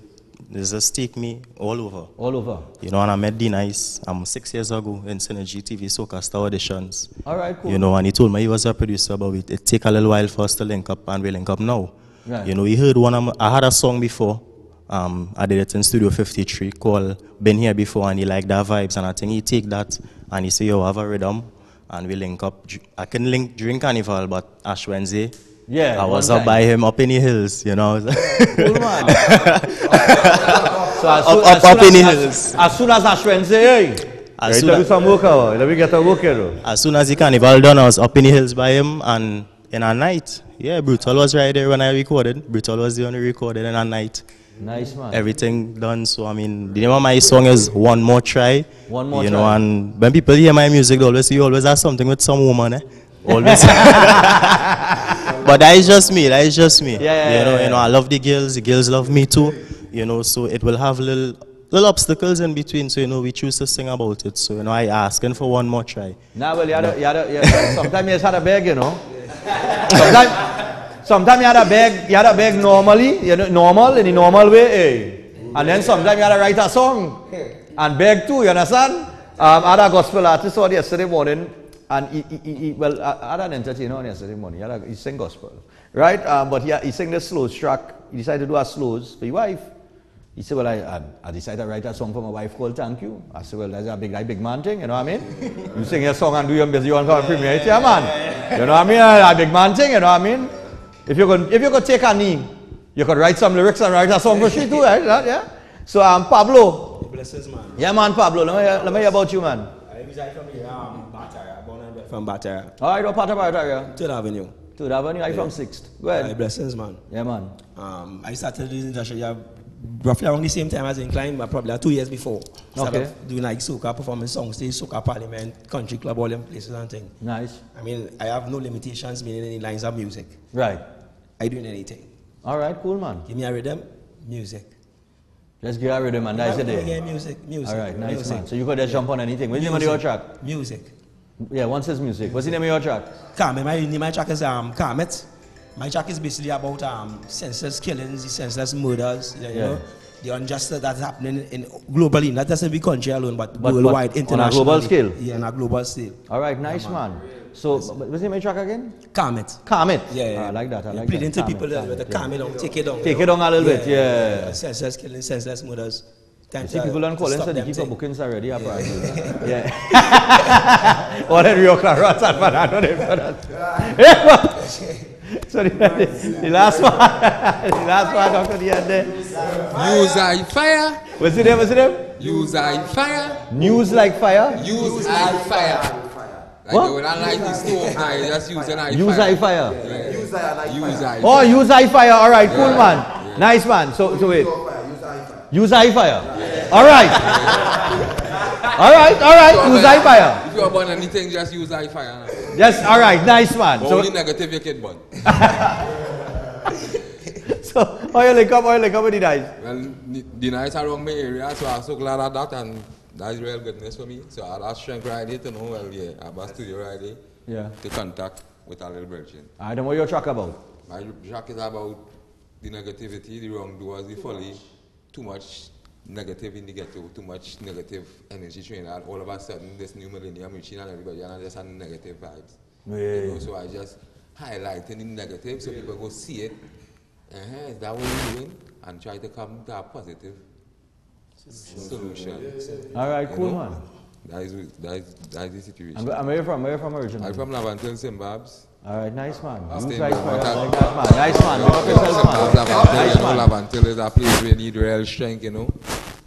just take me all over. All over. You know, and I met D-Nice 6 years ago in Synergy TV Soca Star auditions. All right, cool. You know, and he told me he was a producer, but it take a little while for us to link up, and we link up now. Right. You know, he heard I had a song before. I did it in Studio 53 called Been Here Before, and he liked that vibes, and I think he take that and he say, yo, have a rhythm, and we link up. I can link during Carnival, but Ash Wednesday, yeah, I was up by him up in the hills, you know. Cool, man. So up in the hills. As soon as Ash Wednesday, hey, let me get a work here. As soon as the Carnival done, I was up in the hills by him, and in a night, yeah, Brutal was right there when I recorded. Brutal was the only recorded in a night. Nice, man. Everything done. So, I mean, the name of my song is One More Try. One More Try. You know, and when people hear my music, they always say, you always have something with some woman, eh? Always. But that is just me. That is just me. Yeah, you know, I love the girls love me too. You know, so it will have little obstacles in between. So, you know, we choose to sing about it. So, you know, I asking for one more try. Nah, well, sometimes you had a beg, you know. Sometimes you had a beg normally, you know, normal, in the normal way, eh? And then sometimes you had to write a song and beg too, you understand? I had a gospel artist on yesterday morning, and I had an entertainer on yesterday morning. He sang gospel, right? But he sang the slows track. He decided to do a slows for his wife. He said, well, I decided to write a song for my wife called Thank You. I said, well, that's a big man thing, you know what I mean? You sing your song and do your business, you want to come and premiere it, yeah, man. You know what I mean? A big man thing, you know what I mean? If you could take a knee, you could write some lyrics and write a song for she too, right? Yeah? So, Pablo. Blessings, man. Yeah, man, Pablo. Let me hear about you, man. I reside from here, Batara, born and bred from Batara. All right, what part of Batara? 3rd Avenue. 3rd Avenue, I'm from 6th. Go ahead. Blessings, man. Yeah, man. I started in the industry roughly around the same time as Incline, but probably 2 years before. Started doing like soca, performing songs, stage, soca parliament, country club, all them places and things. Nice. I mean, I have no limitations meaning any lines of music. Right. I do anything. All right, cool, man. Give me a rhythm, music. Just give a rhythm and that's it. Yeah, music. All right, nice, music. Man. So you could just jump on anything. What's the name of your track? Music. Yeah, one says music. What's the name of your track? Carmet. My track is Carmet. My track is basically about senseless killings, senseless murders, you know, the injustice that's happening globally, not just in the country alone, but worldwide, internationally. On a global scale? Yeah, on a global scale. All right, nice, man. So, what's the name of your track again? Carmet. Carmet? Yeah. I like that. I like pleading that. To people with the Carmet down, take it down. Take it down a little bit, yeah. Senseless killings, senseless murders. You see people don't call in, so they keep bookings already, apparently. Yeah. All the Rio Claros and Fernando de So the last one, Dr. Deyanna. News like fire. What's the name? News like fire. News like fire? News like fire. What? When I like the stove now, you just use an eye fire. Use eye fire. Yeah. Use eye fire. Oh, use eye fire. All right, cool, man. Nice, man. So wait. Use eye fire. All right. All right. Use eye fire. If you burn anything, just use eye fire. Yes, all right. Nice, man. So only negative you can burn. So, how you link up with the guys? Well, the nights around my area, so I'm so glad of that, and that's real goodness for me. So I have strength right here to know, well, yeah, I have a studio right here. Yeah. To contact with our little virgin. I don't know what your track about. My track is about the negativity, the wrongdoers, the folly, too much negative in the ghetto, too much negative energy train. All of a sudden, this new millennium reaching and everybody and just having negative vibes. Yeah. You know, so I just highlighting the negative so people go see it. Is that what we're doing? And try to come to a positive solution. All right, cool, you know? man. That is the situation. And where you from? Where you from originally? I'm from Lavantil, Zimbabwe. All right, nice man. Nice man. Nice man. Nice man. Lavantil is a place where you need real strength, you know,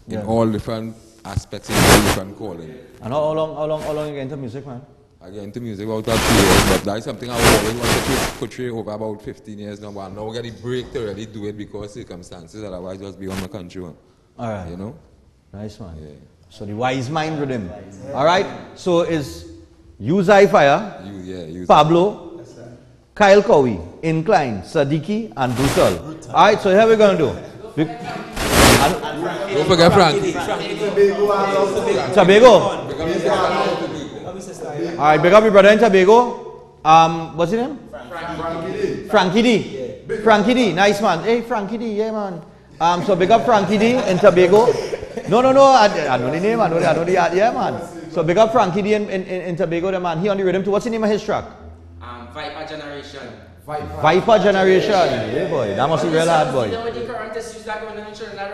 in all different aspects, in all different calling. And how long you get into music, man? I get into music about 2 years, but that is something I always wanted to portray over about 15 years now. But now I get the break to really do it because circumstances, otherwise just be on my country one. All right. You know? Nice man. Yeah. So the wise mind rhythm. All right. So is Uzai Fire, Pablo, Kyle Cowie, Incline, Sadiki, and Brutal. All right. So here we're going to do. Don't forget Frank. Tobago. All right, big up your brother in Tobago. What's his name? Frankie D. Frankie D, nice man. Hey, Frankie D, yeah man. So big up Frankie D in Tobago. No, I know the name, I know the yeah man. So big up Frankie D in Tobago, the man. He on the rhythm too. What's the name of his track? Viper Generation. Viper Generation. Yeah boy, that must be real hard boy.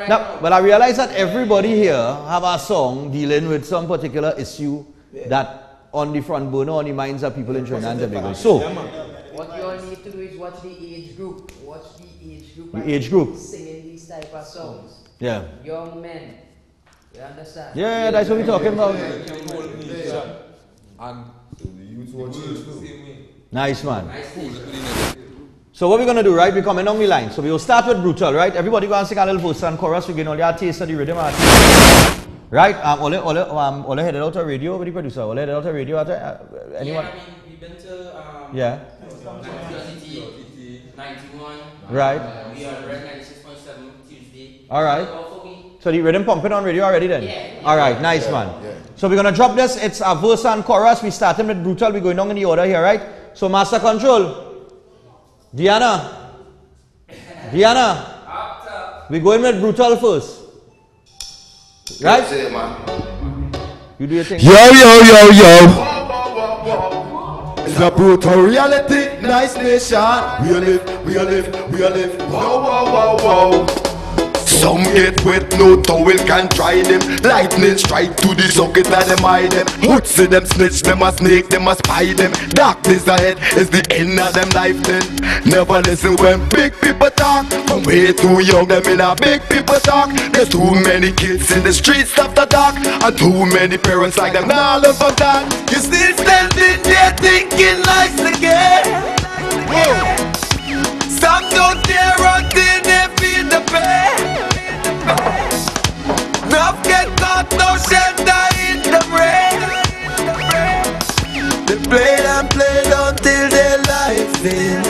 No, but I realize that everybody here have a song dealing with some particular issue that on the front burner, on the minds of people in Trinidad and Tobago. So, what you all need to do is watch the age group. Watch the age group. The age group. Singing these type of songs. Yeah. Young men. You understand? Yeah, that's what we're talking about. And the youth watch it too. Nice man. So what we're going to do, right? We're coming on the line. So we will start with Brutal, right? Everybody go and sing a little verse and chorus. We're getting all your taste of the rhythm. Right? Ole headed out to radio with the producer. Ole headed out to radio. Anyone? Yeah, I mean, we've been to yeah. 91. Right. We are Red 96.7 Tuesday. All right. So the rhythm pumping on radio already then? Yeah. All right, nice man. Yeah. So we're going to drop this. It's a verse and chorus. We starting with Brutal. We're going down in the order here, right? So Master Control. Deyanna. We're going with Brutal first. Right? You do your thing. Yo. It's a brutal reality, nice nation. We live. Whoa. Some get wet, no towel can dry them. Lightning strike to the socket and them hide them. Hoods see them snitch, them a snake, them a spy them. Darkness ahead is the end of them life then. Never listen when big people talk. From way too young, them in a big people talk. There's too many kids in the streets after dark, and too many parents like them all of that. You still standing there thinking life's the game. Some don't care until they feel the pain. Enough get caught, no shelter in the rain. They played until their life ends.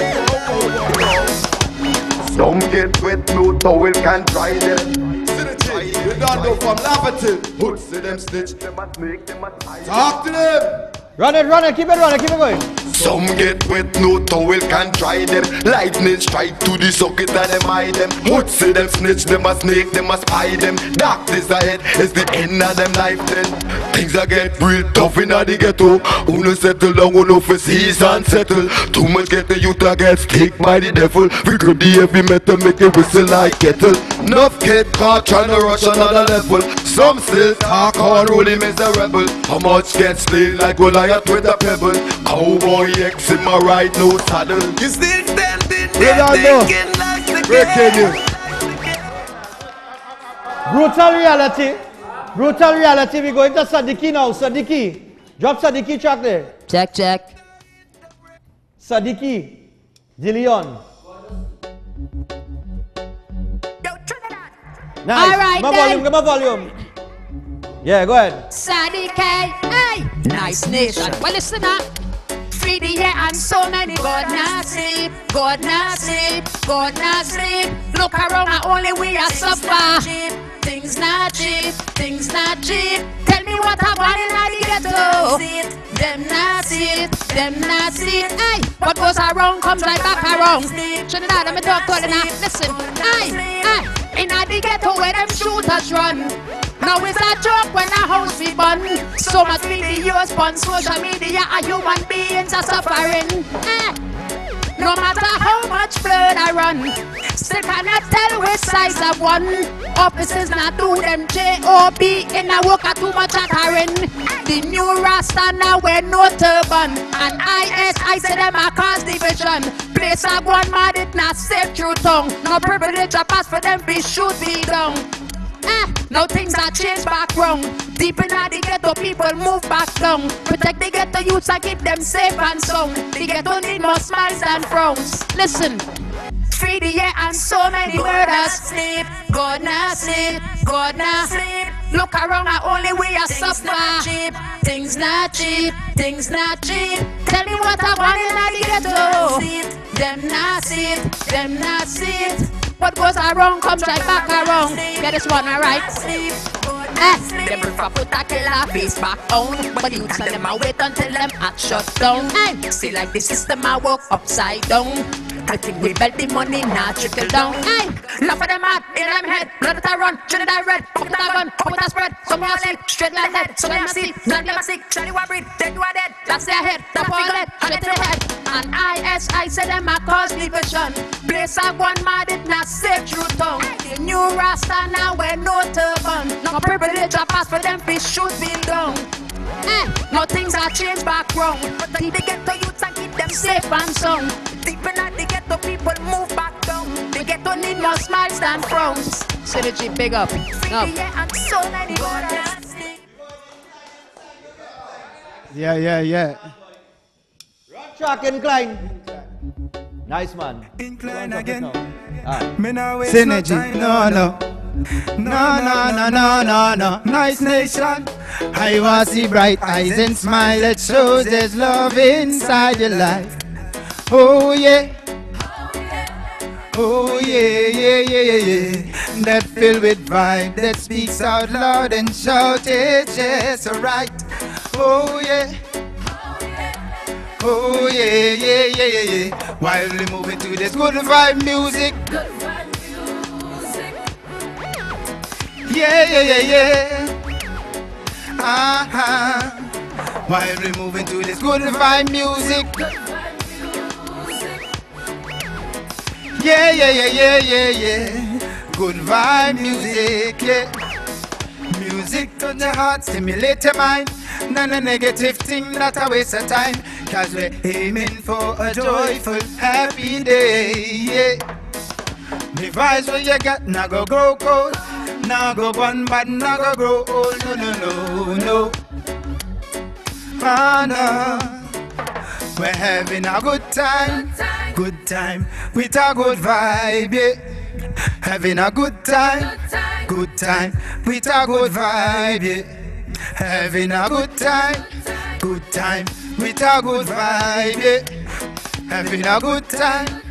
Some get wet, no towel can dry them. You don't know from Lavantil. Hoods see them snitch, them a snake, them a tie. Talk to them. Run it, keep it going. Some get wet, no towel can dry them. Lightning strike to the socket and them hide them. Hoods see them snitch, them a snake, them a spy them. Darkness ahead is the end of them life then. Things a get real tough in the ghetto. Who no settle down, who no for seas and settle. Too much get the youth a get stick by the devil. We grab the heavy metal, make it whistle like kettle. Enough get caught trying to rush another level. Some still talk on rolling miserable. How much get slain like Goliath with a pebble. Cowboy X in my right, no saddle. You still standing there thinking like the game. Brutal reality. We going to Sadiki now. Sadiki. Drop Sadiki track there. Check. Sadiki. Dillion. Nice. All right, Give me volume. Yeah, go ahead. Sadiki, hey, nice nation. Well, listen up. Free the air and so many God not sleep. Look around and only we are suffer. Things not cheap. Tell me what I want in the ghetto. Them not see it. Hey, what goes around comes right back around. Trinidad, I'm a dog calling out. Listen, hey. In the ghetto where them shooters run. Now it's a joke when a house be bun. So much videos on social media, a human beings are suffering. No matter how much blood I run, still cannot tell which size I won. Officers not do them job in a work too much chattering. The new Rasta now wear no turban, and I say them a cause division. Place a one mad it not safe through tongue. No privilege a pass for them be shoot be down. Now things are changed back wrong. Deep in the ghetto, people move back down. Protect the ghetto youths and keep them safe and sound. The ghetto need more smiles than frowns. Listen. Free the air and so many murders. Sleep, God now sleep, God now sleep. Look around and only we are suffer. Things not cheap, things not cheap. Tell me what I want in the ghetto. Them not see it, them not see it. What goes around comes right back around. Get this one alright. Them prefer put a killer face back on, but you tell them I wait until them act shut down. See like the system I work upside down. I think we bet the money now trickle down. Enough of them out in them head. Blood that I run, Trinidad red, pop that gun, pop that spread. Some more leg, straight like head. Some them sick, none them sick. Charlie one breed, then you are dead. That's their head, the forehead, and it's their head. And I say them a cause division. Place a one mad it not safe through tongue. The new Rasta now wear no turban. No privilege a pass for them fish shoot be down. Now things are changed back wrong. But they get the youths and keep them safe and sound. Deep in the ghetto, people move back down. The ghetto need more smiles than frowns. Synergy, big up. Yeah. Rock track, incline. Nice man. Incline again. Synergy. No. Nice nation. I was see bright eyes and smile. It shows there's love inside your life. Oh yeah. Oh yeah. That filled with vibe that speaks out loud and shout it's just alright. Oh yeah. Oh yeah. While we move into this good vibe music. Yeah. While we move into this good vibe music. Yeah. Good vibe music, yeah. Music to the heart, stimulate your mind. None a negative thing, not a waste of time. Cause we're aiming for a joyful, happy day, yeah. The vibes what you got, now go grow cold. Now go one bad, now go grow old. No. No. We're having a good time with a good vibe, yeah. Having a good time with a good vibe, yeah. Having a good time with a good vibe, yeah. Having a good time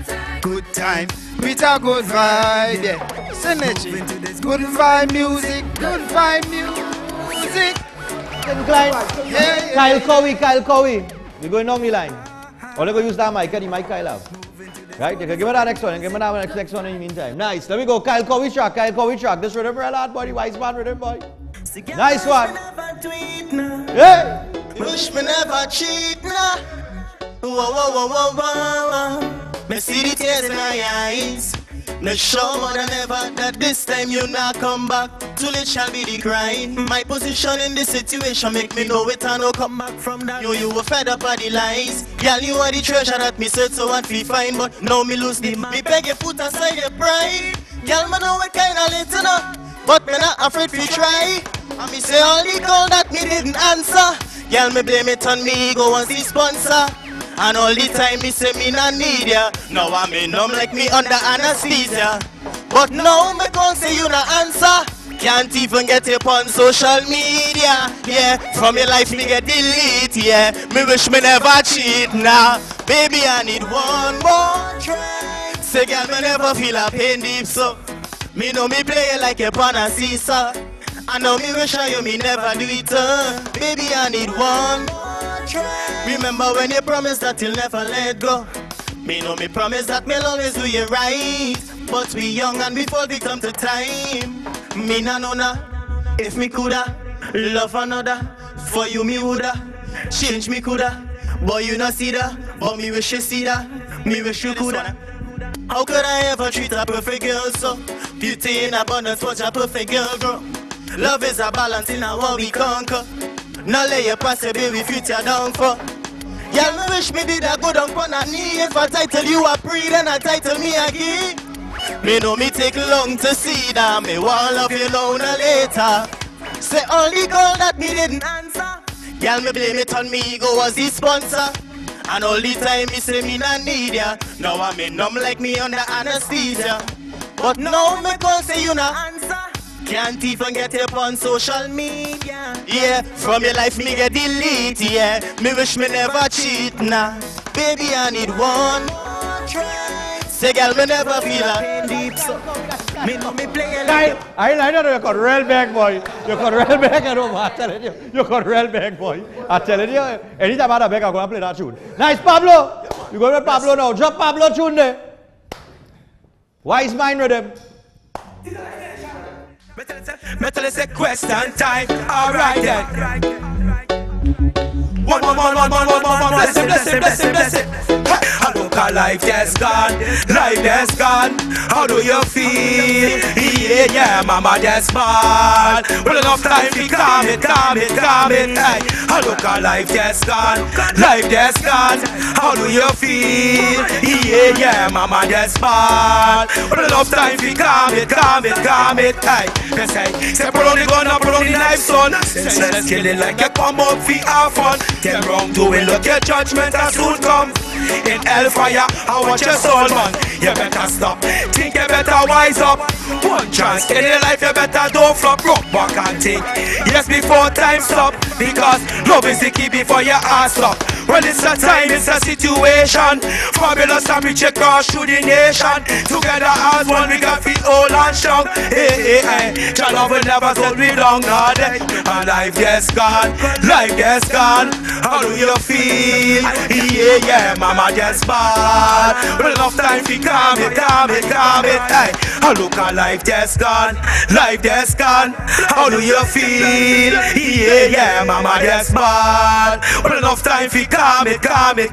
with a good vibe, yeah. Synergy, good vibe music. Yeah. Kyle Cowie. We're going on the line. Or they go use that mic, the mic Kyle have. Right? You can give me that next one and give me that next one in the meantime. Nice. Let me go. Kyle Cowie track. This rhythm real hard, boy. The wise man rhythm, boy. Nice one. Hey! Wish me never cheat, nah. Whoa. Me see the tears in my eyes. No sure more than ever that this time you not come back. Too late shall be the crying. My position in this situation make me know it and no come back from that. You were fed up by the lies. Girl, you are the treasure that me search so what we find. But now me lose the me beg you put aside your pride. Girl, me know it kinda late enough, but me not afraid to try. And me say all the call that me didn't answer. Girl, me blame it on me ego as the sponsor. And all the time me say me not need ya. Now I'm in numb like me under anesthesia. But now me gon' say you not answer. Can't even get it on social media. Yeah, from your life me get delete. Yeah, me wish me never cheat now. Baby I need one more try. Say girl me never feel a pain deep so. Me know me play it like a pan and seesaw. I know me wish you me never do it. Baby I need one more try. Remember when you promised that you'll never let go. Me know me promise that me'll always do you right. But we young and we fall victim to time. Me nah know nah. If me coulda love another, for you me woulda change me coulda. Boy, you not see that, but me wish you see that. Me wish you coulda. How could I ever treat a perfect girl so? Beauty in abundance, watch a perfect girl grow. Love is a balance in what we conquer. Now lay your pass your baby future down for. Y'all me wish me did a go down on a knee. If I title you a pre, then I title me again. Me know me take long to see that. Me want love you now later. Say only girl that me didn't answer. Y'all me blame it on me ego was the sponsor. And all the time me say me not need ya. Now I'm in numb like me under anesthesia. But now me call say you not answer. Can't even get up on social media. Yeah, from your life me get delete. Yeah, me wish me never cheat now. Baby I need one more try. Say girl me never feel a pain deep so. Me know me play a little. I know you got real bag boy. You got real bag at home. I'm telling you. You got real bag boy. I'm telling you. Anytime I have a bag, I'm going to play that tune. Nice, Pablo. You go with Pablo now. Drop Pablo tune there. Wise mind rhythm. Metal is a question time. Alright then. One. Bless it. How look our life just gone. Life just gone. How do you feel? Yeah, mama just bad. Well enough time to calm it. Hey. How look our life just gone. Life just gone. How do you feel? Yeah, mama just bad. Well enough time to calm it. Hey. They say pull on the gun and pull on the knife, son. Senseless killing like a come up for our fun. Them wrongdoing, look your judgment as soon come. In hellfire, I want your soul, man. You better stop, think you better wise up. One chance in your life, you better don't flop. Rock back and think, yes, before time stop. Because love is the key before your ass up. Well, it's a time, it's a situation. Fabulous and rich across through the nation. Together as one, we got feet old and strong. Hey. Your love will never hold me long, no day. And life just gone, How do you feel? Yeah, mama just bad. Well, enough time to calm it. Hey, I look at life just gone. How do you feel? Yeah, mama just bad. Well, enough time to calm it. Hey,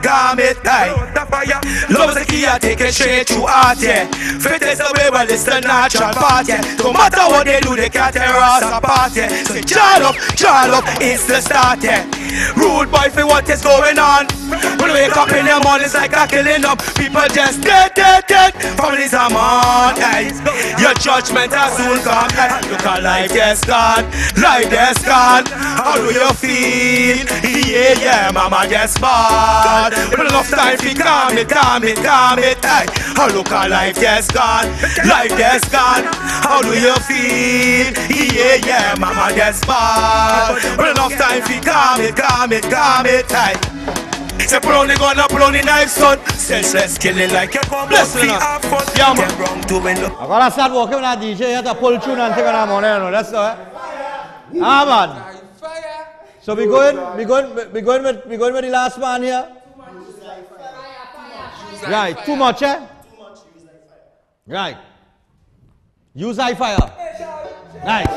love is the key, I take it straight to heart, yeah. Fit is the way, well, it's the natural part, yeah. No matter what they do, they can't tear us apart, yeah. So jar up, it's the start, yeah. Rude boy for what is going on. When we wake up in the morning, it's like a killing up. People just dead. Families are on, hey. Your judgment has soon come, hey. Look at life just gone. How do you feel? Yeah, mama just bad. Well, enough time to calm it, hey. How look at life just gone. How do you feel? Yeah, mama just bad. Well, enough time to calm it, hey. Say pull on the gun and pull on the knife, son. Senseless killing like a come. Bless me up for them wrong doing. I'm gonna start walking with a DJ. You have to pull tune and take on a money, you know. That's all. Man. So we going with the last man here. Right, too much, eh? Right. Use high fire. Nice.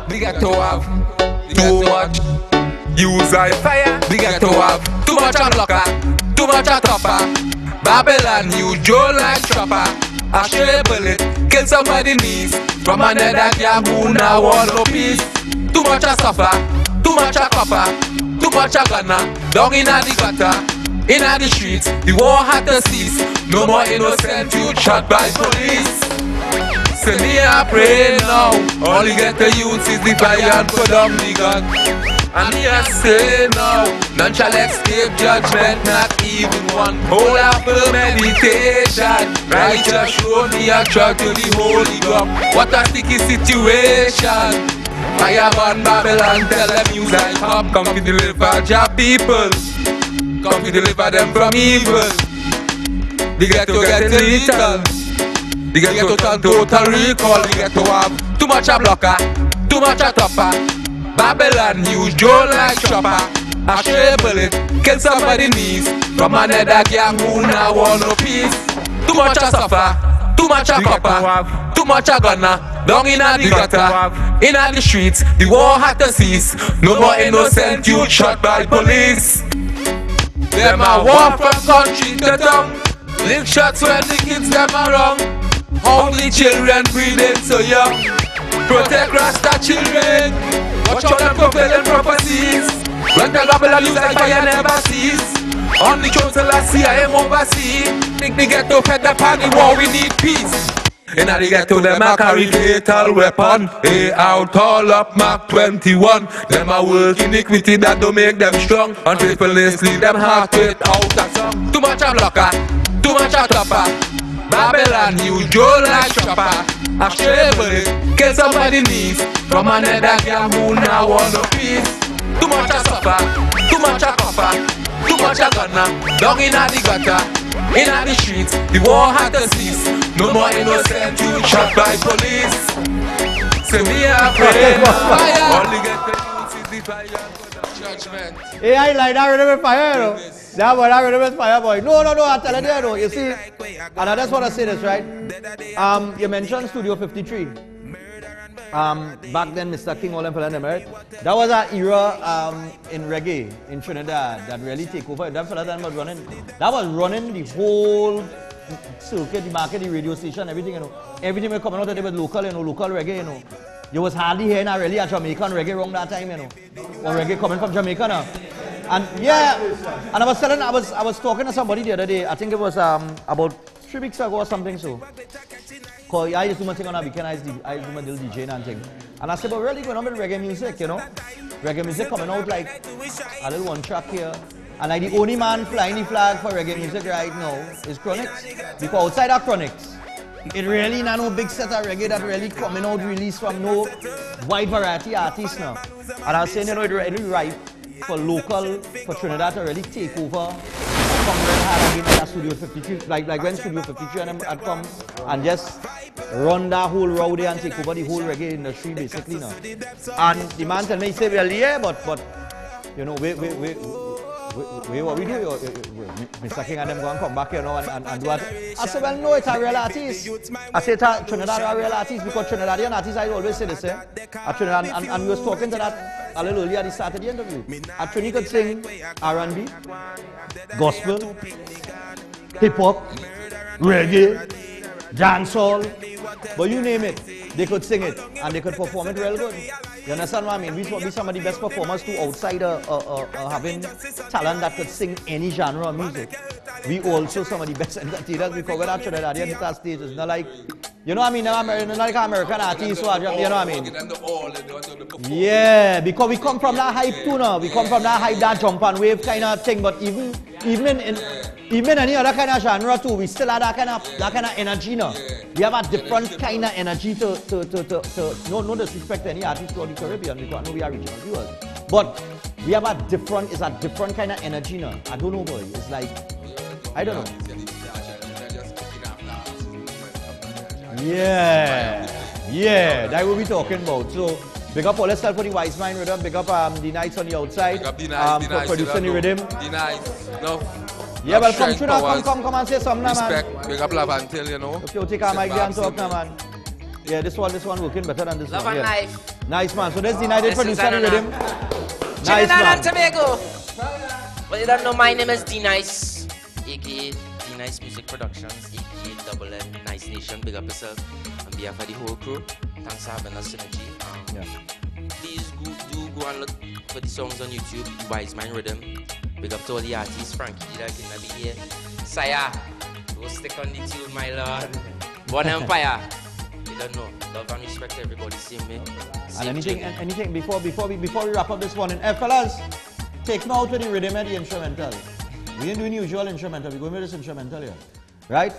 We got to have too much. Use high fire. We got to have too much unlocker, too much a topper. Babylon, you Joe like chopper. I share a bullet, kill somebody's knees. From another gang who now want no peace. Too much a suffer, too much a copper, too much a gunner. Down in the gutter, in the streets, the war had to cease. No more innocent youth shot by police. Send me a prayer now. All you get to use is the fire and put down the gun. And me a say now, none shall escape judgment, not even one. Whole apple meditation, righteous show me a track to the holy ground. What a sticky situation. Fire burn Babylon, tell them use I come. Come to deliver your people, come to deliver them from evil. They get to get lethal, they get to turn total recall. They get to have too much a blocker, too much a topper. Babylon use Joe like chopper. I share a bullet, kill somebody's knees. From another gang who now want no peace. Too much a suffer, too much a copper, too too much a gunna. Down in the gutter, in the streets, the war had to cease. No more innocent youth shot by police. Them a walk from country to town. Lick shots when the kids them around. Only children breathing so young. Protect Rasta children. Watch out them fulfill them prophecies. When the Babylon use like fire never cease. On the throne till I see I am overseas. Think they get to head the party war, we need peace. And now they get to them a carry fatal weapon. Hey, out all up Mark 21. Them a work iniquity that don't make them strong. Unfaithfulness leave them heart without a song. Too much a blocker, too much a topper. Babylon use Joe like chopper. A shrivel, kill somebody knees. From another girl who now want no peace. Too much a suffer, too much a copper. Too much a gunna, down in the gutter. In the streets, the war had to cease. No more innocent youth shot by police. Say me afraid of fire. Only get paid is the fire for the judgment. Hey, I like that rhythm with fire, you know. That boy, that rhythm with fire, boy. No, I'm telling you, no. You see, and I just want to say this, right? You mentioned Studio 53. Back then, Mr. King, all them fella, right? That was an era in reggae in Trinidad that really take over. That fella that was running the whole circuit, the market, the radio station, everything, you know. Everything was coming out of there with local, you know, local reggae, you know. You was hardly hearing really a Jamaican reggae around that time, you know. Or reggae coming from Jamaica now. And yeah, and I was talking to somebody the other day. I think it was about 3 weeks ago or something so. Cause I used to do my thing on a weekend, I used to do my little DJing and thing. And I said, but really going on with reggae music, you know? Reggae music coming out like a little one track here. And like the only man flying the flag for reggae music right now is Chronix. Because outside of Chronix, it really not no big set of reggae that really coming out released from no wide variety artists now. And I was saying, you know, it's really ripe for local, for Trinidad to really take over. Come real hard again at Studio 53, like when Studio 53 and them had come and just run that whole road there and take over the whole reggae industry basically now. And the man tell me, he said, well, yeah, but you know, what we do, Mr. King and them go and come back here now and do what. I said, well, no, it's a real artist. I said, Trinidad are a real artist because Trinidadian artists, I always say the same. And we was talking to that a little earlier at the start of the interview. Trini could sing R&B, gospel, hip-hop, reggae, dancehall, but you name it, they could sing it and they could perform it real good. You understand what I mean? We be some of the best performers too outside having talent that could sing any genre of music. We also some of the best entertainers because we're not Trinidadian hit our stage. It's not like, you know what I mean? Not like American artists, so you know what I mean? Yeah, because we come from that hype too now. We come from that hype, that jump and wave kind of thing. But even any other kind of genre too, we still have that kind of energy now. We have a different kind of energy to no disrespect to any artist throughout the Caribbean because I know we are regional viewers. But we have a different kind of energy now. I don't know, boy. It's like, I don't know. Yeah, that's what we're talking about. So, big up all the stuff for the Wise Mind Rhythm, big up the Nights on the outside, for producing the rhythm. Yeah, well, come and say something, man. Respect, big up Love and Till, you know. If you take a mic there and talk now, man. Yeah, this one working better than this Love one. And Yeah. Life. Nice, man. So there's the United producer the rhythm. Nice, Trinidad man. and Tobago. Well, you don't know, my name is D-Nice, aka D-Nice Music Productions, aka Double M, Nice Nation, big up yourself. On behalf of the whole crew, thanks for having us, Synergy. Please do go and look for the songs on YouTube, Wise Mind Rhythm. Big up to all the artists, Frankie that can be here. Saya, go stick on the tune, my lord. One Empire. You don't know. Love and respect everybody, same way. And anything before we wrap up this morning. Fellas, take me out with the rhythm and the instrumental. We ain't doing usual instrumental, we're going with this instrumental here. Right?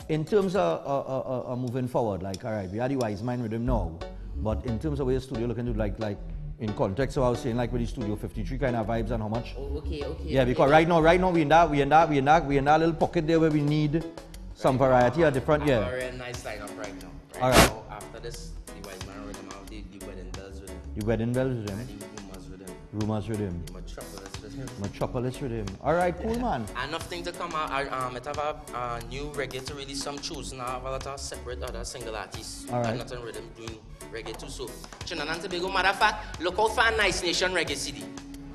In terms of moving forward, like, all right, we are the Wise Mind Rhythm now, but in terms of where the studio looking to like in context, so I was saying like with the Studio 53 kind of vibes and how much. Oh, okay. Yeah, because right now we in that little pocket there where we need some variety or different, yeah. We're in a nice lineup right now. All right. Now, after this, the Wise Man Rhythm, I'll do the Wedding Bells Rhythm. The Wedding Bells Rhythm. The Rumors Rhythm. Rumors Rhythm. The Metropolis Metropolis Rhythm. All right, cool, man. And nothing to come out. I have a new reggae to release some tunes now. I have a lot of separate other single artists. All right. Not on rhythm doing reggae too. So, Trinidad and Tobago, matter of fact, look out for a Nice Nation reggae CD.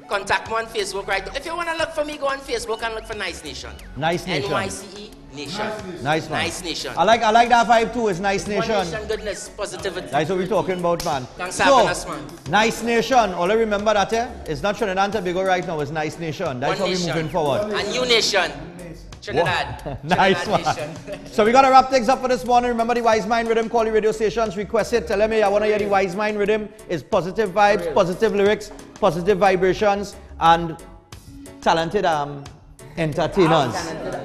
Contact me on Facebook right now. If you want to look for me, go on Facebook and look for Nice Nation. Nice Nation. NYCE Nation. Nice, man. Nice Nation. I like that vibe too. It's Nice Nation. One nation, goodness, positivity. That's what we're talking about, man. Thanks for having us, man. Nice Nation. All I remember that, it's not Trinidad and Tobago right now. It's Nice Nation. That's how we're moving forward. A new nation. Trinidad. Nice one. So we got to wrap things up for this morning. Remember the Wise Mind Rhythm. Call the radio stations. Request it. Tell them, hey, I want to hear the Wise Mind Rhythm. It's positive vibes, positive lyrics, positive vibrations, and talented entertainers.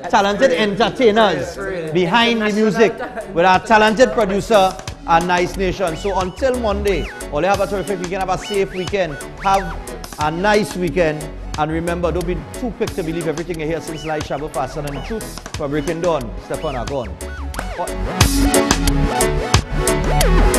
Talented entertainers behind the music with our talented producer and Nice Nation. So until Monday, all you have a terrific weekend. Have a safe weekend. Have a nice weekend. And remember, don't be too quick to believe everything you hear since life travel faster than the truth. For Breaking Dawn, Stephan Reis.